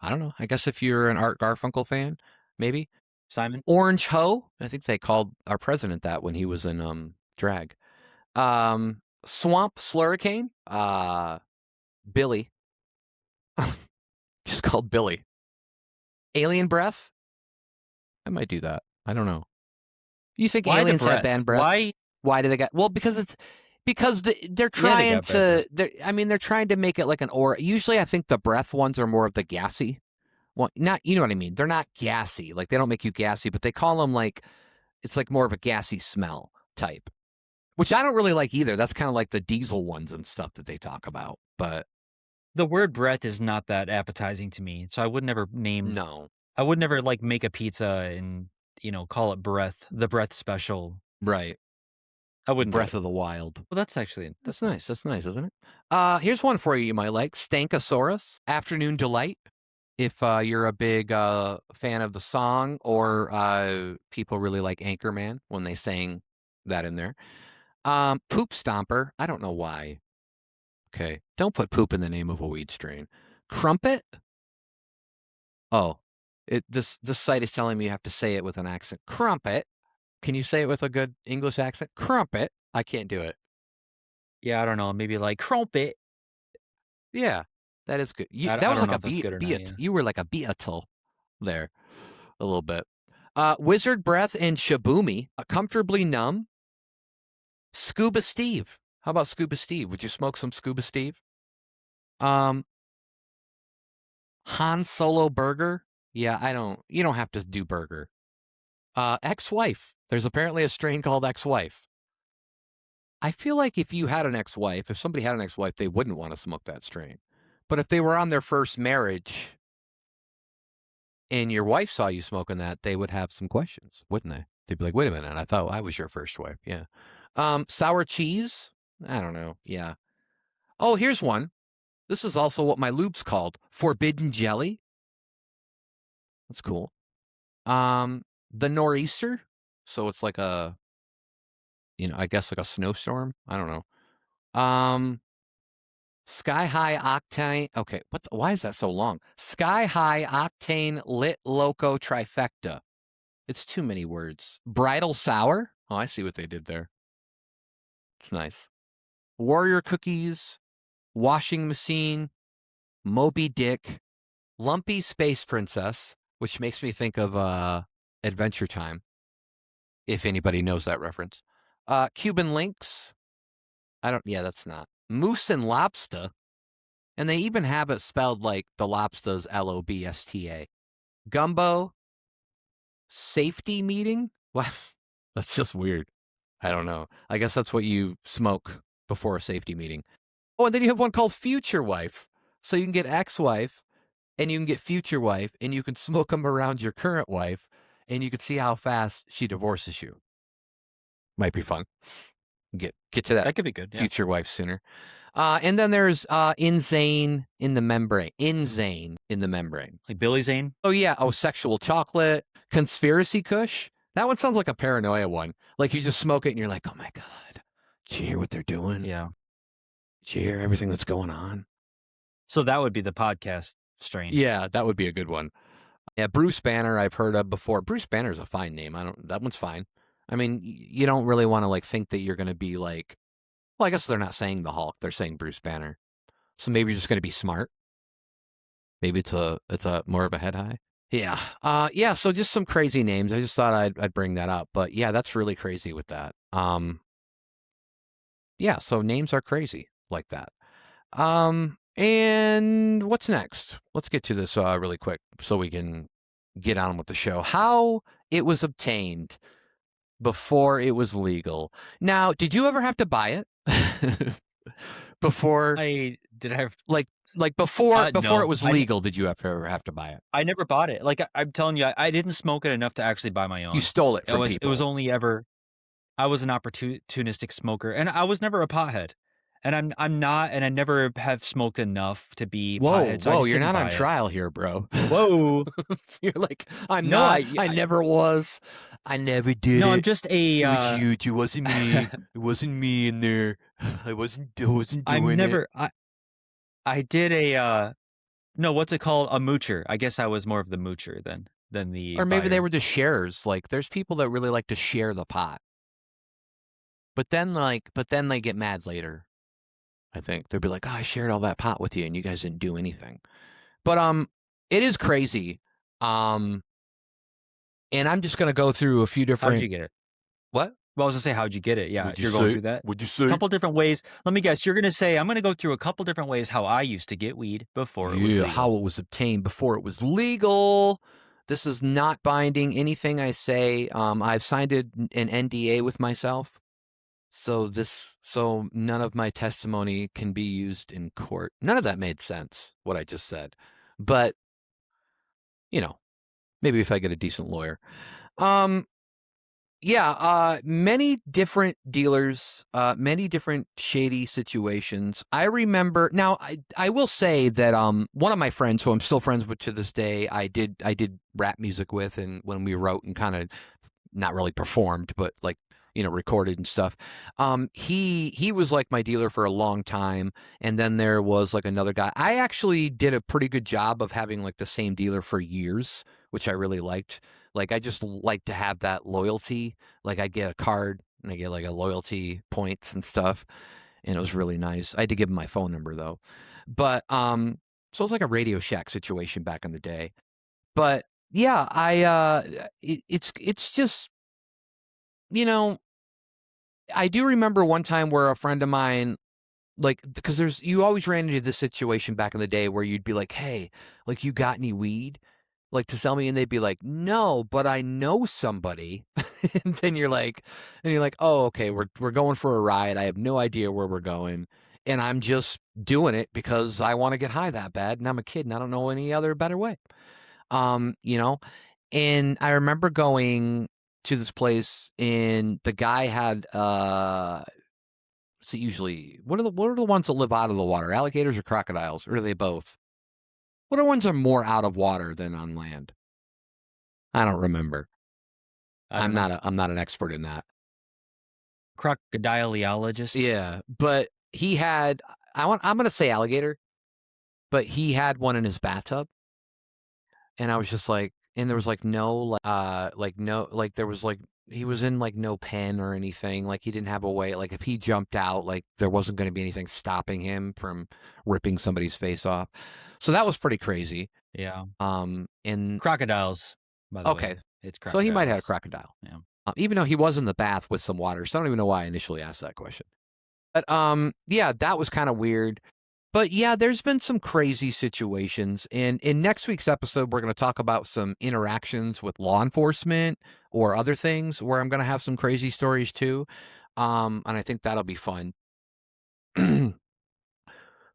I don't know. I guess if you're an Art Garfunkel fan, maybe. Simon? Orange Ho. I think they called our president that when he was in drag. Swamp Slurricane. Billy. Just called Billy. Alien Breath. I might do that. I don't know. You think Why the aliens have breath? bad breath? Why? Why do they got? Well, because they're Yeah, they trying got bad to. breath. They're trying to make it like an aura. Usually, I think the breath ones are more of the gassy. Well, not you know what I mean. They're not gassy. Like they don't make you gassy, but they call them like it's like more of a gassy smell type, which I don't really like either. That's kind of like the diesel ones and stuff that they talk about. But The word breath is not that appetizing to me, so no, I would never, like, make a pizza and, call it breath, the breath special. right. I wouldn't do Breath it. of the Wild. Well, that's That's nice. nice. That's nice, isn't it? Here's one for you you might like. Stankosaurus, Afternoon Delight. If you're a big fan of the song or people really like Anchorman when they sang that in there. Poop Stomper. I don't know why. Okay. Don't put poop in the name of a weed strain. Crumpet. Oh, this site is telling me you have to say it with an accent. Crumpet. Can you say it with a good English accent? Crumpet. I can't do it. Yeah, I don't know, maybe, like, crumpet. Yeah, that is good. That I was don't like know a if that's good or not, yeah. you were like a Beatle there a little bit. Wizard Breath and Shaboomy. Comfortably Numb. Scuba Steve. How about Scuba Steve? Would you smoke some Scuba Steve? Um, Han Solo Burger. Yeah, you don't have to do burger. Ex-wife. There's apparently a strain called ex-wife. I feel like if you had an ex-wife, if somebody had an ex-wife, they wouldn't want to smoke that strain. But if they were on their first marriage and your wife saw you smoking that, they would have some questions, wouldn't they? They'd be like, wait a minute, I thought I was your first wife. Yeah. Sour cheese. I don't know. Yeah. Oh, here's one. This is also what my lube's called. Forbidden jelly. That's cool. The nor'easter. So it's like I guess like a snowstorm. I don't know. Sky high octane. Okay, why is that so long? Sky high octane lit loco trifecta. It's too many words. Bridal sour. Oh, I see what they did there. It's nice. Warrior cookies, washing machine, Moby Dick, lumpy space princess, which makes me think of Adventure Time. If anybody knows that reference. Cuban links. Yeah, that's not. Moose and lobster. And they even have it spelled like the lobster's Lobsta. Gumbo. Safety meeting? What? That's just weird. I don't know. I guess that's what you smoke before a safety meeting. Oh, and then you have one called Future Wife. So you can get ex-wife and you can get future wife and you can smoke them around your current wife and you can see how fast she divorces you. Might be fun. Get to that That could be good, yeah. future wife sooner. And then there's insane in the membrane. Insane in the membrane. Like Billy Zane? Oh yeah. Oh, sexual chocolate, conspiracy kush. That one sounds like a paranoia one. Like you just smoke it and you're like, oh my god, did you hear what they're doing? Yeah. Did you hear everything that's going on? So that would be the podcast strain. Yeah, that would be a good one. Yeah, Bruce Banner I've heard of before. Bruce Banner's a fine name. That one's fine. I mean, you don't really want to like think that you're going to be like, well, I guess they're not saying the Hulk. They're saying Bruce Banner. So maybe you're just going to be smart. Maybe it's a more of a head high. Yeah. Yeah, so just some crazy names. I just thought I'd bring that up. But yeah, that's really crazy with that. Yeah, so names are crazy like that. And what's next? Let's get to this really quick so we can get on with the show. How it was obtained before it was legal. Now, did you ever have to buy it before? I did have Like, Like before it No, was legal, did you ever have to buy it? I never bought it. Like, I'm telling you, I didn't smoke it enough to actually buy my You own. stole it from It was people. only ever I was an opportunistic smoker, and I was never a pothead. And I'm not, and I never have smoked enough to be Whoa, pothead, so I whoa, just you're didn't not on buy it. trial here, bro. Whoa. You're like, I'm No, not. I never was. I never did no, I'm it. just a It was you. It wasn't me. It wasn't me in there. I wasn't I'm doing it. never I did a no, what's it called? A moocher. I guess I was more of the moocher than the Or maybe they buyer. were just sharers. Like, there's people that really like to share the pot, but then they get mad later. I think they'll be like, "Oh, I shared all that pot with you, and you guys didn't do anything." But it is crazy. Um, and I'm just gonna go through a few How did different you get it? what? Well, I was gonna say, how'd you get it? Yeah, What'd you you're going say? through that. What'd you say? Couple different ways. Let me guess. You're gonna say I'm gonna go through a couple different ways how I used to get weed before it was Yeah, legal. how it was obtained before it was legal. This is not binding. Anything I say, I've signed an NDA with myself, so none of my testimony can be used in court. None of that made sense, what I just said. But, you know, maybe if I get a decent lawyer. Um, Yeah, many different dealers, many different shady situations. I remember now. I will say that one of my friends, who I'm still friends with to this day, I did rap music with, and when we wrote and kind of not really performed, but like, recorded and stuff. He was like my dealer for a long time, and then there was like another guy. I actually did a pretty good job of having like the same dealer for years, which I really liked. Like, I just like to have that loyalty. Like, I get a card and I get like a loyalty points and stuff, and it was really nice. I had to give him my phone number though, but so it was like a Radio Shack situation back in the day. But yeah, it's just, you know, I do remember one time where a friend of mine, like, because you always ran into this situation back in the day where you'd be like, "Hey, like, you got any weed, like, to sell me?" And they'd be like, "No, but I know somebody." And then you're like, "Oh, okay, we're going for a ride. I have no idea where we're going, and I'm just doing it because I want to get high that bad, and I'm a kid and I don't know any other better way." You know, and I remember going to this place, and the guy had so usually what are the ones that live out of the water? Alligators or crocodiles? Or are they both? What are ones that are more out of water than on land? I don't remember. I don't know. I'm not an expert in that. Crocodileologist. Yeah, but he had I'm gonna say alligator, but he had one in his bathtub. And I was just like, and there was like no, like no, like there was like, he was in like no pen or anything. Like, he didn't have a way, like if he jumped out, like there wasn't going to be anything stopping him from ripping somebody's face off. So that was pretty crazy. Yeah. And Crocodiles, by the way. okay, It's so he might have had a crocodiles. crocodile, Yeah. even though he was in the bath with some water. So I don't even know why I initially asked that question. But yeah, that was kind of weird. But yeah, there's been some crazy situations. And in next week's episode, we're going to talk about some interactions with law enforcement or other things where I'm going to have some crazy stories too. And I think that'll be fun.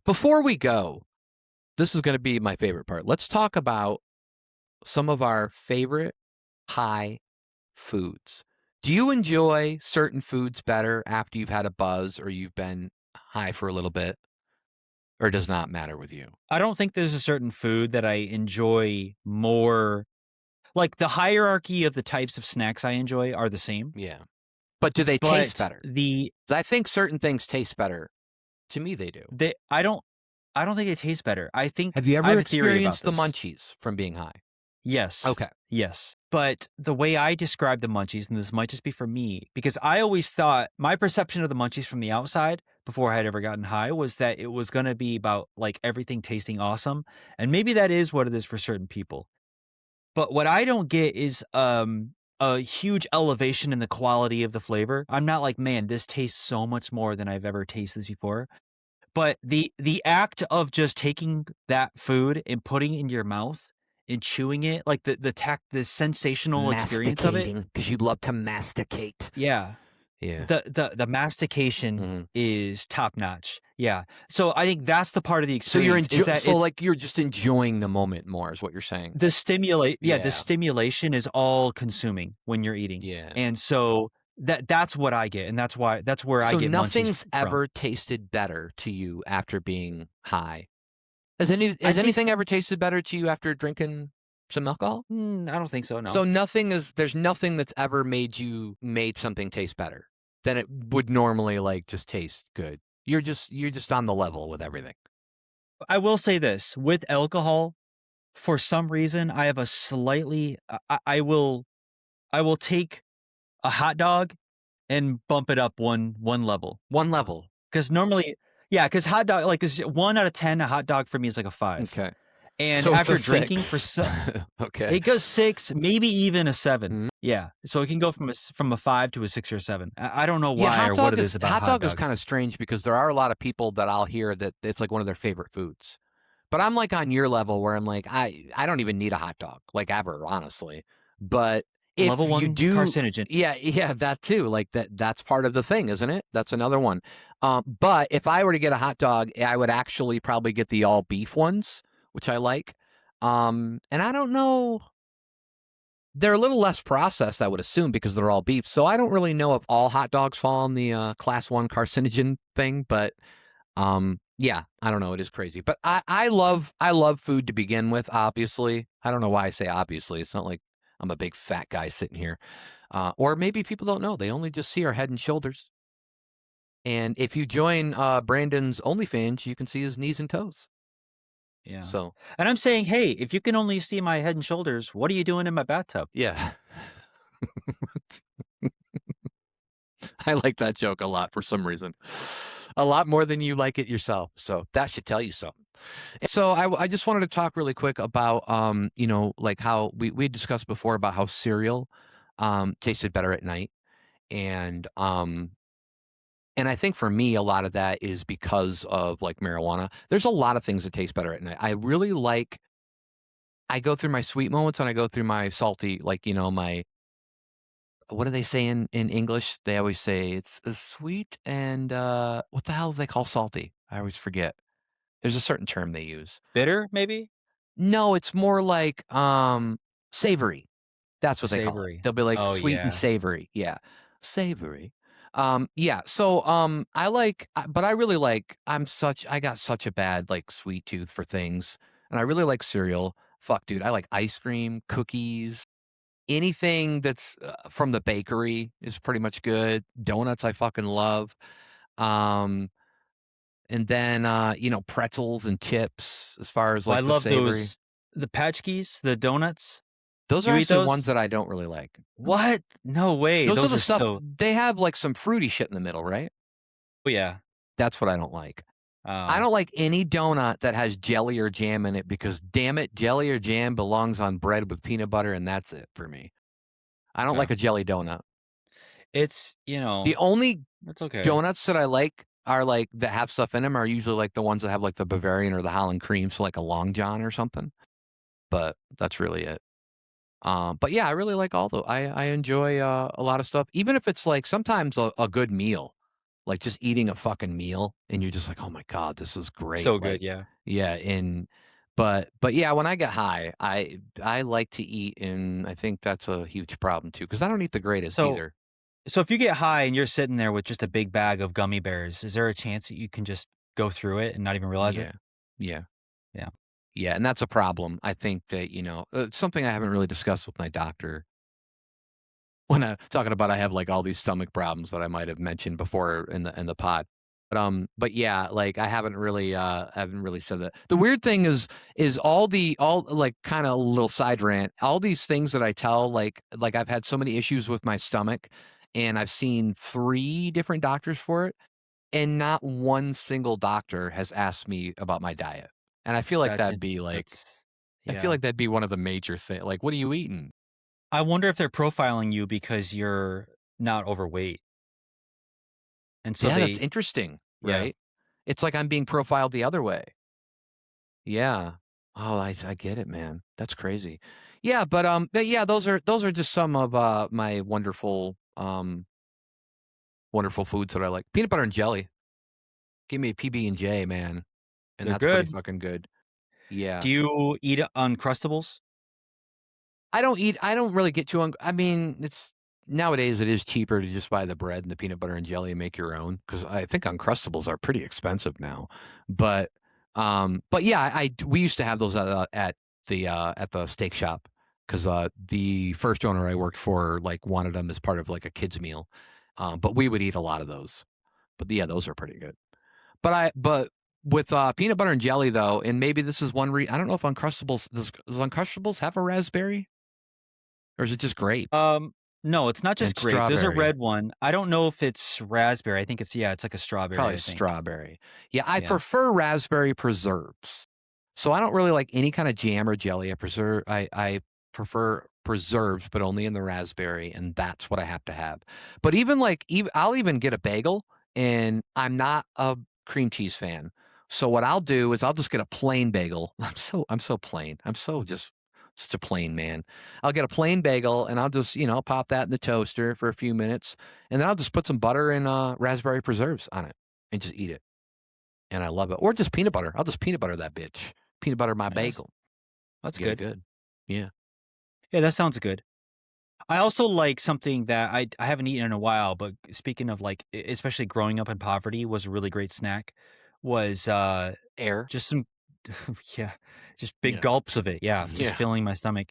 Before we go, this is going to be my favorite part. Let's talk about some of our favorite high foods. Do you enjoy certain foods better after you've had a buzz or you've been high for a little bit, or does not matter with you? I don't think there's a certain food that I enjoy more. Like, the hierarchy of the types of snacks I enjoy are the same, Yeah. But do they taste but better? I think certain things taste better. To me, they do. I don't think it tastes better. I think Have you I ever have a theory about experienced the this. munchies from being high? Yes. Okay. Yes. But the way I describe the munchies, and this might just be for me, because I always thought my perception of the munchies from the outside before I had ever gotten high was that it was going to be about like everything tasting awesome. And maybe that is what it is for certain people. But what I don't get is a huge elevation in the quality of the flavor. I'm not like, man, this tastes so much more than I've ever tasted this before. But the act of just taking that food and putting it in your mouth and chewing it, like the sensational experience of it. Masticating, because you love to masticate. Yeah. Yeah. The mastication Mhm. is top notch. Yeah. So I think that's the part of the So you're experience is that it's like, you're just enjoying the moment more is what you're saying. the Yeah. stimulation is all consuming when you're eating. Yeah. And so that's what I get, and that's where I So get munchies nothing's from. ever tasted better to you after being high. I Has think anything ever tasted better to you after drinking some alcohol? I don't think so, no. So there's nothing that's ever made something taste better than it would normally, like, just taste good. You're just on the level with everything. I will say this, with alcohol, for some reason, I have a slightly I will take a hot dog and bump it up one level. One level. Because normally yeah, because hot dog like, this 1 out of 10, a hot dog for me is like a 5. Okay. And So it's a after drinking for 6. Okay. it goes 6, maybe even a 7. Mhm. Yeah, so it can go from a 5 to a 6 or a 7. I don't know why or what it is about Hot hot dog is dogs. kinda strange because there are a lot of people that I'll hear that it's, like, one of their favorite foods. But I'm, like, on your level where I'm like, I don't even need a hot dog, like, ever, honestly. But if Level you 1 do carcinogen. yeah, that too, like, that's part of the thing, isn't it? That's another one. But if I were to get a hot dog, I would actually probably get the all beef ones, which I like. And I don't know, they're a little less processed, I would assume, because they're all beef. So I don't really know if all hot dogs fall in the, class 1 carcinogen thing, but yeah, I don't know. It is crazy, but I love food to begin with. Obviously, I don't know why I say obviously. It's not like I'm a big fat guy sitting here, or maybe people don't know. They only just see our head and shoulders. And if you join Brandon's OnlyFans, you can see his knees and toes. Yeah. So And I'm saying, "Hey, if you can only see my head and shoulders, what are you doing in my bathtub?" yeah, I like that joke a lot for some reason, a lot more than you like it yourself. So that should tell you something. So I just wanted to talk really quick about like how we discussed before about how cereal tasted better at night, and and I think for me a lot of that is because of like marijuana. There's a lot of things that taste better at night. I go through my sweet moments and I go through my salty, like, my, what do they say in English? They always say it's sweet and what the hell do they call salty? I always forget. There's a certain term they use. Bitter, maybe? No, it's more like, savory. That's what they call it. Savory. They'll be like Oh, sweet and yeah. savory. Yeah. Savory. Yeah. So, but I really like, I got such a bad, like, sweet tooth for things. And I really like cereal. Fuck, dude. I like ice cream, cookies, anything that's from the bakery is pretty much good. Donuts, I fucking love. Um, and then, pretzels and chips as far as Well, I like the love savory. the Patchkes, the donuts. Those are You eat actually ones those? that I don't really like. What? No way, Those are those the are stuff so they have, like, some fruity shit in the middle, right? oh, yeah. That's what I don't like. I Oh, don't like any donut that has jelly or jam in it because, damn it, jelly or jam belongs on bread with peanut butter, and that's it for me. I don't okay. like a jelly donut. It's The only it's okay. donuts that I like are, like, that have stuff in them are usually, like, the ones that have, like, the Bavarian or the Holland cream, so, like, a Long John or something, but that's really it. But yeah, I really like all the I enjoy, a lot of stuff, even if it's, like, sometimes a good meal, like, just eating a fucking meal, and you're just like, "Oh my god, this is great," So good, like, yeah. yeah, and but yeah, when I get high, I like to eat, and I think that's a huge problem too, because I don't eat the greatest So either. so if you get high and you're sitting there with just a big bag of gummy bears, is there a chance that you can just go through it and not even realize it? Yeah. Yeah. Yeah. Yeah, and that's a problem. I think that, something I haven't really discussed with my doctor when I talking about I have, like, all these stomach problems that I might have mentioned before in the pod. But yeah, like, I haven't really said that. The weird thing is all like, kinda little side rant, all these things that I tell, like, I've had so many issues with my stomach, and I've seen 3 different doctors for it, and not one single doctor has asked me about my diet. And That's it. That's I feel yeah. like that'd be one of the major thing, like, "What are you eating?" I wonder if they're profiling you because you're not overweight, and so Yeah, that's they interesting, yeah. right? It's like I'm being profiled the other way. Yeah. Oh, I get it, man. That's crazy. Yeah, but yeah, those are just some of my wonderful wonderful foods that I like. Peanut butter and jelly. Give me a PB&J, man, and They're that's pretty good. fucking good. Yeah. Do you eat Uncrustables? I don't really get too I mean, it's nowadays it is cheaper to just buy the bread and the peanut butter and jelly and make your own because I think Uncrustables are pretty expensive now. But but yeah, we used to have those at the steak shop because the first owner I worked for like wanted them as part of like a kids meal. But we would eat a lot of those. But yeah, those are pretty good. But with peanut butter and jelly though, and maybe this is I don't know if Uncrustables does Uncrustables have a raspberry or is it just grape Um, no, it's not just and grape. There's a strawberry? red one. I don't know if it's raspberry. I think it's yeah, it's like a strawberry, Probably I think. strawberry. Yeah, I Yeah. prefer raspberry preserves. So I don't really like any kind of jam or jelly. I prefer preserves, but only in the raspberry, and that's what I have to have. But even like I'll even get a bagel, and I'm not a cream cheese fan. So what I'll do is I'll just get a plain bagel. I'm so plain. I'm so just such a plain man. I'll get a plain bagel and I'll just, pop that in the toaster for a few minutes, and then I'll just put some butter and raspberry preserves on it and just eat it. And I love it. Or just peanut butter. I'll just peanut butter that bitch. Peanut butter my Yes. bagel. That's Get it good. good. Yeah. Yeah, that sounds good. I also like something that I haven't eaten in a while, but speaking of like especially growing up in poverty was a really great snack was Air. just some yeah, just big Yeah. gulps of it. Yeah, just Yeah. filling my stomach.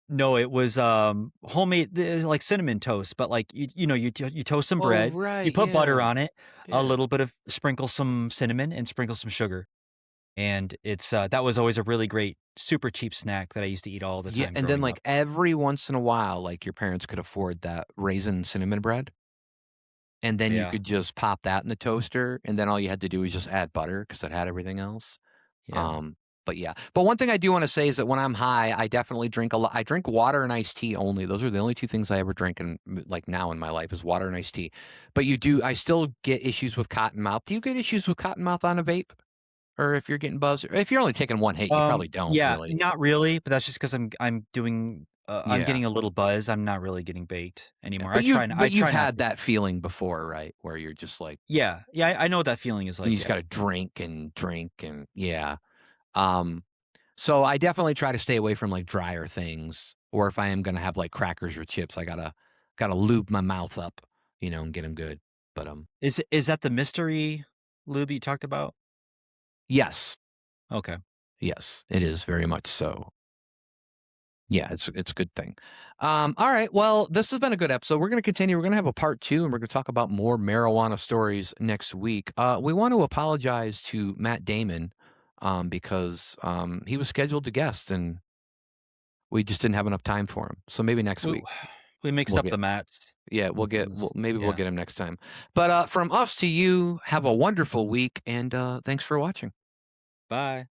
No, it was homemade like cinnamon toast, but like you toast some Oh, bread, you right. put butter Yeah. on it, a Yeah. little bit of sprinkle some cinnamon and sprinkle some sugar. And it's that was always a really great super cheap snack that I used to eat all the Yeah. time And then, growing like, up. every once in a while, like, your parents could afford that raisin cinnamon bread. And then you Yeah. could just pop that in the toaster. And then all you had to do was just add butter because it had everything else. Yeah. Um, but yeah. But one thing I do want to say is that when I'm high, I definitely drink a lot. I drink water and iced tea only. Those are the only two things I ever drink like now in my life is water and iced tea. But I still get issues with cotton mouth. Do you get issues with cotton mouth on a vape? Or if you're getting buzzed? Or if you're only taking one hit, you probably don't Yeah, really. not really, but that's just because I'm Yeah. getting a little buzz. I'm not really getting baked Yeah. anymore. But I you've try not had to. that feeling before, right? Where you're just like Yeah. Yeah, I know what that feeling is you like, just yeah. gotta drink and yeah. Um So I definitely try to stay away from like drier things, or if I am gonna have like crackers or chips, I gotta lube my mouth up, and get them good. But Is that the mystery lube you talked about? yes, Okay. yes, it is very much so. Yeah, it's a good thing. All right, well, this has been a good episode. We're gonna continue. We're gonna have a part two, and we're gonna talk about more marijuana stories next week. We want to apologize to Matt Damon, because he was scheduled to guest, and we just didn't have enough time for him. So maybe next We week we mixed we'll up get the mats. Yeah, It was maybe we'll yeah. get him next time. But, from us to you, have a wonderful week, and, thanks for watching. Bye.